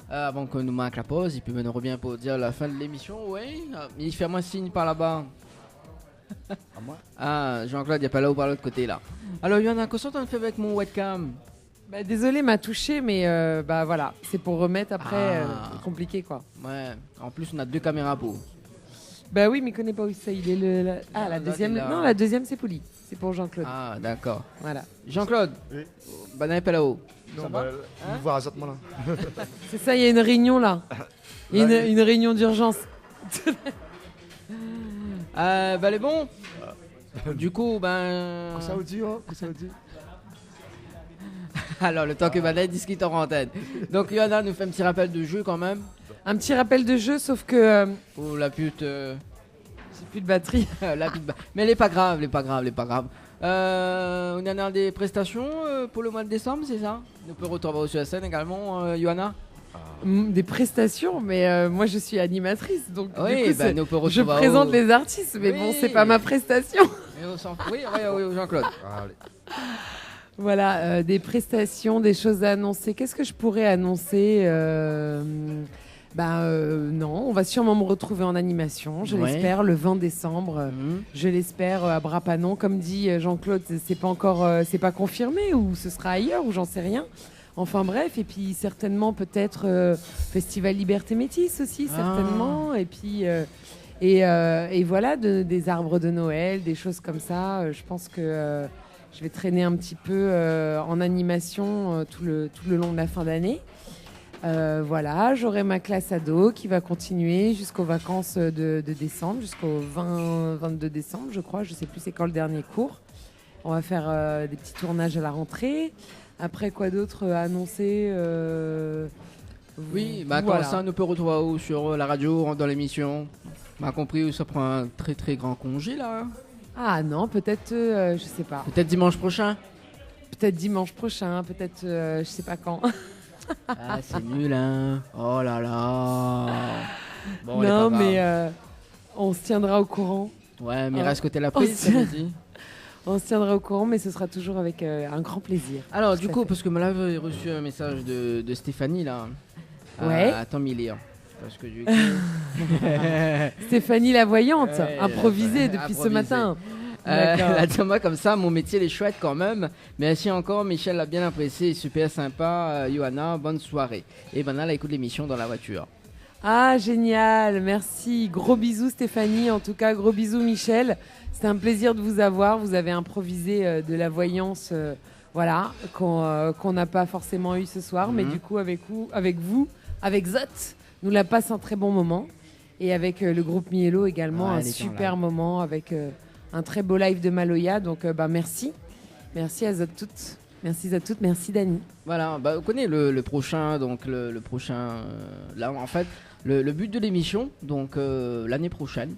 Avant que nous marque la pause, et puis on revient pour dire la fin de l'émission. Oui, il fait moi signe par là-bas. À moi. Ah, Jean-Claude, il n'est pas là ou par l'autre côté là. Alors, Yana, qu'est-ce qu'on fait avec mon webcam? Bah, désolé, m'a touché, mais bah voilà, c'est pour remettre après, compliqué quoi. Ouais, en plus on a 2 caméras pour. Bah oui, mais il connaît pas où ça. Il est la deuxième. Non, la deuxième c'est Pouli. C'est pour Jean-Claude. Ah, d'accord. Voilà. Jean-Claude. Oui. Bah n'est pas là-haut. Non, Ça bah, va vous voir exactement là. C'est ça, il y a une réunion là. Il y a une réunion d'urgence. Bah les bons. Du coup, ben. Qu'est-ce que ça vous dit, hein? Qu'est-ce que ça vous dit? Alors, le temps que Banette discute en antenne. Donc, Yana nous fait un petit rappel de jeu quand même. Un petit rappel de jeu, sauf que. Oh, la pute. J'ai plus de batterie. Mais elle est pas grave, elle est pas grave, elle est pas grave. On en a des prestations pour le mois de décembre, c'est ça? On peut retrouver sur la scène également, Johanna. Des prestations, mais moi je suis animatrice, donc oui, du coup, nous peut je présente les artistes, mais bon, c'est pas ma prestation. Oui, Jean-Claude. Voilà, des prestations, des choses à annoncer. Qu'est-ce que je pourrais annoncer? Non, on va sûrement me retrouver en animation, je l'espère, le 20 décembre. Je l'espère à Brapanon. Comme dit Jean-Claude, c'est pas encore, c'est pas confirmé, ou ce sera ailleurs, ou j'en sais rien. Enfin bref, et puis certainement peut-être Festival Liberté Métis aussi, certainement. Et puis et voilà, des arbres de Noël, des choses comme ça. Je pense que je vais traîner un petit peu en animation tout le long de la fin d'année. Voilà, j'aurai ma classe ado qui va continuer jusqu'aux vacances de décembre, jusqu'au 22 décembre, je crois. Je sais plus c'est quand le dernier cours. On va faire des petits tournages à la rentrée. Après, quoi d'autre à annoncer? Oui, bah voilà. Quand ça, nous peut retrouver sur la radio, dans l'émission. On a compris, ça prend un très très grand congé là. Ah non, peut-être, je sais pas. Peut-être dimanche prochain. Peut-être dimanche prochain, peut-être, je sais pas quand. Ah, c'est nul, hein. Oh là là. Bon, non, mais on se tiendra au courant. Ouais, mais reste que t'es la prise, ça me dit. On se tiendra au courant, mais ce sera toujours avec un grand plaisir. Alors, du coup, parce que moi là, j'ai reçu un message de Stéphanie là. Ouais. Attends, lire. Parce que Stéphanie la voyante, improvisée depuis ce matin. La moi comme ça, mon métier est chouette quand même. Merci encore, Michel l'a bien apprécié, super sympa. Johanna, bonne soirée. Et maintenant, elle écoute l'émission dans la voiture. Ah, génial, merci. Gros bisous Stéphanie, en tout cas, gros bisous Michel. C'était un plaisir de vous avoir. Vous avez improvisé de la voyance, voilà, qu'on n'a pas forcément eu ce soir. Mais du coup, avec vous, avec Zot, nous la passe un très bon moment. Et avec le groupe Mielo également, un super moment avec un très beau live de Maloya. Donc, merci. Merci à Zot toutes. Merci à toutes. Merci Dani. Voilà, vous connaissez le prochain. Donc, le prochain. Là, en fait, le but de l'émission, donc l'année prochaine.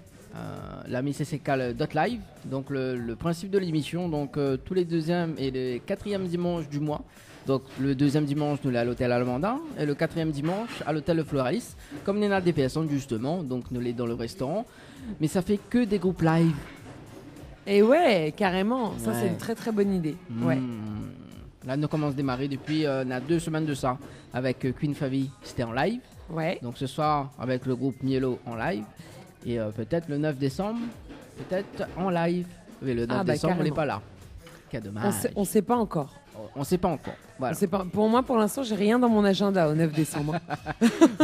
La MissCCCal.live. Donc le principe de l'émission, donc tous les deuxièmes et les quatrièmes dimanches du mois. Donc le deuxième dimanche nous l'est à l'hôtel Almanda et le quatrième dimanche à l'hôtel Le Floralis. Comme nous avons des personnes justement, donc nous l'est dans le restaurant. Mais ça fait que des groupes live. Et ouais, carrément. Ça c'est une très très bonne idée. Ouais. Là nous commençons à démarrer depuis on a 2 semaines de ça avec Queen Favie, c'était en live. Ouais. Donc ce soir avec le groupe Mielo en live. Et peut-être le 9 décembre, peut-être en live. Mais le 9 décembre, on n'est pas là. Quel dommage. On ne sait pas encore. On ne sait pas encore. Voilà. Pour moi, pour l'instant, j'ai rien dans mon agenda au 9 décembre.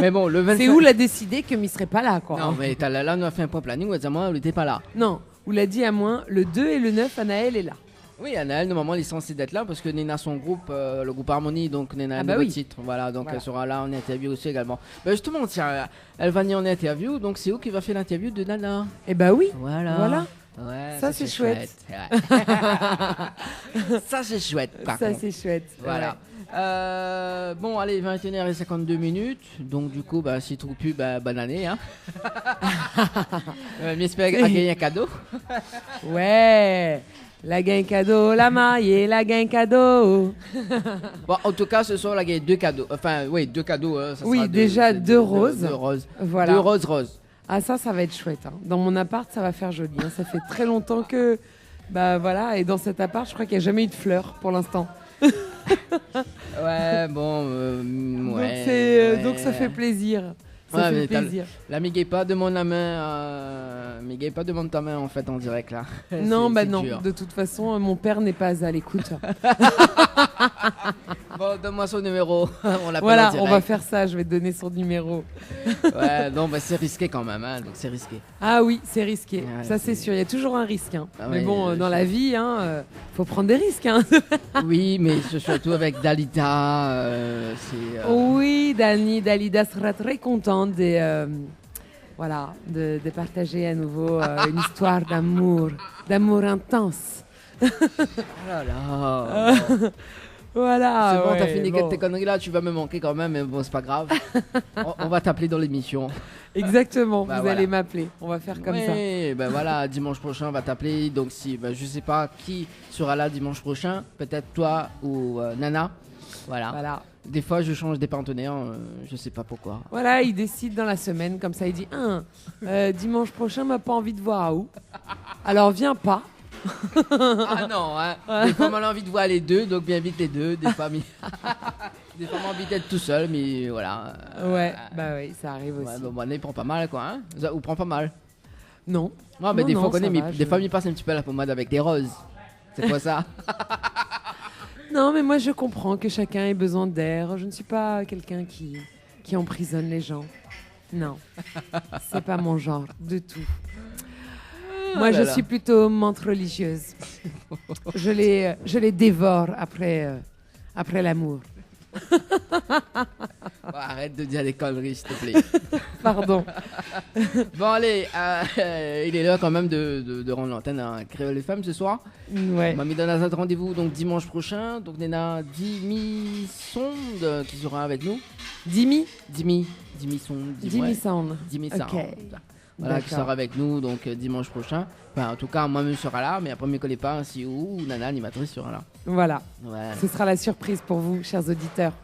Mais bon, le 25... C'est où l'a décidé que m'y serait pas là, quoi. Non, mais là, on a fait un point planning où elle dit à moi, elle n'était pas là. Non, où l'a dit à moi, le 2 et le 9, Anaël est là. Oui, Anaël, normalement, elle est censée d'être là parce que Nena, son groupe, le groupe Harmonie, donc Nena a un nouveau titre. Voilà, donc elle sera là en interview aussi également. Bah, justement, tiens, elle va venir en interview, donc c'est où qui va faire l'interview de Nana? Eh bah oui. Voilà. Ouais, ça c'est chouette. Ouais. Ça c'est chouette. Ça c'est chouette. Voilà. Ouais. Bon, allez, 21h52 minutes. Donc, du coup, si tu trouves plus, bonne année. Hein. J'espère gagner un cadeau. Ouais. La gain cadeau, la maille, la gain cadeau. Bon, en tout cas, ce soir, la gain 2 cadeaux. Enfin, oui, 2 cadeaux. Ça oui, déjà 2 roses. 2 roses. Voilà. 2 roses. Ah, ça va être chouette. Hein. Dans mon appart, ça va faire joli. Hein. Ça fait très longtemps que Bah voilà, et dans cet appart, je crois qu'il n'y a jamais eu de fleurs pour l'instant. Ouais, bon, ouais. Donc ça fait plaisir. Ça fait plaisir. La Miguel pas demande la main. Miguel pas demande ta main en fait en direct là. Non, C'est non. dur. De toute façon, mon père n'est pas à l'écoute. Bon, donne-moi son numéro. On l'appelle Voilà, en direct. on va faire ça. Je vais te donner son numéro. Ouais, non, bah c'est risqué quand même, hein, donc c'est risqué. Ah oui, c'est risqué. Ouais, ça c'est sûr. Il y a toujours un risque. Hein. Ah mais ouais, bon, dans la vie, faut prendre des risques. Hein. Oui, mais surtout avec Dalida, c'est. Oui, Dalida sera très contente de partager à nouveau une histoire d'amour intense. Oh là là. Voilà. C'est bon, ouais, t'as fini bon. tes conneries là, tu vas me manquer quand même, mais bon, c'est pas grave. on va t'appeler dans l'émission. Exactement, Bah, vous voilà. allez m'appeler. On va faire comme ça. Oui, ben voilà, dimanche prochain, on va t'appeler. Donc, si, je sais pas qui sera là dimanche prochain, peut-être toi ou Nana. Voilà. Des fois, je change des partenaires, je sais pas pourquoi. Voilà, il décide dans la semaine, comme ça, il dit dimanche prochain, m'a pas envie de voir à où. Alors, viens pas. Ah non, hein. Des fois, on a envie de voir les deux, donc bien vite les deux. Des fois, des fois, on a envie d'être tout seul, mais voilà. Ouais, bah oui, ça arrive aussi. Ouais, bon, il prend pas mal, quoi. Hein. Ou prend pas mal. Non. Non, mais Non, des non, fois, ça va, des fois, il passe un petit peu la pommade avec des roses. C'est quoi ça? Non, mais moi, je comprends que chacun ait besoin d'air. Je ne suis pas quelqu'un qui emprisonne les gens. Non, c'est pas mon genre du tout. Moi, je suis plutôt menthe religieuse. Je les dévore après l'amour. Bon, arrête de dire des conneries, s'il te plaît. Pardon. Bon, allez, il est l'heure quand même de rendre l'antenne à Créole FM ce soir. Ouais. On m'a mis dans la date de rendez-vous donc dimanche prochain. Donc, Nena Dimi Sonde qui sera avec nous. Dimi Sonde. Dimi Sound. Dimi Ok. Sound. Voilà, qui sera avec nous donc dimanche prochain. Enfin, en tout cas, moi-même sera là, mais après, je ne connais pas si ou Nana, animatrice, sera là. Voilà. Ouais. Ce sera la surprise pour vous, chers auditeurs.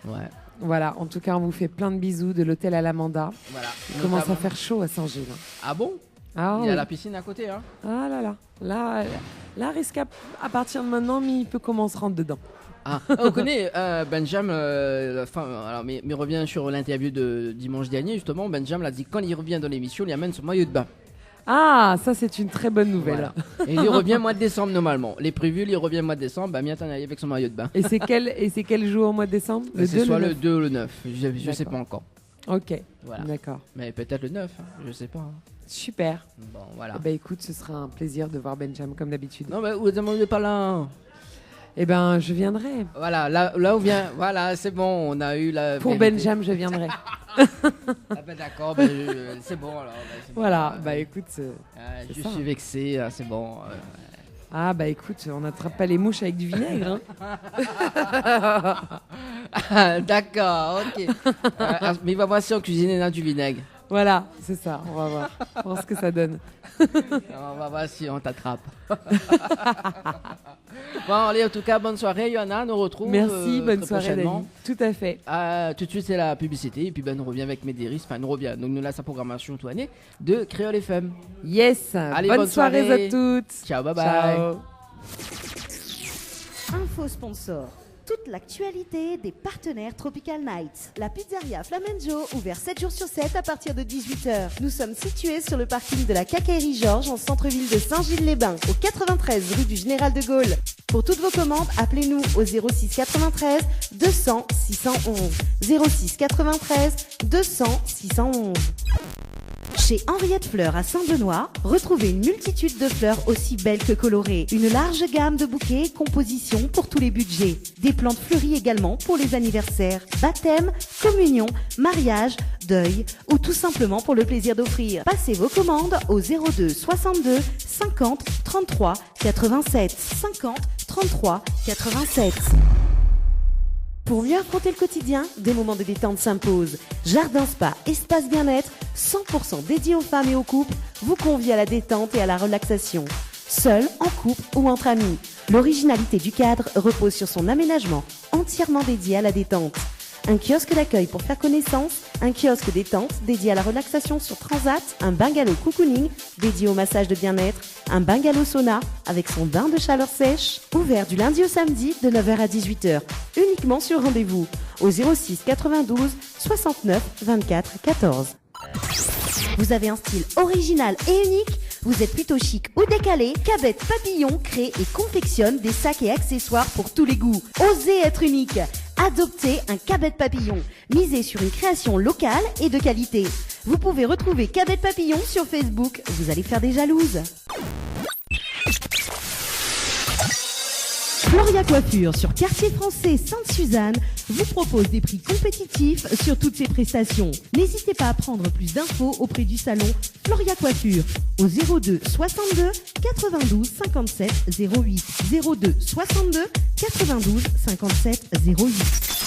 Ouais. Voilà, en tout cas, on vous fait plein de bisous de l'hôtel à l'Amanda. Voilà. Il commence à Notamment- faire chaud à Saint-Gilles. Ah bon? Ah, Il y a oui. la piscine à côté, hein? Ah là là. Là, risque à partir de maintenant, mais il peut commencer à rentrer dedans. Ah, on connaît Benjamin, mais revient sur l'interview de dimanche dernier, justement. Benjamin l'a dit quand il revient dans l'émission, il amène son maillot de bain. Ah, ça, c'est une très bonne nouvelle. Voilà. Et il revient mois de décembre normalement. Les prévus, il revient mois de décembre, bah bien t'en aller avec son maillot de bain. Et c'est quel jour au mois de décembre? C'est soit le 9? 2 ou le 9, je sais pas encore. Ok, Voilà. d'accord. Mais peut-être le 9, hein, je sais pas. hein. Super. Bon, voilà. Eh ben, écoute, ce sera un plaisir de voir Benjamin comme d'habitude. Non, mais vous demandez pas là. Eh ben, je viendrai. Voilà, là où vient. Voilà, c'est bon, on a eu la. Pour vérité. Benjamin, je viendrai. Ah ben d'accord, c'est bon alors. C'est bon. Voilà, bah écoute. Je ça. suis vexé, c'est bon. Ah bah écoute, on n'attrape pas les mouches avec du vinaigre. Ah, d'accord, ok. Mais il va voir si on cuisine dans du vinaigre. Voilà, c'est ça, on va voir. On va voir ce que ça donne. On va voir si on t'attrape. Bon, allez, en tout cas, bonne soirée, Johanna. On nous retrouve. Merci, bonne très soirée, prochainement. Dani. Tout à fait. Tout de suite, c'est la publicité. Et puis, on revient avec Médéris. Enfin, on revient. Donc, nous, là, sa programmation toute l'année de Créole FM. Yes. Allez, bonne soirée à toutes. Ciao, bye bye. Ciao. Info sponsor. Toute l'actualité des partenaires Tropical Nights. La pizzeria Flamenjo, ouvert 7 jours sur 7 à partir de 18h. Nous sommes situés sur le parking de la Quincaillerie Georges en centre-ville de Saint-Gilles-les-Bains, au 93 rue du Général de Gaulle. Pour toutes vos commandes, appelez-nous au 06 93 200 611. 06 93 200 611. Chez Henriette Fleurs à Saint-Benoît, retrouvez une multitude de fleurs aussi belles que colorées. Une large gamme de bouquets et compositions pour tous les budgets. Des plantes fleuries également pour les anniversaires, baptêmes, communions, mariages, deuil ou tout simplement pour le plaisir d'offrir. Passez vos commandes au 02 62 50 33 87. 50 33 87. Pour mieux affronter le quotidien, des moments de détente s'imposent. Jardin Spa, espace bien-être, 100% dédié aux femmes et aux couples, vous convie à la détente et à la relaxation. Seul, en couple ou entre amis. L'originalité du cadre repose sur son aménagement entièrement dédié à la détente. un kiosque d'accueil pour faire connaissance, un kiosque détente dédié à la relaxation sur Transat, un bungalow cocooning dédié au massage de bien-être, un bungalow sauna avec son bain de chaleur sèche, ouvert du lundi au samedi de 9h à 18h, uniquement sur rendez-vous, au 06 92 69 24 14. Vous avez un style original et unique? Vous êtes plutôt chic ou décalé? Cabet Papillon crée et confectionne des sacs et accessoires pour tous les goûts. Osez être unique. Adoptez un Cabet Papillon. Misez sur une création locale et de qualité. Vous pouvez retrouver Cabet Papillon sur Facebook. Vous allez faire des jalouses. Floria Coiffure sur Quartier Français Sainte-Suzanne vous propose des prix compétitifs sur toutes ses prestations. N'hésitez pas à prendre plus d'infos auprès du salon Floria Coiffure au 02 62 92 57 08 02 62 92 57 08.